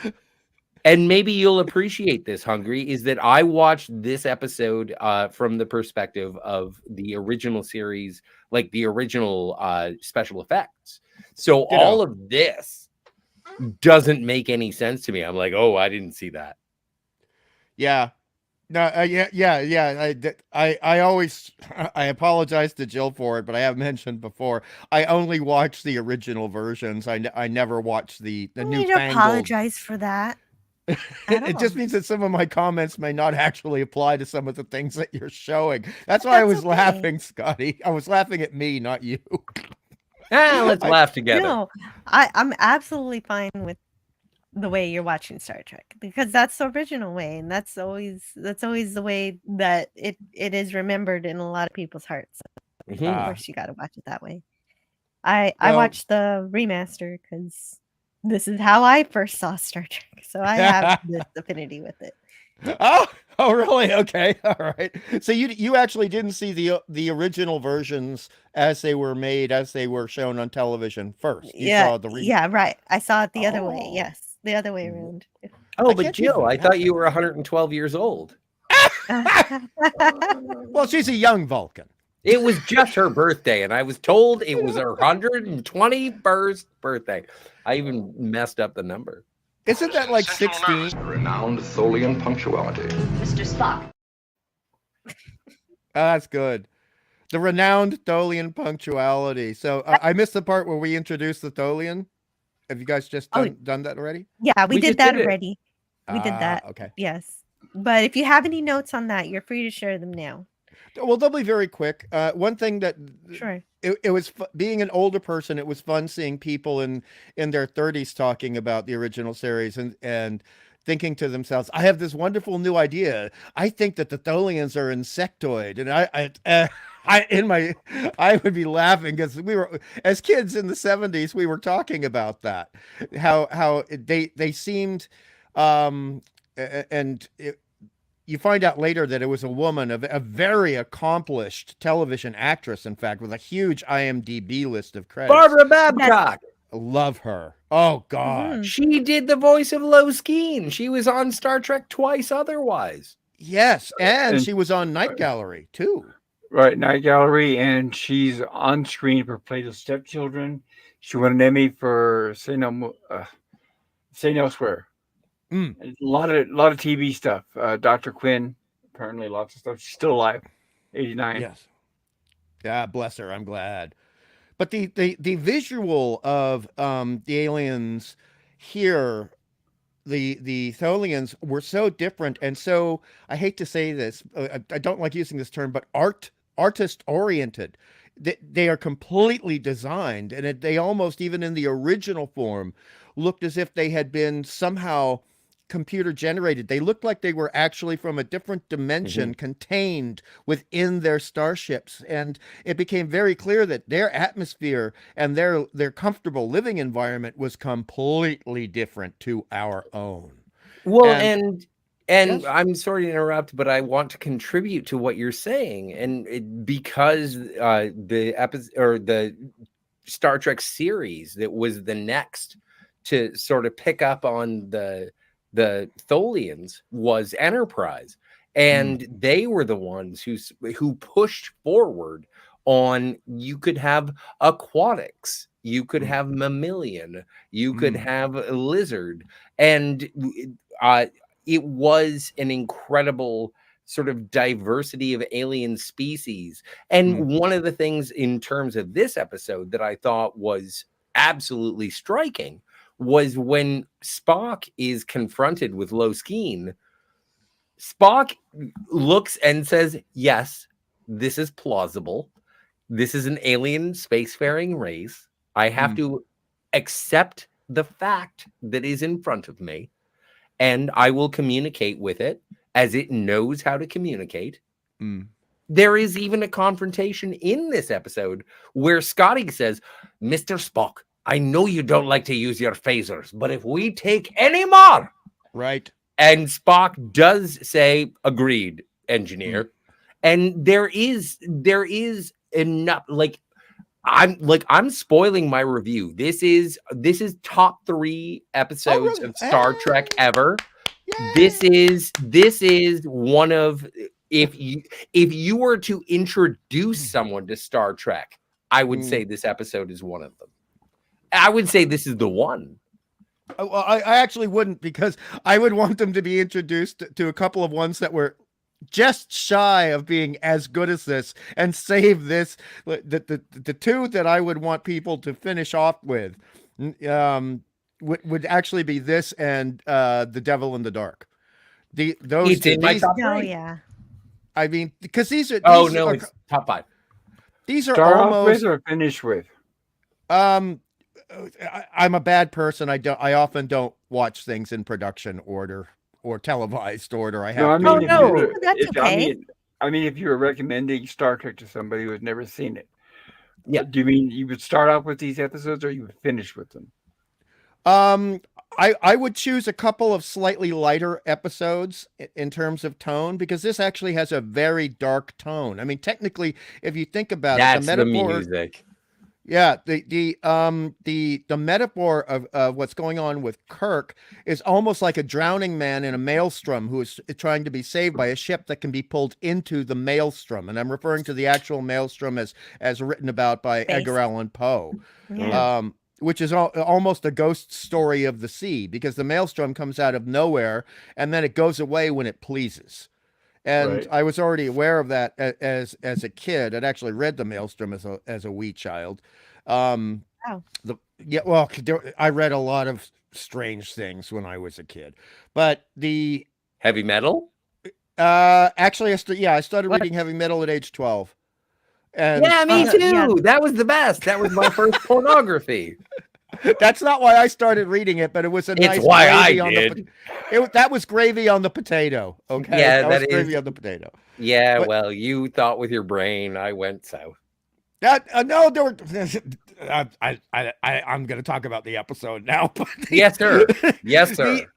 And maybe you'll appreciate this, Hungry, is that I watched this episode from the perspective of the original series, like the original special effects. So all of this doesn't make any sense to me. I'm like, oh, I didn't see that. Yeah. No, I always, I apologize to Jill for it, but I have mentioned before, I only watch the original versions. I never watch the You need to newfangled. apologize for that. It just means that some of my comments may not actually apply to some of the things that you're showing. That's why I was laughing, Scotty. I was laughing at me, not you. Let's laugh together. No, I'm absolutely fine with the way you're watching Star Trek, because that's the original way, and that's always the way that it is remembered in a lot of people's hearts. Of course, you got to watch it that way. I watched the remaster because this is how I first saw Star Trek, so I have this affinity with it. Oh, really? Okay, all right. So you actually didn't see the original versions as they were made, as they were shown on television first. You saw the yeah, right. I saw it the other way. Yes, the other way around. Oh, but Jill, I thought you were 112 years old. Well, she's a young Vulcan. It was just her birthday, and I was told it was her 121st birthday. I even messed up the number. Isn't that like 16? Renowned Tholian punctuality. Mr. Spock. That's good. The renowned Tholian punctuality. So I missed the part where we introduced the Tholian. Have you guys just done that already? Yeah, we did that already. We did that. Okay. Yes. But if you have any notes on that, you're free to share them now. Well, they'll be very quick. One thing that Sure. It was being an older person. It was fun seeing people in their 30s talking about the original series and thinking to themselves, "I have this wonderful new idea. I think that the Tholians are insectoid." And I would be laughing because we were, as kids in the 70s, we were talking about that, how they seemed, you find out later that it was a woman, a very accomplished television actress, in fact, with a huge IMDb list of credits. Barbara Babcock. Love her. Oh, God. She did the voice of Lo Skeen. She was on Star Trek twice otherwise. Yes, and she was on Night Gallery, too. Right, Night Gallery, and she's on screen for Plato's Stepchildren. She won an Emmy for Say No Elsewhere. A lot of TV stuff. Dr. Quinn, apparently lots of stuff. She's still alive, 89. Yes. Yeah, bless her. I'm glad. But the visual of the aliens here, the Tholians, were so different, and so, I hate to say this, I don't like using this term, but artist oriented. They are completely designed, and they almost, even in the original form, looked as if they had been somehow computer generated. They looked like they were actually from a different dimension, contained within their starships, and it became very clear that their atmosphere and their comfortable living environment was completely different to our own. Well, and yes. I'm sorry to interrupt, but I want to contribute to what you're saying, and because the episode or the Star Trek series that was the next to sort of pick up on the Tholians was Enterprise, and they were the ones who pushed forward on, you could have aquatics, you could have mammalian, you could have lizard, and it was an incredible sort of diversity of alien species. And one of the things in terms of this episode that I thought was absolutely striking was when Spock is confronted with Lo Skeen, Spock looks and says, yes, this is plausible. This is an alien spacefaring race. I have to accept the fact that is in front of me, and I will communicate with it as it knows how to communicate. Mm. There is even a confrontation in this episode where Scotty says, Mr. Spock, I know you don't like to use your phasers, but if we take any more. Right. And Spock does say, agreed, engineer. And there is enough, I'm spoiling my review. This is top 3 episodes of Star Trek ever. Yeah. This is one of, if you were to introduce someone to Star Trek, I would say this episode is one of them. I would say this is the one. Well, I actually wouldn't, because I would want them to be introduced to a couple of ones that were just shy of being as good as this, and save this. The 2 that I would want people to finish off with would actually be this and The Devil in the Dark. Those in my top 3. Oh yeah. I mean, because these are it's top 5. These are Start almost off with or finish with? I'm a bad person. I often don't watch things in production order or televised order. I have No, I to. mean, no. That's okay. I mean, if you were recommending Star Trek to somebody who has never seen it, Yeah. do you mean you would start off with these episodes, or you would finish with them? I would choose a couple of slightly lighter episodes in terms of tone, because this actually has a very dark tone. I mean, technically, if you think about it, the metaphor, music. yeah, the metaphor of what's going on with Kirk is almost like a drowning man in a maelstrom who is trying to be saved by a ship that can be pulled into the maelstrom, and I'm referring to the actual maelstrom as written about by Edgar Allan Poe. Yeah. Which is almost a ghost story of the sea, because the maelstrom comes out of nowhere and then it goes away when it pleases. And Right. I was already aware of that as a kid. I'd actually read the Maelstrom as a wee child. I read a lot of strange things when I was a kid, but the Heavy metal. actually, I started reading heavy metal at age 12. And Yeah, me too. Yeah. That was the best. That was my first pornography. That's not why I started reading it, but it was a nice why I gravy on did. that was gravy on the potato. Okay, Yeah, that was that gravy is- on the potato. Yeah, But- well, you thought with your brain. I went south. That no, there were. I'm going to talk about the episode now. But Yes, sir. Yes, sir.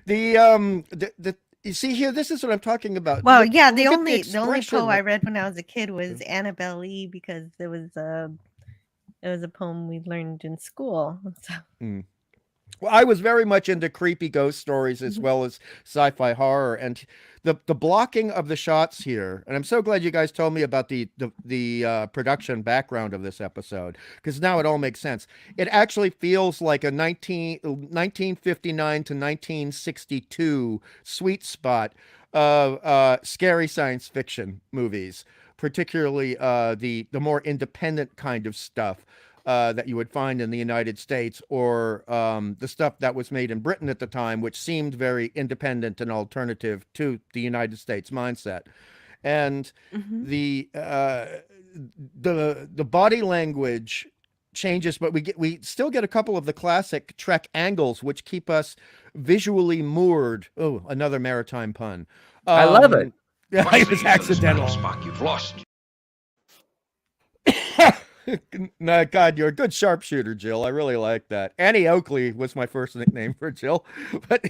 The you see here, this is what I'm talking about. Well, Look- yeah, look the at only expression. poem I read when I was a kid was Annabelle Lee, because it was a poem we learned in school. So Well, I was very much into creepy ghost stories as well as sci-fi horror, and the blocking of the shots here. And I'm so glad you guys told me about the production background of this episode, because now it all makes sense. It actually feels like a 1959 to 1962 sweet spot of scary science fiction movies, particularly the more independent kind of stuff. That you would find in the United States, or the stuff that was made in Britain at the time, which seemed very independent and alternative to the United States mindset. And the body language changes, but we still get a couple of the classic Trek angles, which keep us visually moored. Oh, another maritime pun. I love it. Yeah, it was accidental. Spock, you've lost. No, God, you're a good sharpshooter, Jill. I really like that. Annie Oakley was my first nickname for Jill. But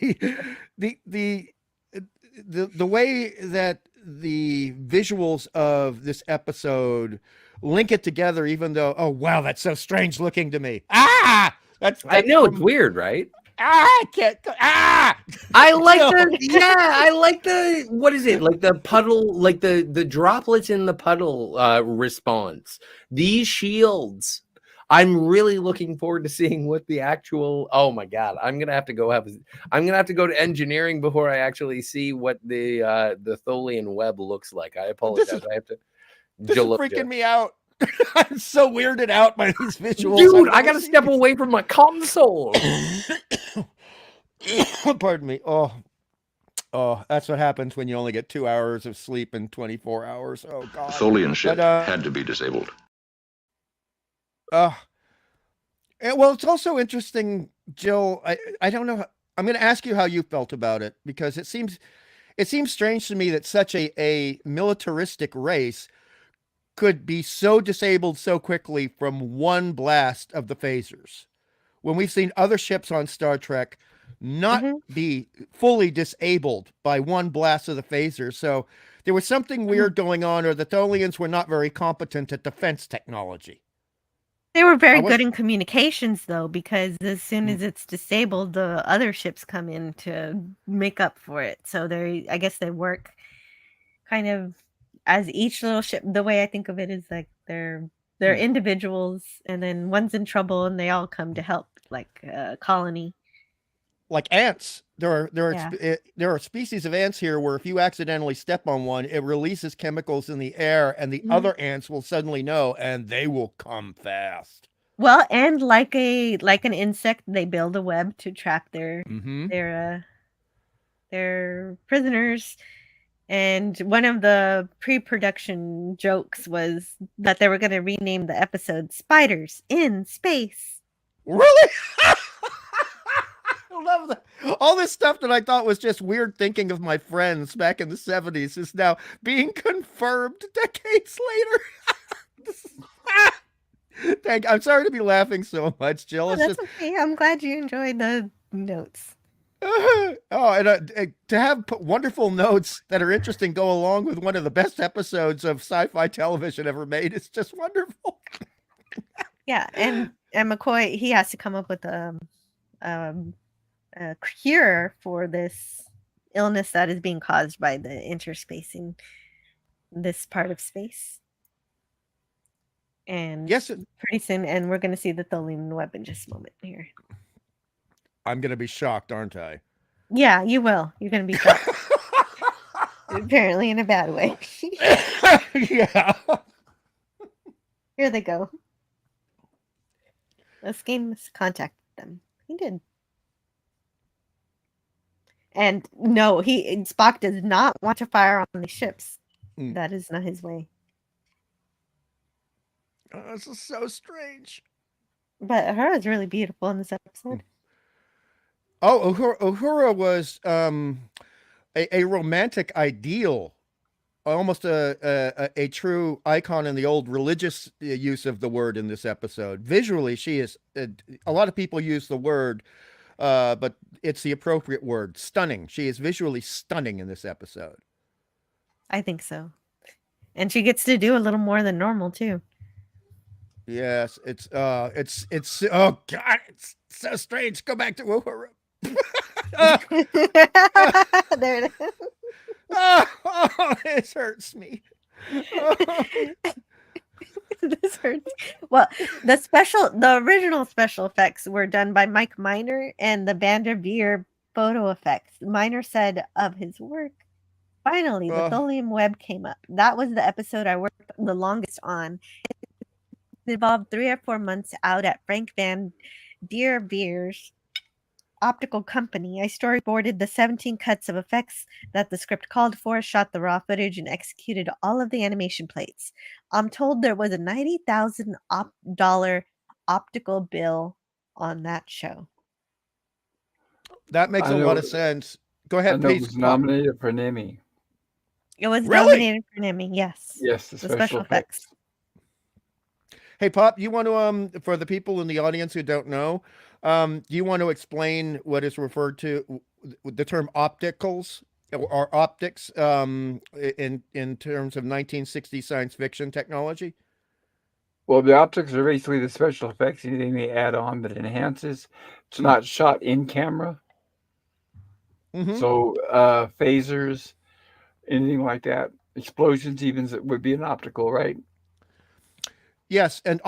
the way that the visuals of this episode link it together, even though, oh wow, that's so strange looking to me. That's I know it's weird, right? I can't. I like Jill. I like the, what is it? Like the puddle, like the droplets in the puddle response. These shields. I'm really looking forward to seeing what the actual, oh my God, I'm gonna have to go to engineering before I actually see what the Tholian Web looks like. I apologize. I have to. This is freaking me out. I'm so weirded out by these visuals. Dude, I gotta step away from my console. Pardon me. Oh, that's what happens when you only get 2 hours of sleep in 24 hours. Oh God. The Tholian ship But, had to be disabled. well, it's also interesting, Jill. I don't know. I'm going to ask you how you felt about it, because it seems it seems strange to me that such a militaristic race could be so disabled so quickly from one blast of the phasers, when we've seen other ships on Star Trek not Mhm. be fully disabled by one blast of the phaser. So there was something weird going on, or the Tholians were not very competent at defense technology. They were I very was good in communications, though, because as soon as it's disabled, the other ships come in to make up for it. So I guess they work kind of as each little ship. The way I think of it is like they're individuals, and then one's in trouble, and they all come to help, like a colony. like ants. Yeah. There are species of ants here where if you accidentally step on one, it releases chemicals in the air, and the Mhm. other ants will suddenly know, and they will come fast. Well, and like an insect, they build a web to trap their Mm-hmm. their their prisoners. And one of the pre-production jokes was that they were going to rename the episode "Spiders in Space." Really? I love that. All this stuff that I thought was just weird thinking of my friends back in the 70s is now being confirmed decades later. I'm sorry to be laughing so much, Jill. Oh, It's that's just okay. I'm glad you enjoyed the notes. oh, and to have wonderful notes that are interesting go along with one of the best episodes of sci-fi television ever made. It's just wonderful. Yeah, and McCoy, he has to come up with a cure for this illness that is being caused by the interspacing this part of space. And Yes, pretty soon, and we're going to see the Tholian Web in just a moment here. I'm going to be shocked, aren't I? Yeah, you will. You're going to be shocked. Apparently in a bad way. Yeah. Here they go. Let's gain contact with them. He did. And no, Spock does not want to fire on the ships. That is not his way. Oh, this is so strange. But her is really beautiful in this episode. Oh, Uhura was a romantic ideal, almost a true icon in the old religious use of the word in this episode. Visually, she is a lot of people use the word, but it's the appropriate word, stunning. She is visually stunning in this episode. I think so. And she gets to do a little more than normal too. Yes, it's oh god, it's so strange. Go back to Uhura. There it is. Oh, this hurts me. This hurts. Well, the original special effects were done by Mike Miner and the Vanderveer photo effects. Miner said of his work, "Finally, the Tholian Web came up. That was the episode I worked the longest on. It involved 3 or 4 months out at Frank Van Veer's optical company. I storyboarded the 17 cuts of effects that the script called for, shot the raw footage, and executed all of the animation plates. I'm told there was a $90,000 optical bill on that show." That makes a lot of sense. Go ahead, please. please. It was nominated for an Emmy. It was nominated for an Emmy, yes. Yes, the special effects. Hey, Pop, you want to, for the people in the audience who don't know, do you want to explain what is referred to, the term opticals or optics in terms of 1960 science fiction technology? Well, the optics are basically the special effects, anything they add on that enhances. It's not shot in camera. Mm-hmm. So phasers, anything like that, explosions even would be an optical, right? Yes, and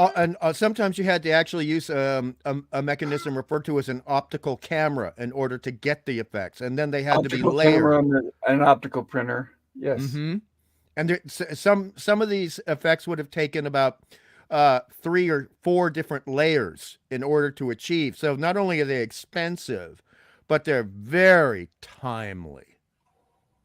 sometimes you had to actually use a mechanism referred to as an optical camera in order to get the effects, and then they had to be layered. Camera and an optical printer, yes. Mm-hmm. And there, some of these effects would have taken about 3 or 4 different layers in order to achieve. So not only are they expensive, but they're very timely.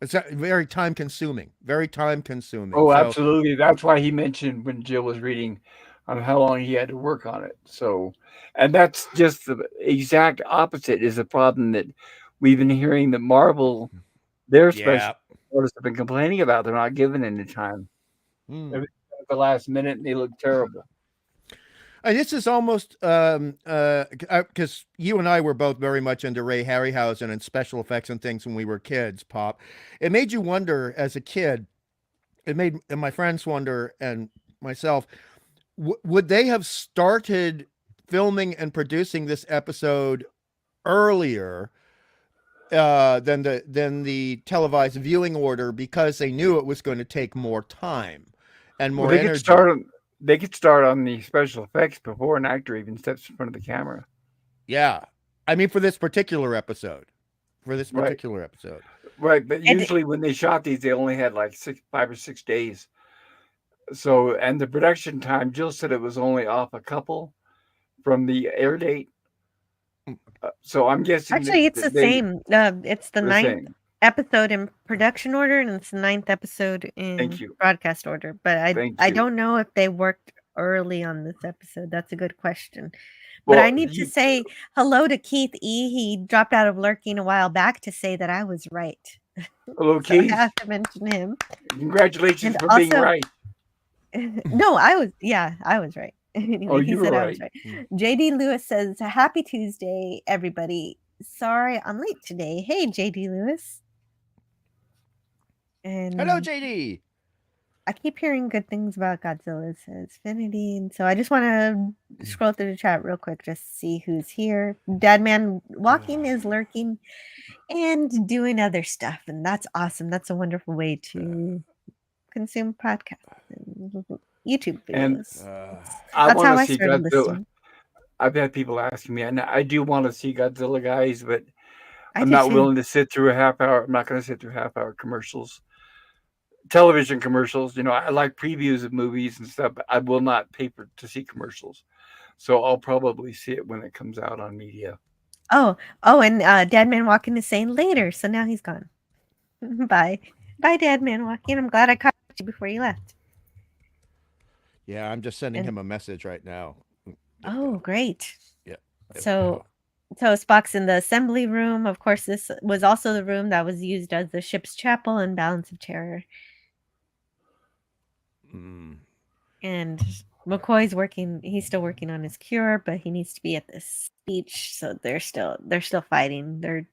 It's very time consuming. Very time consuming. Oh, absolutely. That's why he mentioned when Jill was reading on how long he had to work on it. So, and that's just the exact opposite is the problem that we've been hearing that Marvel Their special Yeah. orders have been complaining about they're not given any time. Mm. Everything at the last minute, and they look terrible. And this is almost because you and I were both very much into Ray Harryhausen and special effects and things when we were kids. Pop, it made you wonder as a kid. It made my friends wonder and myself. Would they have started filming and producing this episode earlier than the televised viewing order because they knew it was going to take more time and more energy? They could start on the special effects before an actor even steps in front of the camera. Yeah, I mean for this particular episode. Right, but usually when they shot these, they only had like 5 or 6 days. So, and the production time, Jill said it was only off a couple from the air date. So I'm guessing Actually, it's the same. It's the ninth episode in production order, and it's the 9th episode in broadcast order. But I don't know if they worked early on this episode. That's a good question. But I need to say hello to Keith E. He dropped out of lurking a while back to say that I was right. Hello, so Keith. I have to mention him. Congratulations for being right. No, I was right. Anyway, you were right. JD Lewis says, "Happy Tuesday, everybody. Sorry I'm late today." Hey, JD Lewis. And hello, JD. I keep hearing good things about Godzilla, says Finity, and so I just want to scroll through the chat real quick just to see who's here. Deadman Walking is lurking and doing other stuff, and that's awesome. That's a wonderful way to consume podcasts and YouTube videos. And that's how I started listening. I've had people asking me, and I do want to see Godzilla, guys, but I'm not willing to sit through a half hour. I'm not going to sit through half-hour commercials. Television commercials, I like previews of movies and stuff, but I will not pay to see commercials. So I'll probably see it when it comes out on media. Oh, and Deadman Walking is saying later, so now he's gone. Bye, Deadman Walking. I'm glad I caught you before you left. Yeah, I'm just sending him a message right now. Oh, great. Yeah. So Spock's in the assembly room. Of course, this was also the room that was used as the ship's chapel in Balance of Terror. And McCoy's working. He's still working on his cure, but he needs to be at this speech. So they're still fighting. They're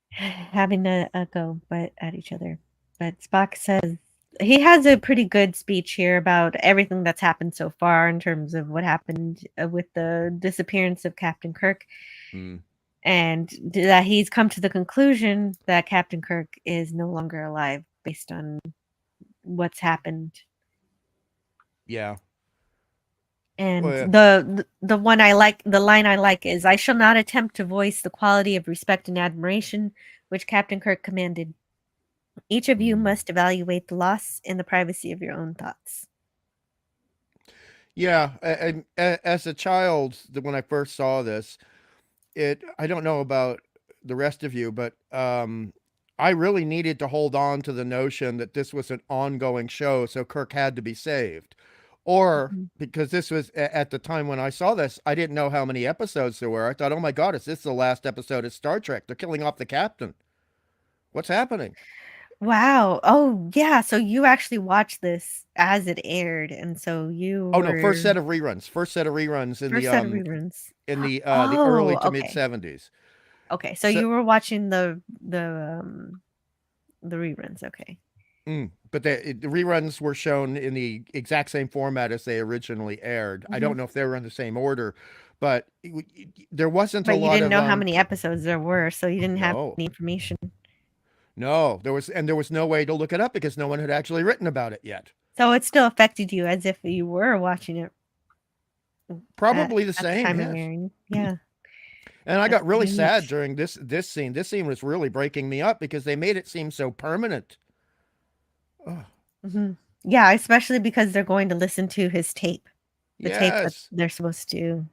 having a go at each other. But Spock says he has a pretty good speech here about everything that's happened so far in terms of what happened with the disappearance of Captain Kirk. And that he's come to the conclusion that Captain Kirk is no longer alive based on what's happened. Yeah. And the one I like, the line I like is, "I shall not attempt to voice the quality of respect and admiration which Captain Kirk commanded. Each of you must evaluate the loss in the privacy of your own thoughts." Yeah, as a child, when I first saw this, I don't know about the rest of you, but I really needed to hold on to the notion that this was an ongoing show, so Kirk had to be saved. Or because this was at the time when I saw this, I didn't know how many episodes there were. I thought, oh my God, is this the last episode of Star Trek? They're killing off the captain. What's happening? Wow. Oh, yeah. So you actually watched this as it aired, and so you. Oh no! First set of reruns in the early to mid 70s. Okay, so you were watching the reruns. Okay. But the reruns were shown in the exact same format as they originally aired. I don't know if they were in the same order, but there wasn't a lot of. But you didn't know how many episodes there were, so you didn't have any information. No, there was no way to look it up because no one had actually written about it yet. So it still affected you as if you were watching it. Probably the same. Yeah. And I got really sad during this scene. This scene was really breaking me up because they made it seem so permanent. Yeah, especially because they're going to listen to his tape. The tape that they're supposed to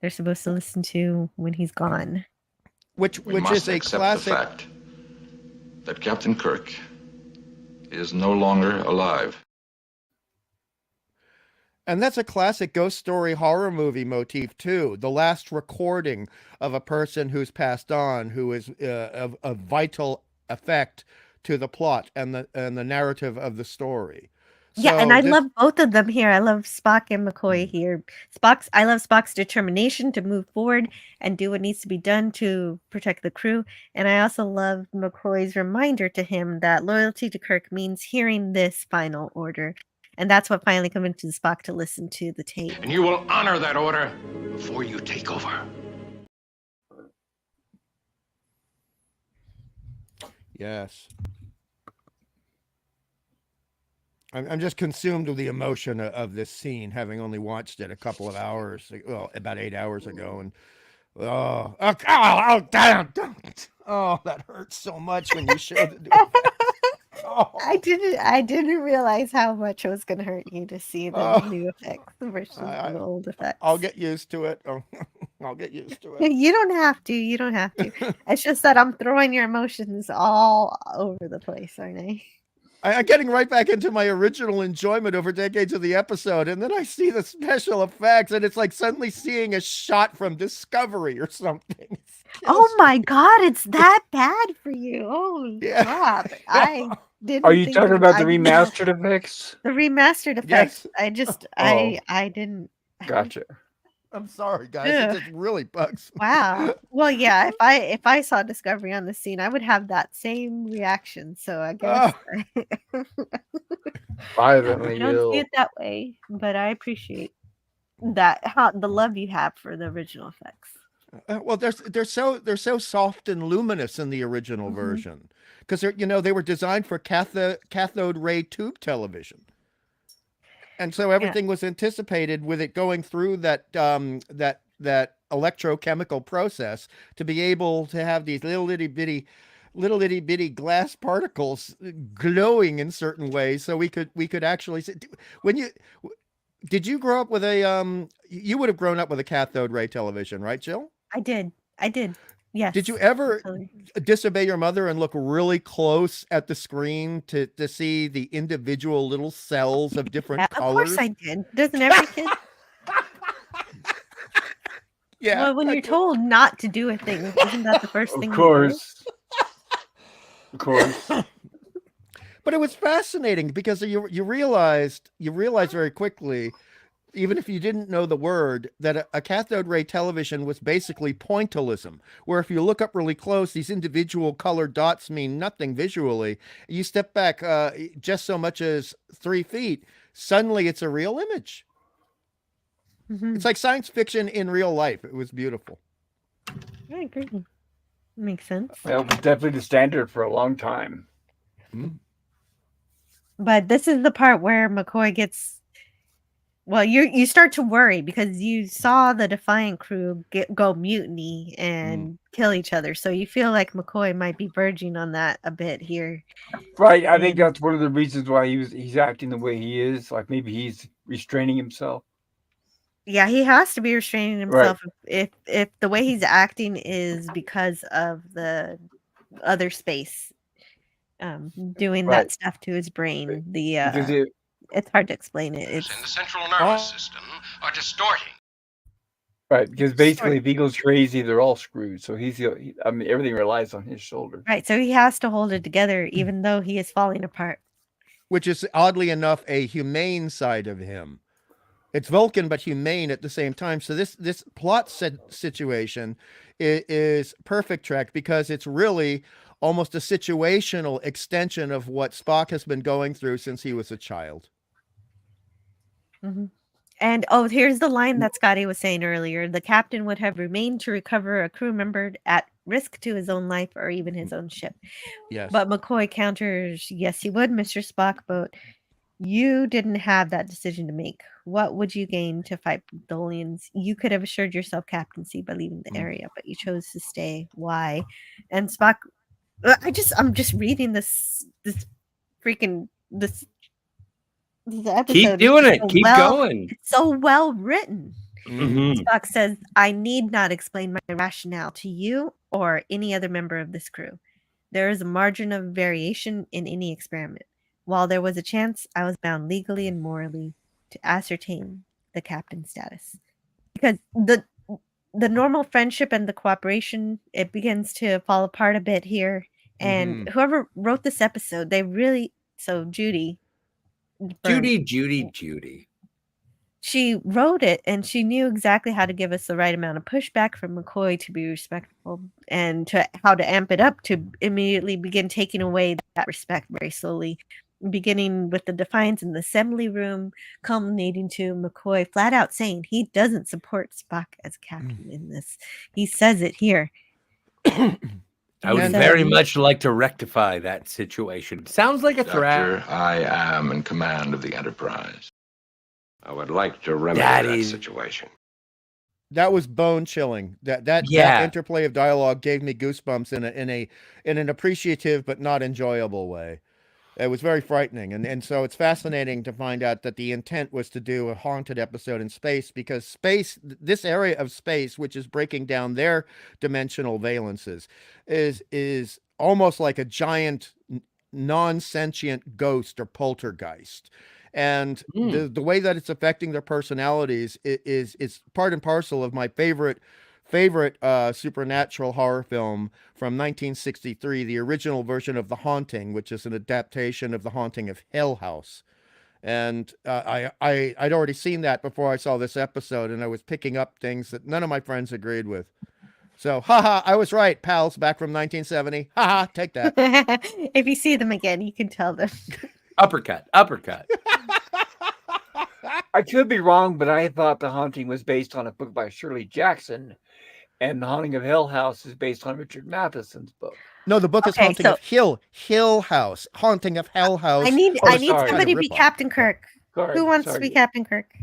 listen to when he's gone. Which is a classic. The fact that Captain Kirk is no longer alive. And that's a classic ghost story horror movie motif too. The last recording of a person who's passed on, who is of vital effect to the plot and the narrative of the story. Yeah, and So I this, love both of them here. I love Spock and McCoy here. I love Spock's determination to move forward and do what needs to be done to protect the crew. And I also love McCoy's reminder to him that loyalty to Kirk means hearing this final order. And that's what finally convinces Spock to listen to the tape. And you will honor that order before you take over. yes. I'm just consumed with the emotion of this scene, having only watched it a couple of hours, well, about 8 hours ago, and damn, don't. Oh, that hurts so much when you showed the new effects. Oh, I didn't realize how much it was gonna hurt you to see the new effects versus the old effects. I'll get used to it. I'll get used to it. You don't have to. You don't have to. It's just that I'm throwing your emotions all over the place, aren't I? I'm getting right back into my original enjoyment over decades of the episode, and then I see the special effects, and it's like suddenly seeing a shot from Discovery or something. Oh my god, it's that bad for you. Oh Yeah. crap. I didn't Are you think talking of- about the I- remastered effects? The remastered effects. Yes. I just Oh. I didn't Gotcha. I'm sorry, guys. Ugh. It just really bugs me. Wow. Well, yeah, if I saw Discovery on the scene, I would have that same reaction. So I guess Violently I don't ill. see it that way, but I appreciate that how the love you have for the original effects. Well, they're so soft and luminous in the original Mhm. version, because they were designed for cathode ray tube television, and so everything was anticipated with it going through that electrochemical process to be able to have these little itty bitty glass particles glowing in certain ways, so we could actually see. Did you grow up with you would have grown up with a cathode ray television, right, Jill? I did. Yes. Did you ever totally. disobey your mother and look really close at the screen to see the individual little cells of different Yeah, colors? of course I did. Doesn't every kid? Yeah. Well, when you're told not to do a thing, isn't that the first thing Of you do? course. Of course. But it was fascinating because you realize very quickly, even if you didn't know the word, that a cathode ray television was basically pointillism, where if you look up really close, these individual colored dots mean nothing visually. You step back just so much as 3 feet, suddenly it's a real image. Mhm. It's like science fiction in real life. It was beautiful. I agree. Makes sense. Well, it was definitely the standard for a long time. But this is the part where McCoy gets. Well, you start to worry because you saw the Defiant crew go mutiny and kill each other, so you feel like McCoy might be verging on that a bit here. Right. I think that's one of the reasons why he's acting the way he is. Like maybe he's restraining himself. Yeah, he has to be restraining himself if the way he's acting is because of the other space doing that stuff to his brain. Because It's hard to explain it. In It's the central nervous system are distorting. right, because basically if he goes crazy, they're all screwed. So everything relies on his shoulders. right. So he has to hold it together, even though he is falling apart. Which is oddly enough a humane side of him. It's Vulcan, but humane at the same time. So this plot situation is perfect, Trek, because it's really almost a situational extension of what Spock has been going through since he was a child. Mm-hmm. And here's the line that Scotty was saying earlier. The captain would have remained to recover a crew member at risk to his own life or even his own ship. Yes. But McCoy counters, yes, he would, Mr. Spock, but you didn't have that decision to make. What would you gain to fight the Tholians? You could have assured yourself captaincy by leaving the area, but you chose to stay. Why? And Spock, I'm just reading this episode. Keep doing it. Keep going. It's so well written. Mhm. Spock says, I need not explain my rationale to you or any other member of this crew. There is a margin of variation in any experiment. While there was a chance, I was bound legally and morally to ascertain the captain's status. Because the normal friendship and the cooperation, it begins to fall apart a bit here. And whoever wrote this episode, they really Judy. Judy. She wrote it and she knew exactly how to give us the right amount of pushback from McCoy to be respectful and to how to amp it up to immediately begin taking away that respect very slowly, beginning with the defiance in the assembly room, culminating to McCoy flat out saying he doesn't support Spock as captain in this. He says it here. I would very much like to rectify that situation. Sounds like a threat. Doctor, I am in command of the Enterprise. I would like to remedy that situation. That was bone chilling. That interplay of dialogue gave me goosebumps in an appreciative but not enjoyable way. It was very frightening, and so it's fascinating to find out that the intent was to do a haunted episode in space, because this area of space, which is breaking down their dimensional valences, is almost like a giant non-sentient ghost or poltergeist. And the way that it's affecting their personalities is part and parcel of my favorite supernatural horror film from 1963, the original version of The Haunting, which is an adaptation of The Haunting of Hill House. And I'd already seen that before I saw this episode, and I was picking up things that none of my friends agreed with. So, haha, I was right, pals, back from 1970. Haha, take that. If you see them again, you can tell them. Uppercut. I could be wrong, but I thought The Haunting was based on a book by Shirley Jackson, and The Haunting of Hill House is based on Richard Matheson's book. No, the book is Haunting of Hill House. Haunting of Hell House. I need somebody to be Captain Kirk. Who wants to be Captain Kirk?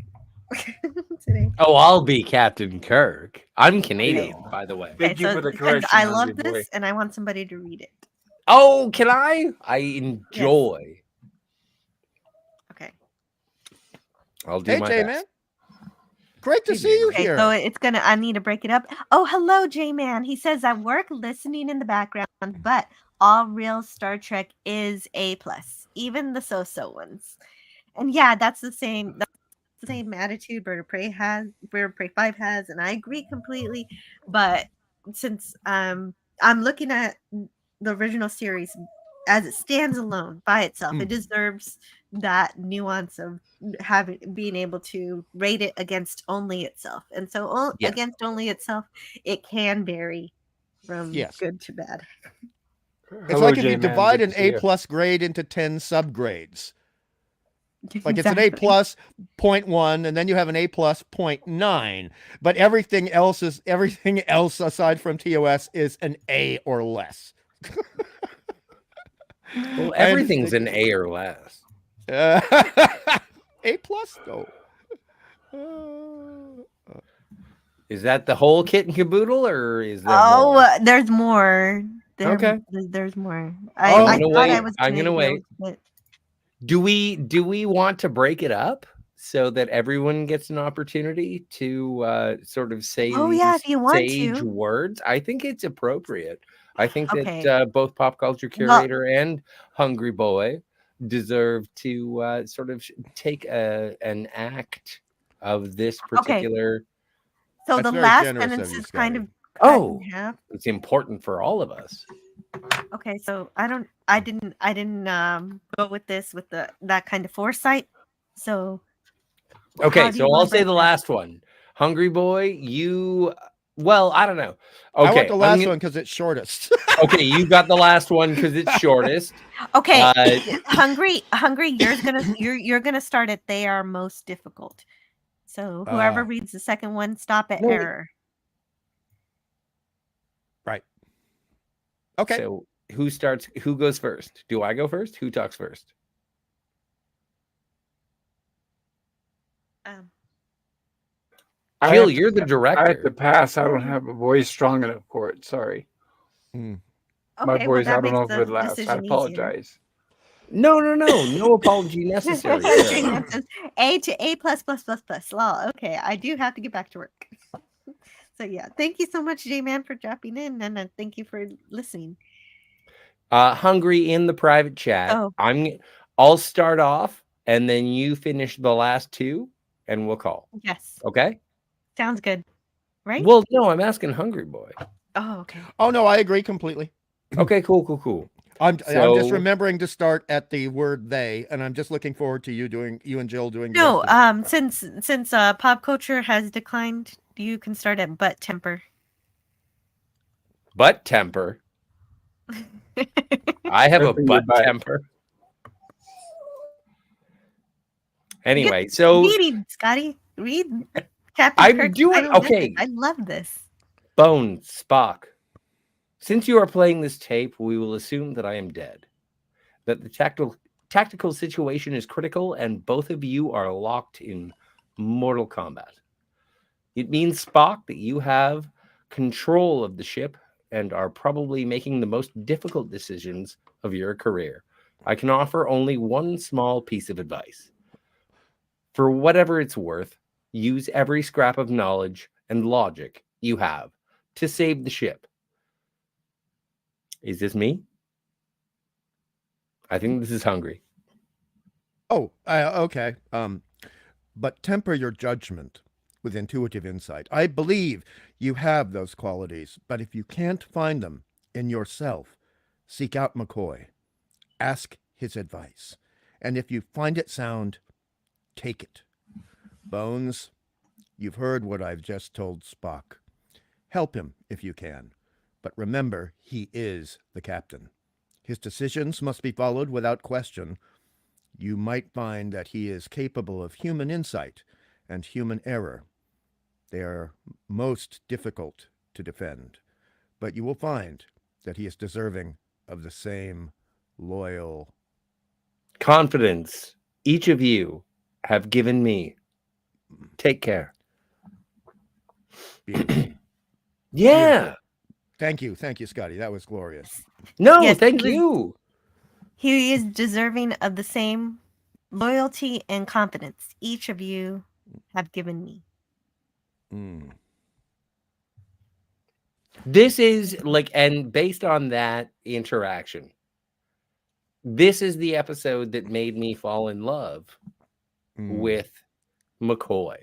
Today. Oh, I'll be Captain Kirk. I'm Canadian, by the way. Thank you for the correction. I love this, and I want somebody to read it. Oh, can I? I enjoy. Yes. Okay. I'll do my best. Man. Great to see you here. So I need to break it up. Oh, hello, J-Man. He says, I work listening in the background, but all real Star Trek is A+, even the so-so ones. And yeah, that's the same attitude Bird of Prey 5 has, and I agree completely. But since I'm looking at the original series as it stands alone by itself, it deserves that nuance of being able to rate it against only itself. And so against only itself, it can vary from good to bad. It's like if you divide an A+ grade into 10 subgrades. Like it's an A+ 0.1, and then you have an A+ 0.9, but everything else aside from TOS is an A or less. Well, everything's an A or less. A+ though. Is that the whole kit and caboodle, or is there more? There's more. There's more. I'm gonna wait. Do we want to break it up so that everyone gets an opportunity to sort of say if you want sage words? I think it's appropriate. I think that both Pop Culture Curator and Hungry Boy deserve to sort of take an act of this particular. So the last sentence is kind of cut in half. It's important for all of us. Okay, so I didn't go with this with that kind of foresight. So so I'll say the last one. Hungry Boy, I don't know. Okay, I want the last one because it's shortest. Okay, you got the last one because it's shortest. Okay, hungry. You're gonna start at they are most difficult. So whoever reads the second one, stop at error. Right. Okay. So who goes first? Do I go first? Who talks first? Jill, you're the director. I have to pass. I don't have a voice strong enough for it. Sorry. My voice, I don't know if it would last. I apologize. No apology necessary. A to A++++. Well, okay, I do have to get back to work. So yeah, thank you so much, J-Man, for dropping in, and thank you for listening. Hungry in the private chat. I'll start off and then you finish the last two, and we'll call. Yes. Okay? Sounds good. Right? Well, no, I'm asking Hungry Boy. Oh, okay. Oh no, I agree completely. Okay, cool. I'm just So- remembering to start at the word they, and I'm just looking forward to you and Jill doing. the No, rest of it. since pop culture has declined, you can start at butt temper. Butt temper. I have a Good for you, butt bud. temper. Anyway, so Reading, Scotty. Read Captain I'm Kirk's doing- final message. okay. I love this. Bones, Spock. Since you are playing this tape, we will assume that I am dead. That the tactical situation is critical, and both of you are locked in mortal combat. It means, Spock, that you have control of the ship and are probably making the most difficult decisions of your career. I can offer only one small piece of advice. For whatever it's worth, use every scrap of knowledge and logic you have to save the ship. Is this me? I think this is Hungry. Oh, okay. But temper your judgment with intuitive insight. I believe you have those qualities, but if you can't find them in yourself, seek out McCoy. Ask his advice. And if you find it sound, take it. Bones, you've heard what I've just told Spock. Help him if you can. But remember, he is the captain. His decisions must be followed without question. You might find that he is capable of human insight and human error. They are most difficult to defend, but you will find that he is deserving of the same loyal confidence each of you have given me. Take care. Beautiful. Yeah. Thank you, Scotty. That was glorious. No, Yes, thank he was- you. He is deserving of the same loyalty and confidence each of you have given me. Mm. This is like, and based on that interaction, this is the episode that made me fall in love with McCoy.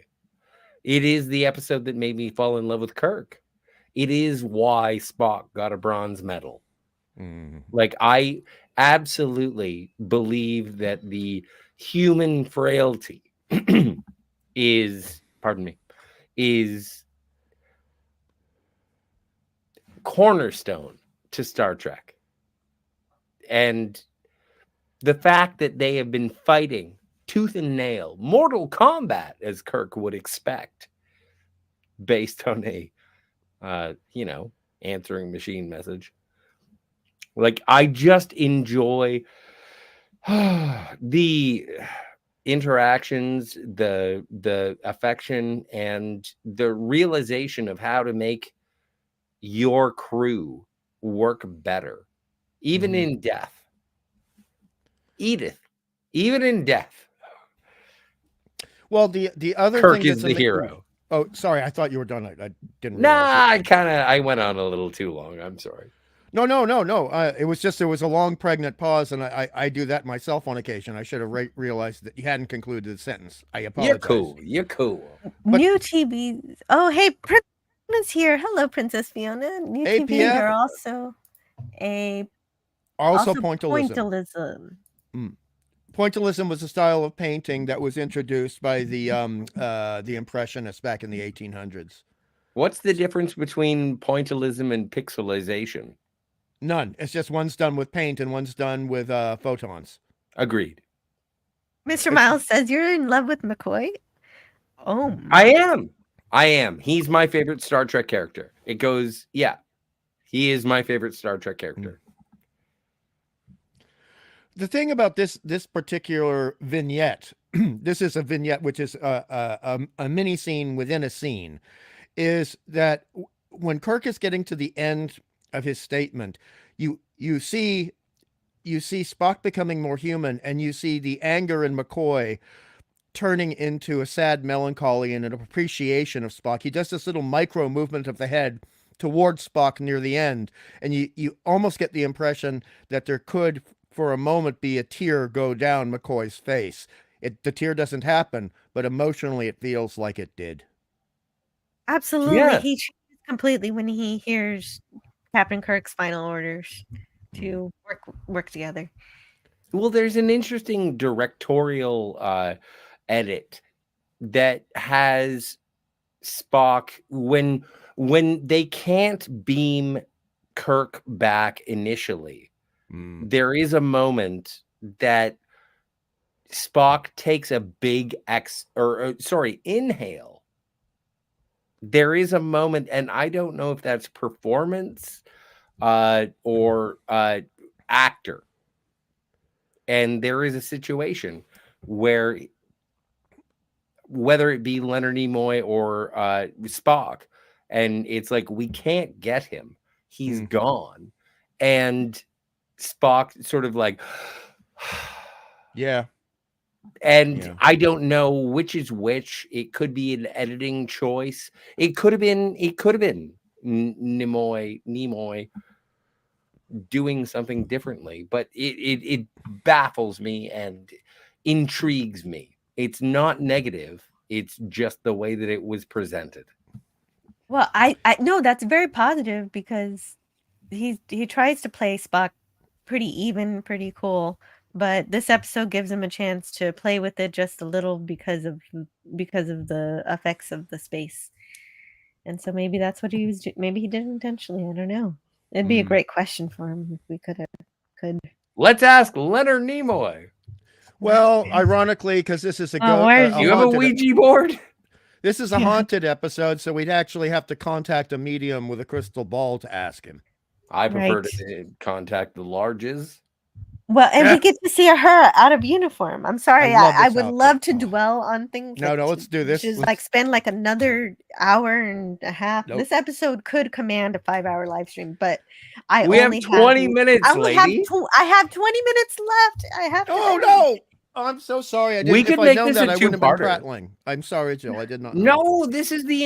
It is the episode that made me fall in love with Kirk. It is why Spock got a bronze medal. Like, I absolutely believe that the human frailty is cornerstone to Star Trek. And the fact that they have been fighting tooth and nail, mortal combat, as Kirk would expect, based on a answering machine message. Like, I just enjoy the interactions, the affection, and the realization of how to make your crew work better, even in death. Edith, even in death. Well, the other Kirk thing is the hero. Oh, sorry, I thought you were done. I didn't. Nah, realize I went on a little too long. I'm sorry. No. It was just there was a long pregnant pause, and I do that myself on occasion. I should have realized that you hadn't concluded the sentence. I apologize. You're cool. But- New TV. Oh, hey, Princess here. Hello, Princess Fiona. New Hey, TV. PF. You're also a Also, pointillism. pointillism. Pointillism was a style of painting that was introduced by the Impressionists back in the 1800s. What's the difference between pointillism and pixelization? None. It's just one's done with paint and one's done with photons. Agreed. Mr. Miles says you're in love with McCoy. Oh, I am. He's my favorite Star Trek character. It goes, yeah. He is my favorite Star Trek character. The thing about this particular vignette, this is a vignette which is a mini scene within a scene, is that when Kirk is getting to the end of his statement, you see Spock becoming more human, and you see the anger in McCoy turning into a sad melancholy and an appreciation of Spock. He does this little micro movement of the head towards Spock near the end, and you almost get the impression that there could, for a moment, be a tear go down McCoy's face. The tear doesn't happen, but emotionally it feels like it did. Absolutely. Yeah. He changes completely when he hears Captain Kirk's final orders to work together. Well, there's an interesting directorial edit that has Spock when they can't beam Kirk back initially. There is a moment that Spock takes a big inhale. There is a moment, and I don't know if that's performance or actor. And there is a situation where, whether it be Leonard Nimoy or Spock, and it's like, we can't get him. He's gone. And Spock sort of like, Yeah. and I don't know which is which. It could be an editing choice. It could have been Nimoy doing something differently, but it baffles me and intrigues me. It's not negative. It's just the way that it was presented. Well, I no, that's very positive because he tries to play Spock pretty even, pretty cool, but this episode gives him a chance to play with it just a little because of the effects of the space. And so maybe that's what he was maybe he did it intentionally. I don't know. It'd be a great question for him if we could. Let's ask Leonard Nimoy. Well, ironically, because this is a you have a Ouija board? This is a haunted episode, so we'd actually have to contact a medium with a crystal ball to ask him. I prefer to contact the larges. Well, and we get to see her out of uniform. I'm sorry, I would love to dwell on things. No, let's do this. Just like spend like another hour and a half. Nope. This episode could command a 5-hour live stream, but we only have 20 minutes, lady. I have 20 minutes left. I have to. Oh no! I'm so sorry. I didn't. We could make this a two-parter. Prattling. I'm sorry, Jill. I did not. No, this is the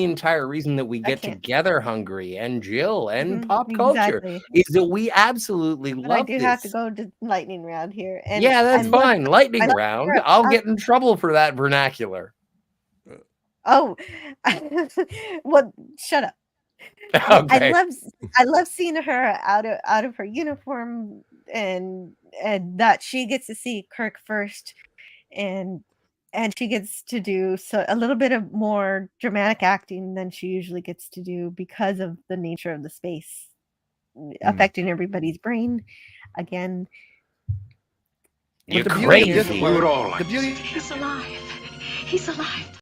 entire reason that we get together, Hungry and Jill and pop culture, is that we absolutely love this. I do have to go to lightning round here. And yeah, that's fine. Lightning round. I'll get in trouble for that vernacular. Oh, well, shut up. Okay. I love seeing her out of her uniform and that she gets to see Kirk first and she gets to do a little bit of more dramatic acting than she usually gets to do because of the nature of the space affecting everybody's brain again. You're crazy. We would all like He's alive. He's alive.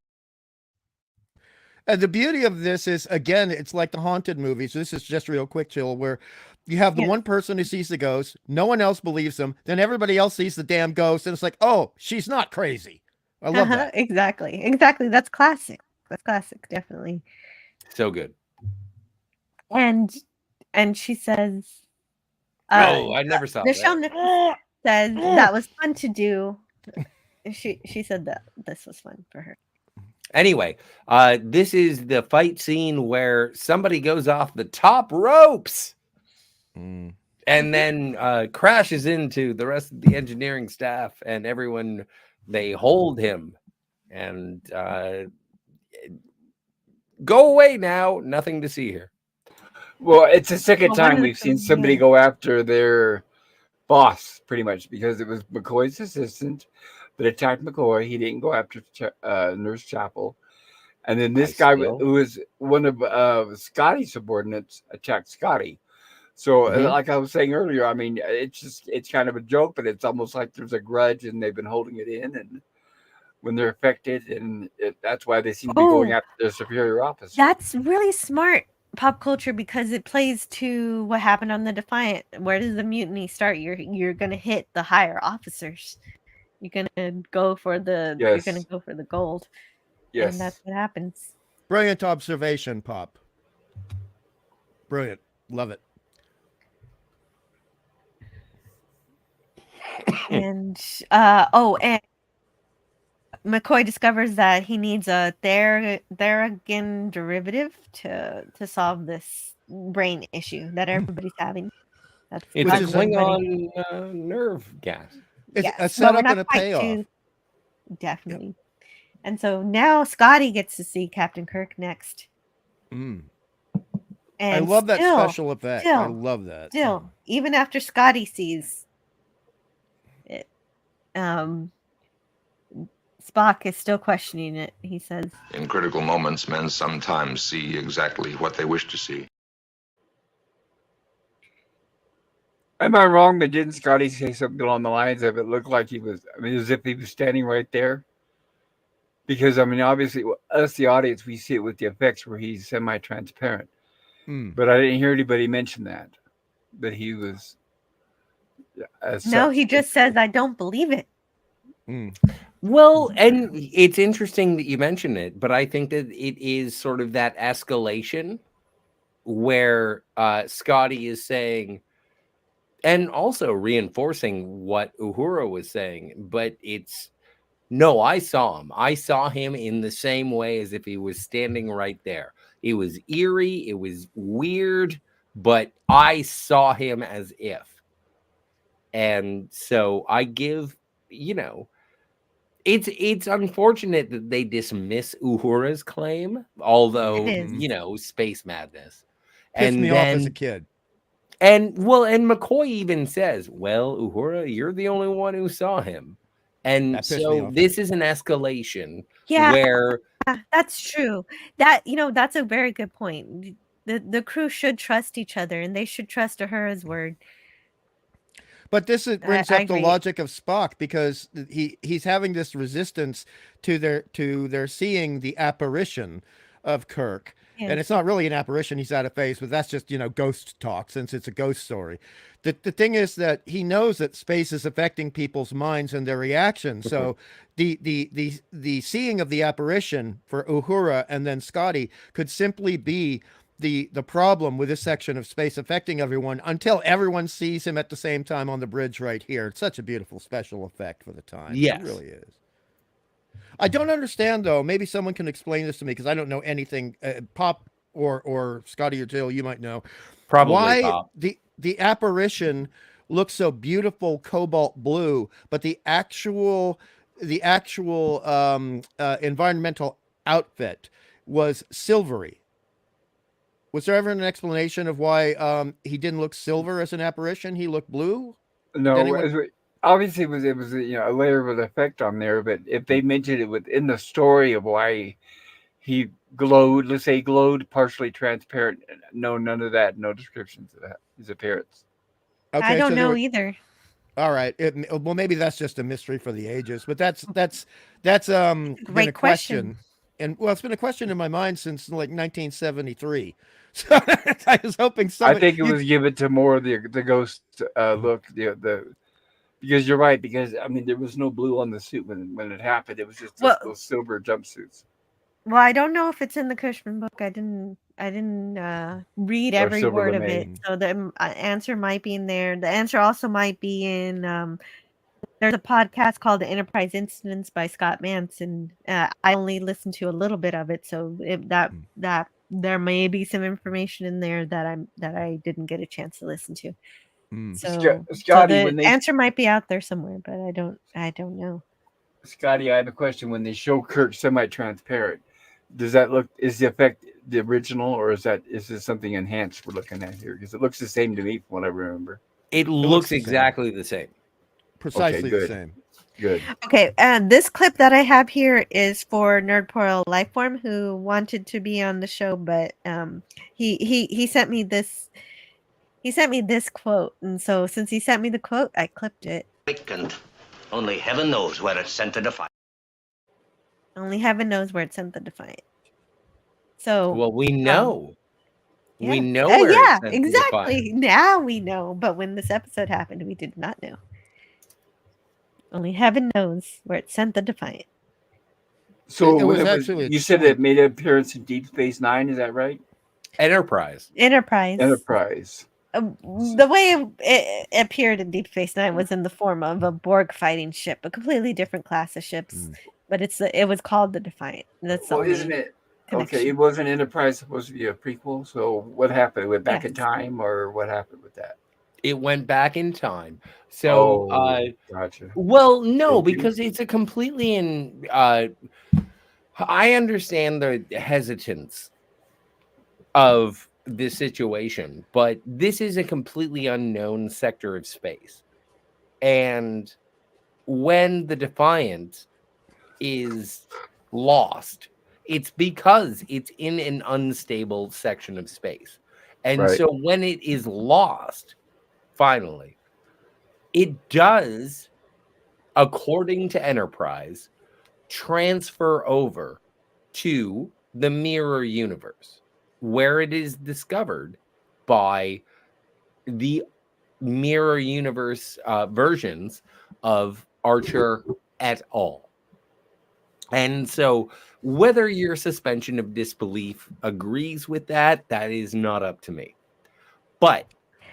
And the beauty of this is, again, it's like the haunted movies. This is just real quick, Jill, where you have the one person who sees the ghost, no one else believes them, then everybody else sees the damn ghost, and it's like, oh, she's not crazy. I love that. Exactly. That's classic. That's classic, definitely. So good. And she says, "Oh, I never saw Michelle that." Says that was fun to do. She said that this was fun for her. Anyway, this is the fight scene where somebody goes off the top ropes and then crashes into the rest of the engineering staff and everyone. They hold him and go away now. Nothing to see here. Well, it's the second time we've seen somebody go after their boss, pretty much, because it was McCoy's assistant that attacked McCoy. He didn't go after Nurse Chapel. And then this guy who was one of Scotty's subordinates attacked Scotty. So like I was saying earlier, I mean, it's kind of a joke, but it's almost like there's a grudge and they've been holding it in. And when they're affected, and that's why they seem to be going after their superior officer. That's really smart pop culture because it plays to what happened on the Defiant. Where does the mutiny start? You're going to hit the higher officers. You're going to go for the you're going to go for the gold. Yes. And that's what happens. Brilliant observation, Pop. Brilliant. Love it. And and McCoy discovers that he needs a Theragun derivative to solve this brain issue that everybody's having. It's a Klingon nerve gas. It's a setup and a payoff. Definitely. And so now Scotty gets to see Captain Kirk next. Mm. And I love that still, special effect. I love that. Still, even after Scotty sees it, Spock is still questioning it. He says, In critical moments, men sometimes see exactly what they wish to see. Am I wrong? But didn't Scotty say something along the lines of it looked like he was, I mean, as if he was standing right there? Because, I mean, obviously, us, the audience, we see it with the effects where he's semi-transparent. But I didn't hear anybody mention that he was. no, he just says, I don't believe it. Well, and it's interesting that you mention it, but I think that it is sort of that escalation where Scotty is saying, and also reinforcing what Uhura was saying, but it's, no, I saw him. I saw him in the same way as if he was standing right there. It was eerie. It was weird, but I saw him as if. And so I give, it's unfortunate that they dismiss Uhura's claim, although, space madness. Pissed me off as a kid. And McCoy even says, well, Uhura, you're the only one who saw him. And so this is an escalation where that's true. That's a very good point. The crew should trust each other, and they should trust Uhura's word. But this brings up the logic of Spock, because he's having this resistance to their seeing the apparition of Kirk. Yeah. And it's not really an apparition he's out of phase, but that's just, ghost talk, since it's a ghost story. The thing is that he knows that space is affecting people's minds and their reactions. So the seeing of the apparition for Uhura and then Scotty could simply be the problem with this section of space affecting everyone, until everyone sees him at the same time on the bridge right here. It's such a beautiful special effect for the time. Yes. It really is. I don't understand, though. Maybe someone can explain this to me, because I don't know anything. Pop or Scotty or Jill, you might know. Probably why Pop. The apparition looks so beautiful cobalt blue, but the actual environmental outfit was silvery. Was there ever an explanation of why he didn't look silver as an apparition? He looked blue? No, obviously it was a layer of effect on there, but if they mentioned it within the story of why he glowed, let's say glowed partially transparent, no, none of that, no descriptions of that, his appearance. Okay, I don't know either. All right. Well, maybe that's just a mystery for the ages, but that's been a question. And it's been a question in my mind since like 1973. So I was hoping I think it was given to more of the ghost look, because you're right, because I mean there was no blue on the suit when it happened. It was just those silver jumpsuits. Well, I don't know if it's in the Cushman book. I didn't read every word of it. So the answer might be in there. The answer also might be in there's a podcast called The Enterprise Incidents by Scott Manson. I only listened to a little bit of it, so that there may be some information in there that I didn't get a chance to listen to. So, Scotty, the answer might be out there somewhere, but I don't know. Scotty, I have a question. When they show Kirk semi-transparent, does that look? Is the effect the original, or is this something enhanced we're looking at here? Because it looks the same to me from what I remember. It looks exactly the same. Precisely the same. Good. Okay, and this clip that I have here is for Nerdporo Lifeform, who wanted to be on the show, but he sent me this. He sent me this quote, and so since he sent me the quote, I clipped it. And only heaven knows where it sent the Defiant. Only heaven knows where it sent the Defiant. So well, we know. Yeah. We know where yeah, it sent exactly. the Defiant. Now we know, but when this episode happened, we did not know. Only heaven knows where it sent the Defiant. So you said it made an appearance in Deep Space Nine, is that right? Enterprise. The way it appeared in Deep Space Nine was in the form of a Borg fighting ship, a completely different class of ships. But it was called the Defiant. That's isn't it? Connection. Okay, it wasn't Enterprise supposed to be a prequel. So what happened? It went back in time, or what happened with that? It went back in time. So, gotcha. well, no, Thank you. because it's a completely I understand the hesitance of this situation, but this is a completely unknown sector of space. And when the Defiant is lost, it's because it's in an unstable section of space. And Right. so when it is lost, finally, it does, according to Enterprise, transfer over to the mirror universe, where it is discovered by the mirror universe versions of Archer et al. And so whether your suspension of disbelief agrees with that, that is not up to me. But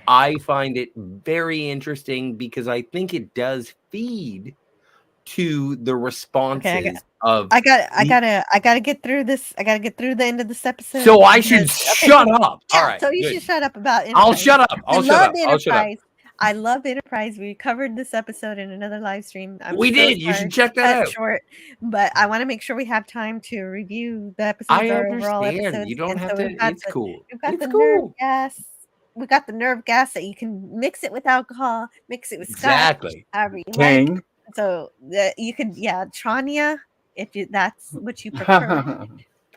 I find it very interesting because I think it does feed to the responses of I gotta get through this. I gotta get through the end of this episode. So I should shut up. Yeah, All right. so you good. should shut up about Enterprise. I'll shut up. I'll shut up. I'll shut up. I love Enterprise. We covered this episode in another live stream. We did. You should check that out. Short, but I want to make sure we have time to review the episodes. I overall understand. episodes. You don't And have so to. It's cool. We've got It's the cool. nerve gas. We got the nerve gas that you can mix it with alcohol, mix it with Scotch, Exactly. however you King. like. So you could, Trania, if that's what you prefer.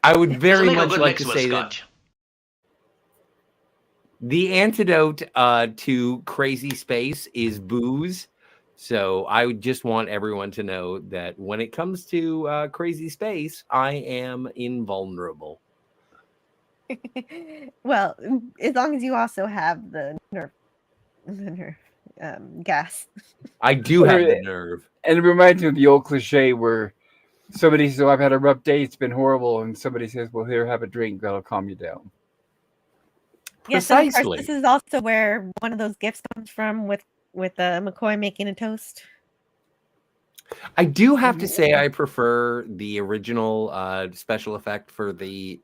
I would very Make a much good like mix to with say Scotch. that the antidote to crazy space is booze. So I would just want everyone to know that when it comes to crazy space, I am invulnerable. Well, as long as you also have the nerve gas. I do have the nerve. And it reminds me of the old cliche where somebody says, "Oh, I've had a rough day, it's been horrible," and somebody says, "Well, here, have a drink, that'll calm you down." Yes, and of Precisely. course, this is also where one of those gifts comes from with McCoy making a toast. I do have to say I prefer the original special effect for the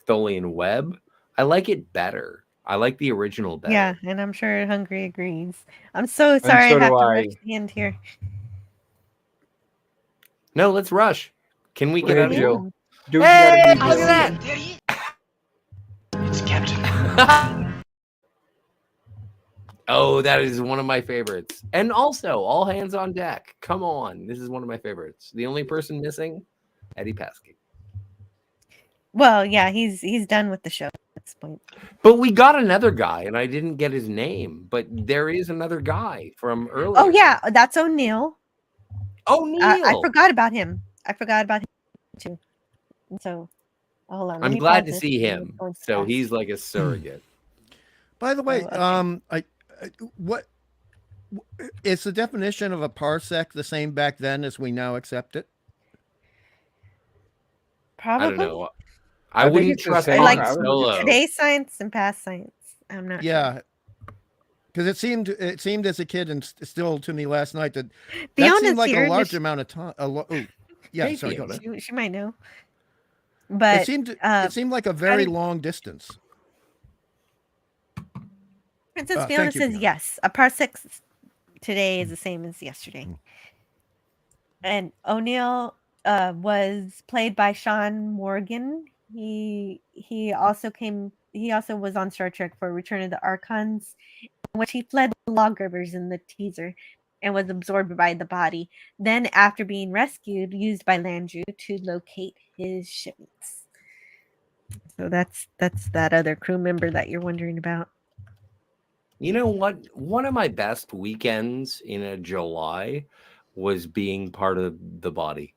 Tholian Web. I like it better. I like the original better. Yeah, and I'm sure Hungry agrees. I'm so sorry so I have do to I. rush the end here. No, let's rush. Can we get Go out ahead, of here? Jill. Do what Hey, you gotta do, look Jill. at that. It's Captain. Oh, that is one of my favorites. And also, all hands on deck. Come on. This is one of my favorites. The only person missing, Eddie Paskey. Well, yeah, he's done with the show at this point. But we got another guy, and I didn't get his name. But there is another guy from earlier. Oh yeah, that's O'Neill. O'Neill. I forgot about him. Too. And so, hold on. let I'm me glad pause to this. see It's him. going So fast. he's like a surrogate. By the way, Oh, okay. what is the definition of a parsec the same back then as we now accept it? Probably. I don't know. I I think wouldn't it's the trust same. Han Like Solo. today's science and past science. I'm not sure. Yeah, because it seemed as a kid and still to me last night that Fiona's seemed like here. a large amount of time. Yeah, Hey, sorry, Fiona. Fiona. She might know. But It seemed like a very long distance. Princess thank Fiona you, says Fiona. yes. A parsec today is the same as yesterday. And O'Neill was played by Sean Morgan. He also was on Star Trek for Return of the Archons, in which he fled the log rivers in the teaser and was absorbed by the body. Then, after being rescued, used by Landru to locate his shipments. So that's that other crew member that you're wondering about. You know what? One of my best weekends in a July was being part of the body.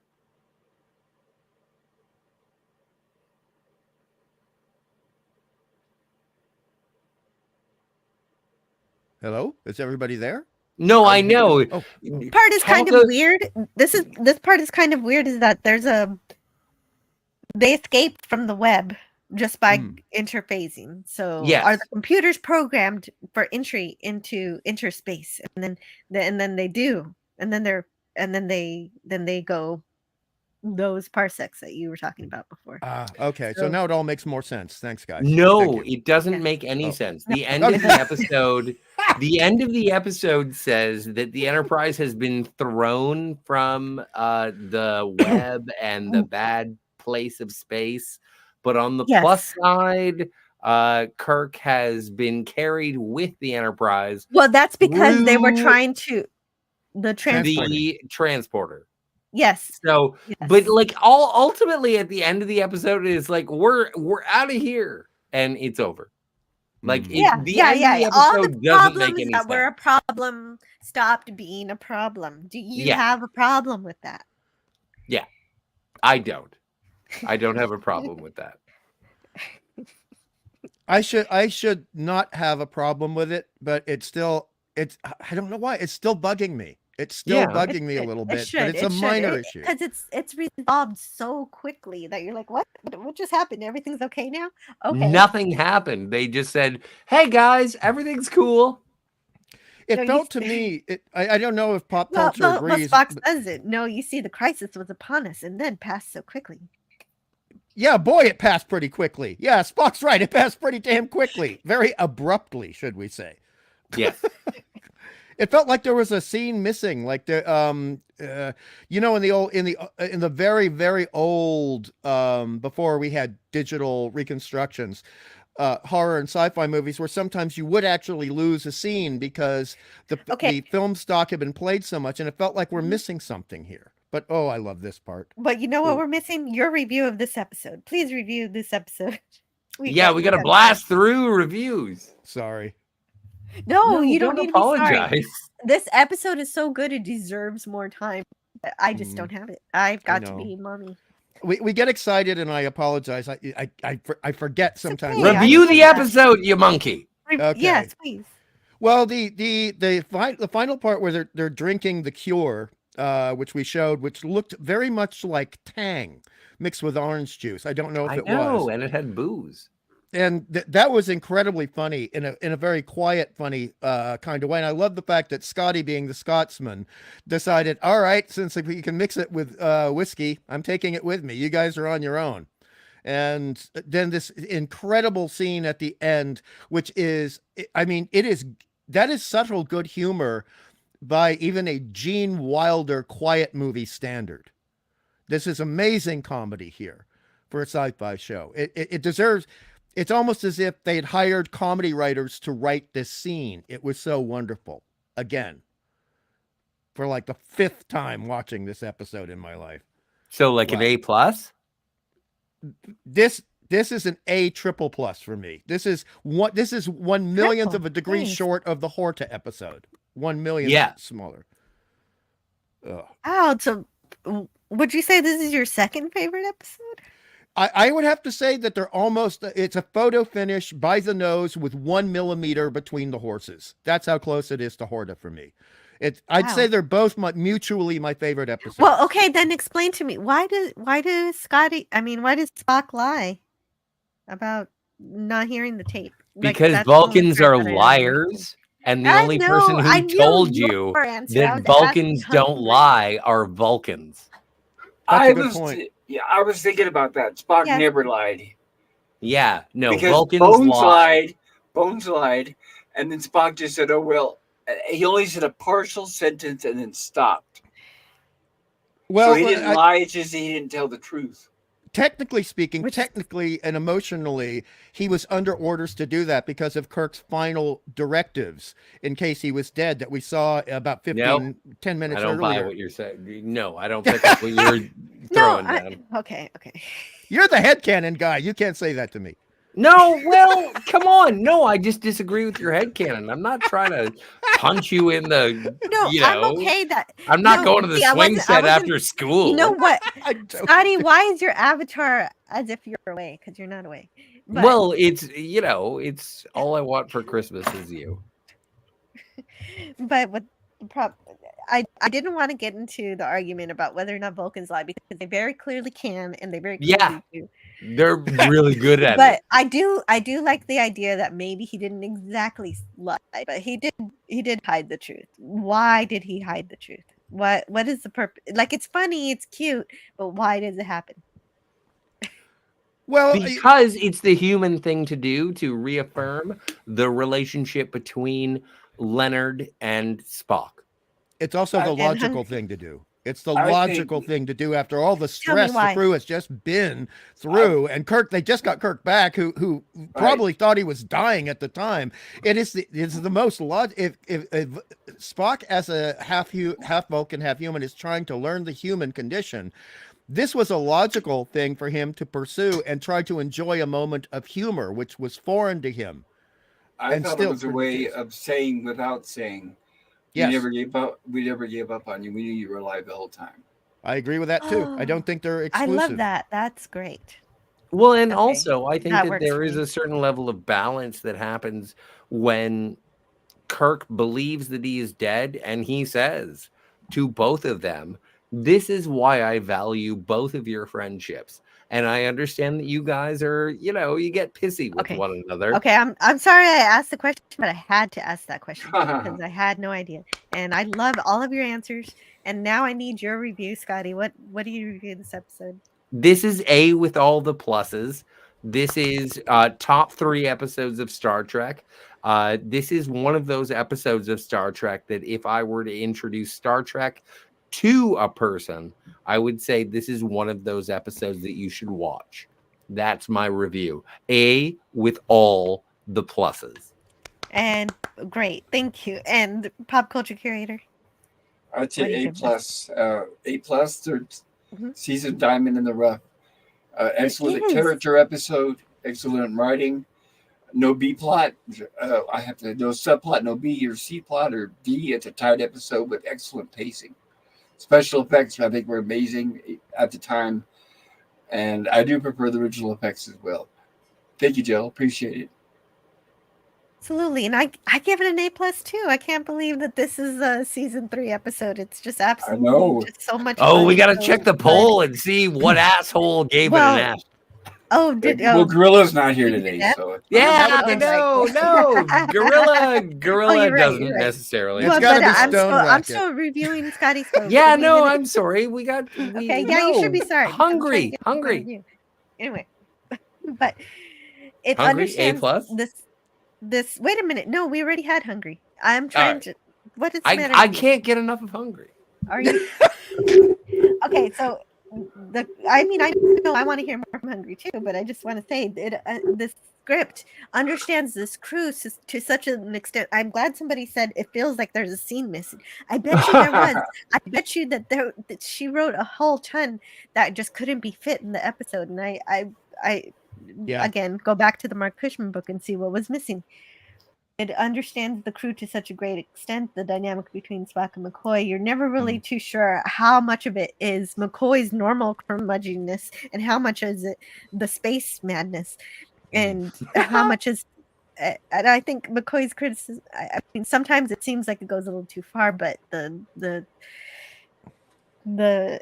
Hello, is everybody there? No, I know. Oh. Part is kind of weird. This part is kind of weird. Is that they escaped from the web just by interfacing. So are the computers programmed for entry into interspace? And then they do, and then they go those parsecs that you were talking about before. Okay, so now it all makes more sense. Thanks, guys. No, Thank you. it doesn't make any sense. The end No. of the episode, the end of the episode says that the Enterprise has been thrown from the web and the bad place of space. But on the plus side, Kirk has been carried with the Enterprise. Well, that's because they were through trying to the transporter. Yes. So, but like ultimately at the end of the episode is like we're out of here and it's over. Like the end of the All episode the doesn't make problems any that sense. were a problem stopped being a problem. Do you have a problem with that? Yeah, I don't. I don't have a problem with that. I should not have a problem with it, but it's I don't know why it's still bugging me. It's still bugging me a little bit, but it's a minor issue because it's resolved so quickly that you're like, what just happened? Everything's okay now? Okay. Nothing happened. They just said, "Hey guys, everything's cool." It felt to me. I don't know if pop culture agrees. But Spock says it. No, you see, the crisis was upon us and then passed so quickly. Yeah, boy, it passed pretty quickly. Yeah, Spock's right. It passed pretty damn quickly. Very abruptly, should we say. Yeah. It felt like there was a scene missing, like the in the very, very old before we had digital reconstructions, horror and sci-fi movies where sometimes you would actually lose a scene because the film stock had been played so much, and it felt like we're missing something here. But I love this part. But you know what we're missing? Your review of this episode. Please review this episode. We got to blast through reviews. Sorry. No, you don't need apologize. To be sorry. This episode is so good; it deserves more time. I just don't have it. I've got to be mommy. We get excited, and I apologize. I forget sometimes. Okay. Review the episode, you monkey. Okay. Yes, please. Well, the final part where they're drinking the cure, which we showed, which looked very much like Tang mixed with orange juice. I don't know if it was, and it had booze. And that was incredibly funny in a very quiet, funny kind of way. And I love the fact that Scotty, being the Scotsman, decided, all right, since we can mix it with whiskey, I'm taking it with me. You guys are on your own. And then this incredible scene at the end, which is, that is subtle good humor by even a Gene Wilder quiet movie standard. This is amazing comedy here for a sci-fi show. It deserves... It's almost as if they had hired comedy writers to write this scene. It was so wonderful. Again, for like the 5th time watching this episode in my life. So like an A+? This is an A triple plus for me. This is 1 millionth of a degree short of the Horta episode. 1 millionth smaller. Oh, so would you say this is your second favorite episode? I would have to say that they're almost, it's a photo finish by the nose with 1 millimeter between the horses. That's how close it is to Horta for me. I'd say they're both mutually my favorite episodes. Well, okay, then explain to me, why does Spock lie about not hearing the tape? Because Vulcans are liars, and the only person who told you that Vulcans don't lie are Vulcans. That's a good point. Yeah, I was thinking about that. Spock never lied. Yeah, no, because Vulcans Bones lied, and then Spock just said, "Oh well." He only said a partial sentence and then stopped. Well, so he didn't lie. It's just he didn't tell the truth. Technically speaking, technically and emotionally, he was under orders to do that because of Kirk's final directives in case he was dead that we saw about 10 minutes earlier. I don't buy what you're saying. No, I don't pick up what you're throwing down. Okay. You're the headcanon guy. You can't say that to me. No, well, come on. No, I just disagree with your headcanon. I'm not trying to punch you in the, I'm okay I'm not going to the swing set after school. You know what? Scotty, why is your avatar as if you're away? Because you're not away. But, well, it's all I want for Christmas is you. But what the problem... I didn't want to get into the argument about whether or not Vulcans lie because they very clearly can and they very clearly do. They're really good at it. But I do like the idea that maybe he didn't exactly lie, but he did hide the truth. Why did he hide the truth? What is the purpose? Like, it's funny, it's cute, but why does it happen? Well, because it's the human thing to do to reaffirm the relationship between Leonard and Spock. it's also the And logical thing to do. It's the I logical think- thing to do after all the Tell me stress the why. crew has just been through. And Kirk, they just got Kirk back, who probably thought he was dying at the time. It's the most if Spock, as a half Vulcan, half human, is trying to learn the human condition, this was a logical thing for him to pursue and try to enjoy a moment of humor, which was foreign to him. I And thought it still was a way produces. of saying without saying. Yes. We never gave up on you. We knew you were alive the whole time. I agree with that too. I don't think they're I exclusive. love that. That's great. Well, and Okay, also I think that that works there for is me. a certain level of balance that happens when Kirk believes that he is dead, and he says to both of them, "This is why I value both of your friendships." And I understand that you guys are, you get pissy with Okay. one another. Okay, I'm sorry I asked the question, but I had to ask that question because I had no idea. And I love all of your answers. And now I need your review, Scotty. What do you review this episode? This is A with all the pluses. This is top 3 episodes of Star Trek. This is one of those episodes of Star Trek that if I were to introduce Star Trek to a person, I would say this is one of those episodes that you should watch. That's my review. A with all the pluses. And great, thank you. And pop culture curator. I'd What do say you A give plus. A plus. Third Mhm. season diamond in the rough. Excellent is. character episode. Excellent writing. No B plot. I have to no subplot. No B or C plot or D. It's a tight episode with excellent pacing. Special effects, I think, were amazing at the time, and I do prefer the original effects as well. Thank you, Jill. Appreciate it. Absolutely. And I give it an A plus too. I can't believe that this is a season 3 episode. It's just know. absolutely just so much Oh, fun. we got to So check the good. poll and see what asshole gave it an F. Oh, did Well, Gorilla's not here did today, that? so Yeah, that would've been no, Gorilla you're right, doesn't you're right. necessarily. It's Well, gotta but be I'm Stone still reviewing Scotty's vote. Yeah, We no, didn't- I'm sorry. Okay, yeah, you should be sorry. because I'm trying to get my review. Anyway, but it Hungry, understands A+? this. Wait a minute. No, we already had hungry. I'm trying to. What is the matter? I with you? can't get enough of Hungry. Are you okay? So I know I want to hear more from Hungry too, but I just want to say that this script understands this crew to such an extent. I'm glad somebody said it feels like there's a scene missing. I bet you there was. I bet you that she wrote a whole ton that just couldn't be fit in the episode, and I again go back to the Mark Cushman book and see what was missing. It understands the crew to such a great extent, the dynamic between Spock and McCoy. You're never really too sure how much of it is McCoy's normal curmudgeonness and how much is it the space madness, and how much is. And I think McCoy's criticism. I mean, sometimes it seems like it goes a little too far, but the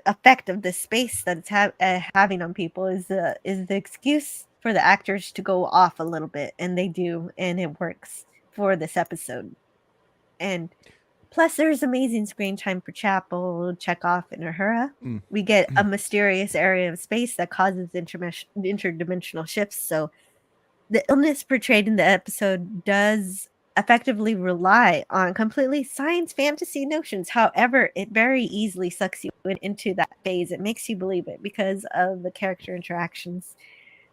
effect of the space that it's having on people is the excuse for the actors to go off a little bit, and they do, and it works for this episode. And plus there's amazing screen time for Chapel, Chekhov, and Uhura. We get a mysterious area of space that causes interdimensional shifts, so the illness portrayed in the episode does effectively rely on completely science fantasy notions. However, it very easily sucks you into that phase. It makes you believe it because of the character interactions,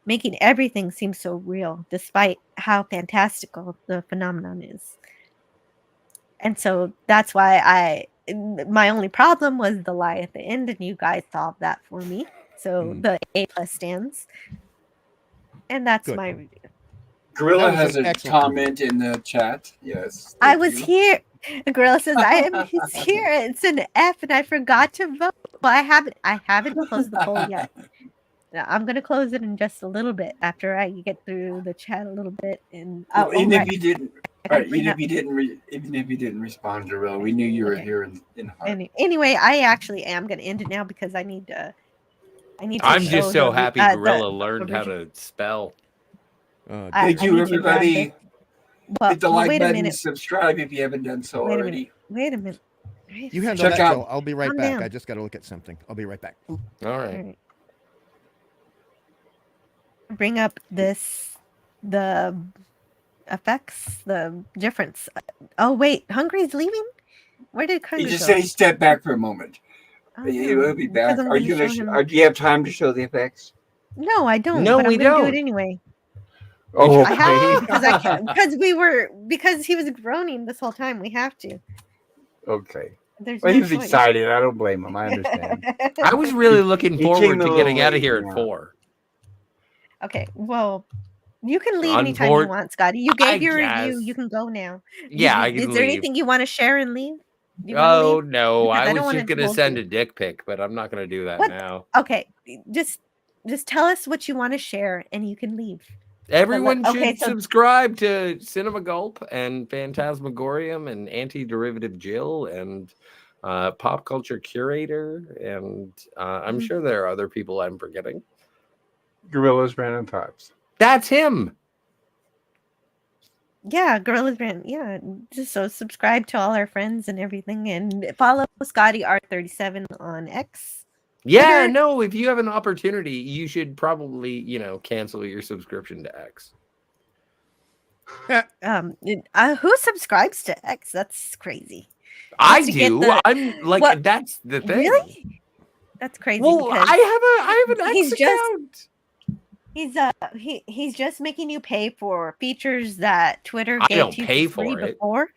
making everything seem so real, despite how fantastical the phenomenon is. And so that's why my only problem was the lie at the end, and you guys solved that for me. So the A+ stands. And that's my review. Gorilla has a comment in the chat. Yes. I was here. Gorilla says, I am here. It's an F, and I forgot to vote. Well, I haven't closed the poll yet. I'm gonna close it in just a little bit after I get through the chat a little bit. And even if you didn't, even if you didn't respond, Gorilla, we knew you were here in heart. Anyway, I actually am gonna end it now because I need to. I'm just so happy Gorilla learned how to spell. Thank you, everybody. Hit the like button, minute. subscribe if you haven't done so already. Wait a minute. You handle Check that, out- Jill. I'll be right Calm back. down. I just got to look at something. I'll be right back. All All right. right. Bring up the effects, the difference. Oh wait, Hungry's leaving. Where did He Hungry just go? said he stepped back for a moment. Oh, He no, will be because back. I'm Are you gonna gonna? show him. Do you have time to show the effects? No, I don't. No, but we I'm gonna do don't. it anyway. Oh, I have okay. to because I can because he was groaning this whole time. We have to. Okay. There's Well, no he was choice. excited. I don't blame him. I understand. I was really looking He forward came a to getting little out of late, here yeah. at 4. Okay, well, you can leave anytime you want, Scotty. You gave your review. You can go now. Yeah, I Is can there leave. anything you want to share and leave? Do you wanna Oh leave? no, Because I I was don't wanna just gonna hold send you. a dick pic, but I'm not gonna do that What? now. Okay, just tell us what you want to share, and you can leave. Everyone okay, should so subscribe to Cinema Gulp and Phantasmagorium and Anti-Derivative Jill and Pop Culture Curator, and I'm Mhm. sure there are other people I'm forgetting. Gorillas, Random Thoughts. That's him. Yeah, Gorilla's Brand. Yeah, just so subscribe to all our friends and everything, and follow Scotty R37 on X. Yeah, Twitter. no, if you have an opportunity, you should probably, cancel your subscription to X. Who subscribes to X? That's crazy. I Just to get do. the- I'm like, what- that's the thing. Really? That's crazy. Well, because I have an X he's just- account. he's just making you pay for features that Twitter I gave don't to you pay for free for it. before.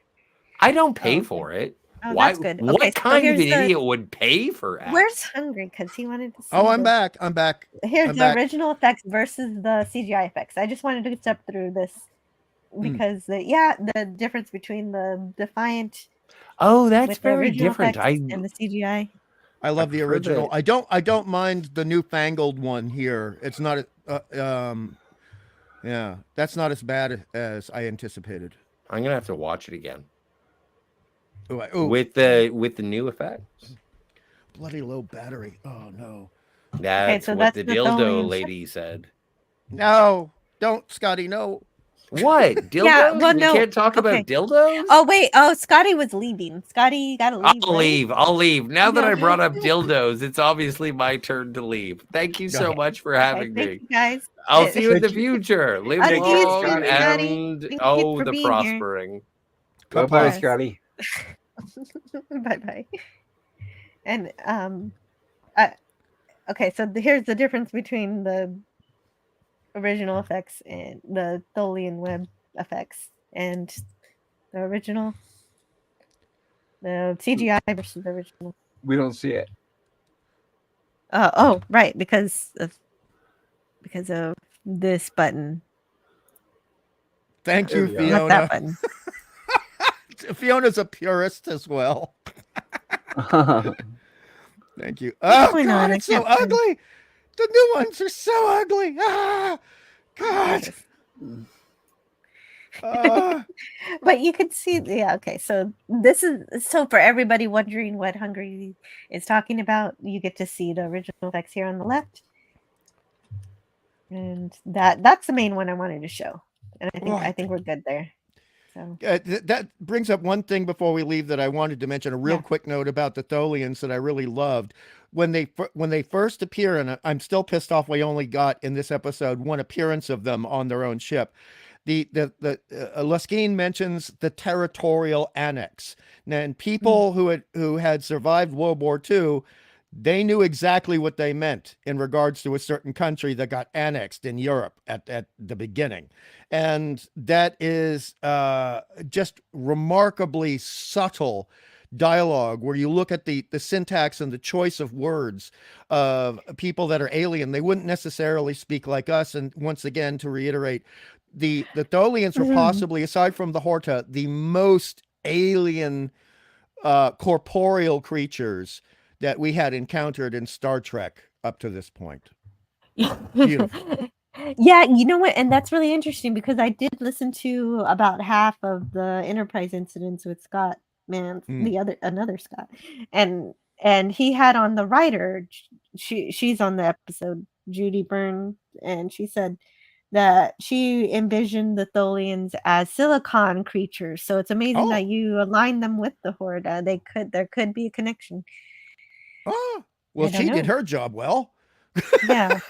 I don't pay okay. for it. Oh, Why? that's good. What Okay, so kind of here's an the- idiot would pay for X? Where's Hungry? Because he wanted to see. Oh, I'm back. I'm back. Here's I'm the back. original effects versus the CGI effects. I just wanted to step through this because the difference between the Defiant Oh, that's with the very original different. effects and the CGI. I love the prefer original. the- I don't mind the newfangled one here. It's not yeah, that's not as bad as I anticipated. I'm gonna have to watch it again Ooh, with the new effects. bloody low battery. Oh no. That's so what that's the the dildo Tholian lady said. No, don't, Scotty. No. What dildos? Yeah, well, we no. can't talk Okay. about dildos. Oh wait, Scotty was leaving. Scotty, you gotta leave. I'll right? leave. I'll leave. Now that I Okay. brought up dildos, it's obviously my turn to leave. Thank you so Okay. much for Okay, having thank me. you guys. I'll see you in the Thank you. future. Live I'll see you long soon, Scotty. and Thank you for the being here. prospering. Bye-bye, Yes. Scotty. Bye bye. And okay, so here's the difference between the original effects and the Tholian Web effects and the original, the CGI versus the original. We don't see it. Oh, right, because of this button, Thank you, There we not that Fiona. button. Fiona's a purist as well. Thank you. What's Oh going God, on? I it's so can't find- ugly. The new ones are so ugly. Ah, God. But you could see, yeah, okay. So this is for everybody wondering what Hungry is talking about. You get to see the original effects here on the left, and that's the main one I wanted to show. And I Right. think we're good there. So That brings up one thing before we leave that I wanted to mention. A real Yeah. quick note about the Tholians that I really loved when they first appear, and I'm still pissed off we only got in this episode one appearance of them on their own ship. The Luskin mentions the territorial annex, and people who had survived World War II, they knew exactly what they meant in regards to a certain country that got annexed in Europe at the beginning. And that is just remarkably subtle dialogue where you look at the syntax and the choice of words of people that are alien. They wouldn't necessarily speak like us. And once again, to reiterate, the Tholians were possibly, aside from the Horta, the most alien corporeal creatures that we had encountered in Star Trek up to this point. Beautiful. Yeah, you know what? And that's really interesting because I did listen to about half of the Enterprise incidents with Scott, another Scott, and he had on the writer. She's on the episode, Judy Byrne, and she said that she envisioned the Tholians as silicon creatures. So it's amazing that you align them with the Horde. There could be a connection. Oh, well, I don't she did know. her job well. Yeah.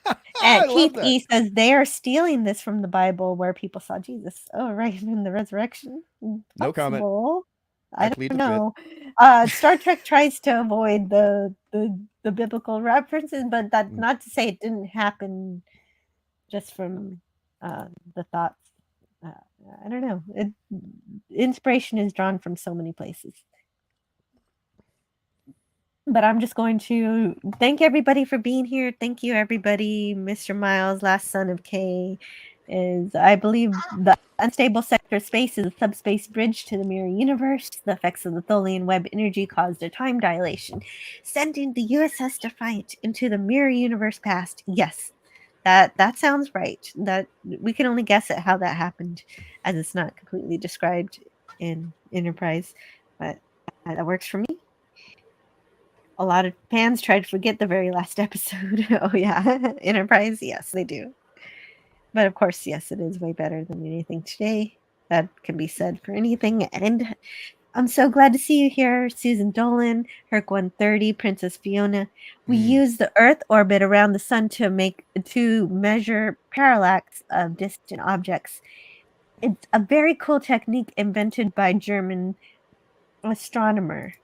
I And love Keith that. E says they are stealing this from the Bible where people saw Jesus. Oh, right, in the resurrection. No comment. Possible. I plead don't the fifth. know. Star Trek tries to avoid the biblical references, but that's not to say it didn't happen just from the thoughts. I don't know. Inspiration is drawn from so many places. But I'm just going to thank everybody for being here. Thank you, everybody. Mr. Miles, last son of K, is, I believe, the unstable sector of space is a subspace bridge to the mirror universe. The effects of the Tholian Web energy caused a time dilation, sending the USS Defiant into the mirror universe past. Yes, that sounds right. That we can only guess at how that happened, as it's not completely described in Enterprise, but that works for me. A lot of fans try to forget the very last episode. Oh yeah, Enterprise. Yes, they do. But of course, yes, it is way better than anything today. That can be said for anything. And I'm so glad to see you here, Susan Dolan, Herc 130, Princess Fiona. We use the Earth orbit around the sun to measure parallax of distant objects. It's a very cool technique invented by German astronomer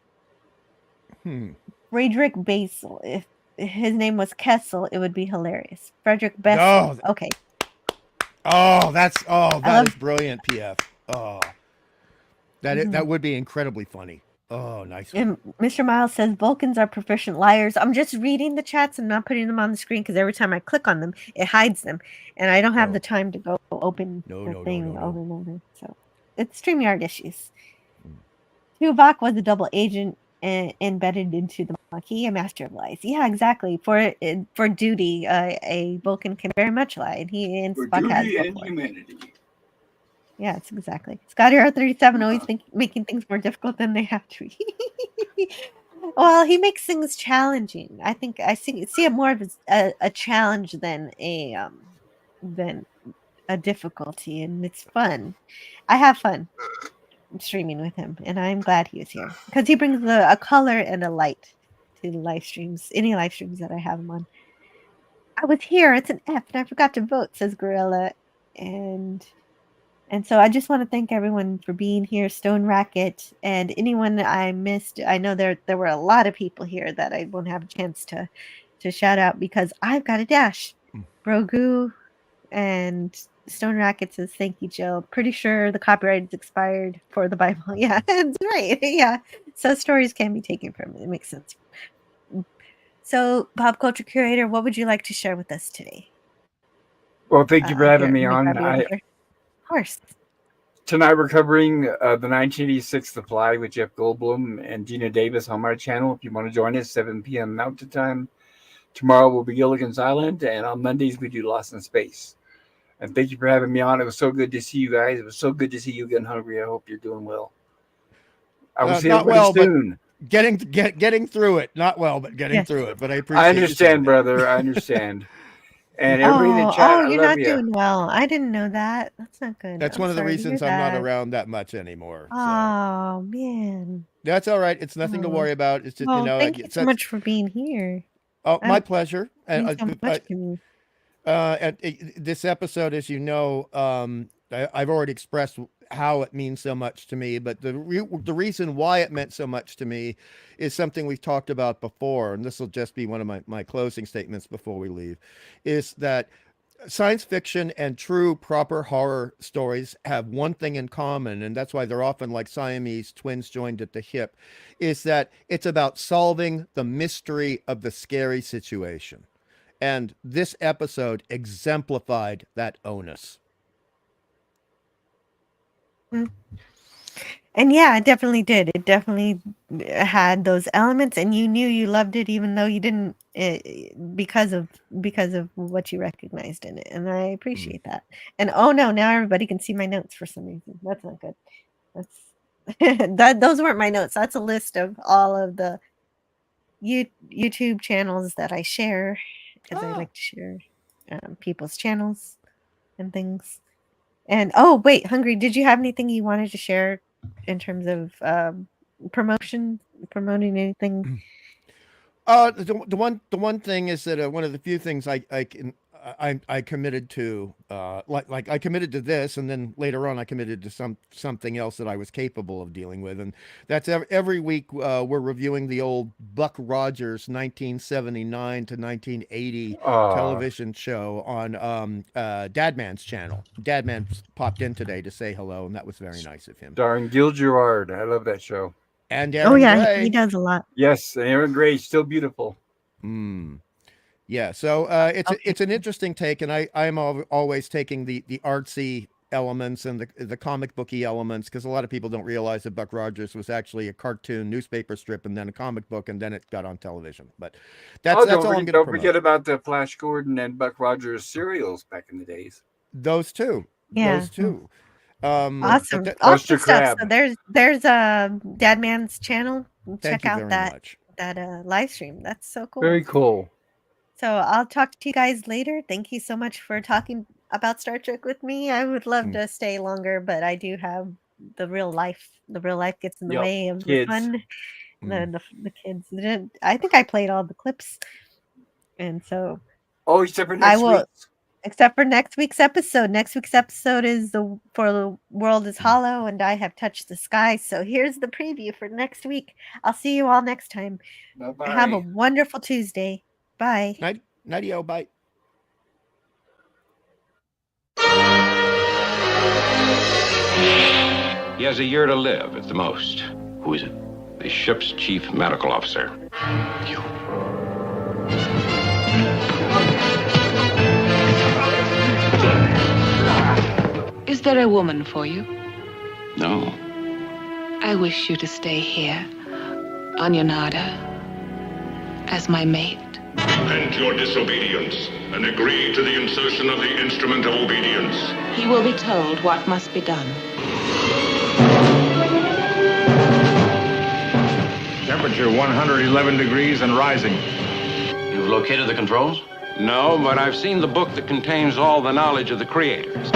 Friedrich Bessel. If his name was Kessel, it would be hilarious. Frederick Bessel. Okay. That is brilliant, PF. Oh, that would be incredibly funny. Oh, nice one. And Mr. Miles says Vulcans are proficient liars. I'm just reading the chats and not putting them on the screen because every time I click on them, it hides them, and I don't have the time to go open the thing over and over. So it's StreamYard issues. Tuvok was a double agent embedded into the Maquis, a master of lies. Yeah, exactly. For duty, a Vulcan can very much lie, and he and For Spock has duty and before. humanity. Yes, exactly. Scotty R37 always making things more difficult than they have to be. Well, he makes things challenging. I think I see it more of as a challenge than a difficulty, and it's fun. I have fun streaming with him, and I'm glad he was here because he brings a color and a light to the live streams, any live streams that I have him on. I was here. It's an F, and I forgot to vote, says Gorilla, and so I just want to thank everyone for being here, Stone Racket, and anyone I missed. I know there were a lot of people here that I won't have a chance to shout out because I've got a dash. Brogu and Stone Racket says, thank you, Jill. Pretty sure the copyright is expired for the Bible. Yeah, that's right. Yeah. So stories can be taken from it. It makes sense. So, Pop Culture Curator, what would you like to share with us today? Well, thank you for having me on. Of course. Tonight we're covering the 1986 The Fly with Jeff Goldblum and Gina Davis on my channel. If you want to join us, 7 p.m. Mountain Time. Tomorrow will be Gilligan's Island, and on Mondays we do Lost in Space. And thank you for having me on. It was so good to see you guys. It was so good to see you getting hungry. I hope you're doing well. I will see everybody soon. Getting through it. Not well, but getting through it. But I appreciate it. I understand, brother. I understand. And everybody in the chat, you're not doing well. I didn't know that. That's not good. That's one of the reasons I'm not around that much anymore. So. Oh, man. That's all right. It's nothing to worry about. It's just, thank you so much for being here. Oh, my pleasure. So much to me. This episode, as you know, I've already expressed how it means so much to me, but the reason why it meant so much to me is something we've talked about before, and this will just be one of my closing statements before we leave, is that science fiction and true proper horror stories have one thing in common, and that's why they're often like Siamese twins joined at the hip, is that it's about solving the mystery of the scary situation. And this episode exemplified that onus. And yeah, it definitely did. It definitely had those elements, and you knew you loved it, even though you didn't, because of what you recognized in it. And I appreciate that. And oh no, now everybody can see my notes for some reason. That's not good. That's those weren't my notes. That's a list of all of the YouTube channels that I share, because I like to share people's channels. and things. And oh wait, Hungry, did you have anything you wanted to share in terms of promoting anything? The one thing is that one of the few things I committed to, like I committed to this, and then later on I committed to something else that I was capable of dealing with, and that's every week we're reviewing the old Buck Rogers 1979 to 1980 television show on Dadman's channel. Dadman popped in today to say hello, and that was very nice of him. Darn Gil Gerard. I love that show. And Aaron Gray. He does a lot. Yes, and Aaron Gray is still beautiful. Yeah, so it's an interesting take, and I'm always taking the artsy elements and the comic booky elements, because a lot of people don't realize that Buck Rogers was actually a cartoon newspaper strip and then a comic book, and then it got on television. But that's all I'm going to promote. Don't forget about the Flash Gordon and Buck Rogers serials back in the days. Those two. Yeah. Those two. Awesome. Awesome stuff. So there's Dadman's channel. Check out that live stream. That's so cool. Very cool. So I'll talk to you guys later. Thank you so much for talking about Star Trek with me. I would love to stay longer, but I do have the real life. The real life gets in the way of the fun. The kids. I think I played all the clips, and so except for next week. Except for next week's episode. Next week's episode is For the World is Hollow, and I Have Touched the Sky. So here's the preview for next week. I'll see you all next time. Bye-bye. Have a wonderful Tuesday. Bye. Nighty-o, bye. He has a year to live at the most. Who is it? The ship's chief medical officer. You. Is there a woman for you? No. I wish you to stay here, on Yonada, as my mate. Repent your disobedience and agree to the insertion of the instrument of obedience. He will be told what must be done. Temperature 111 degrees and rising. You've located the controls? No, but I've seen the book that contains all the knowledge of the creators.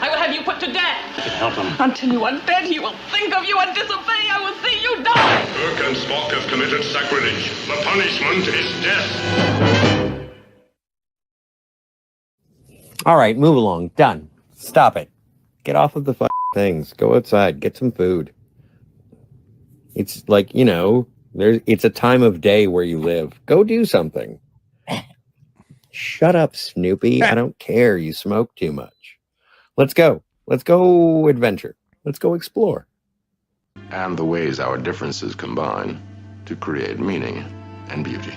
I will have you put to death. Help him. Until you are dead, he will think of you and disobey. I will see you die. Kirk and Spock have committed sacrilege. The punishment is death. All right, move along. Done. Stop it. Get off of the things. Go outside. Get some food. It's like, it's a time of day where you live. Go do something. Shut up, Snoopy. I don't care. You smoke too much. Let's go. Let's go adventure. Let's go explore. And the ways our differences combine to create meaning and beauty.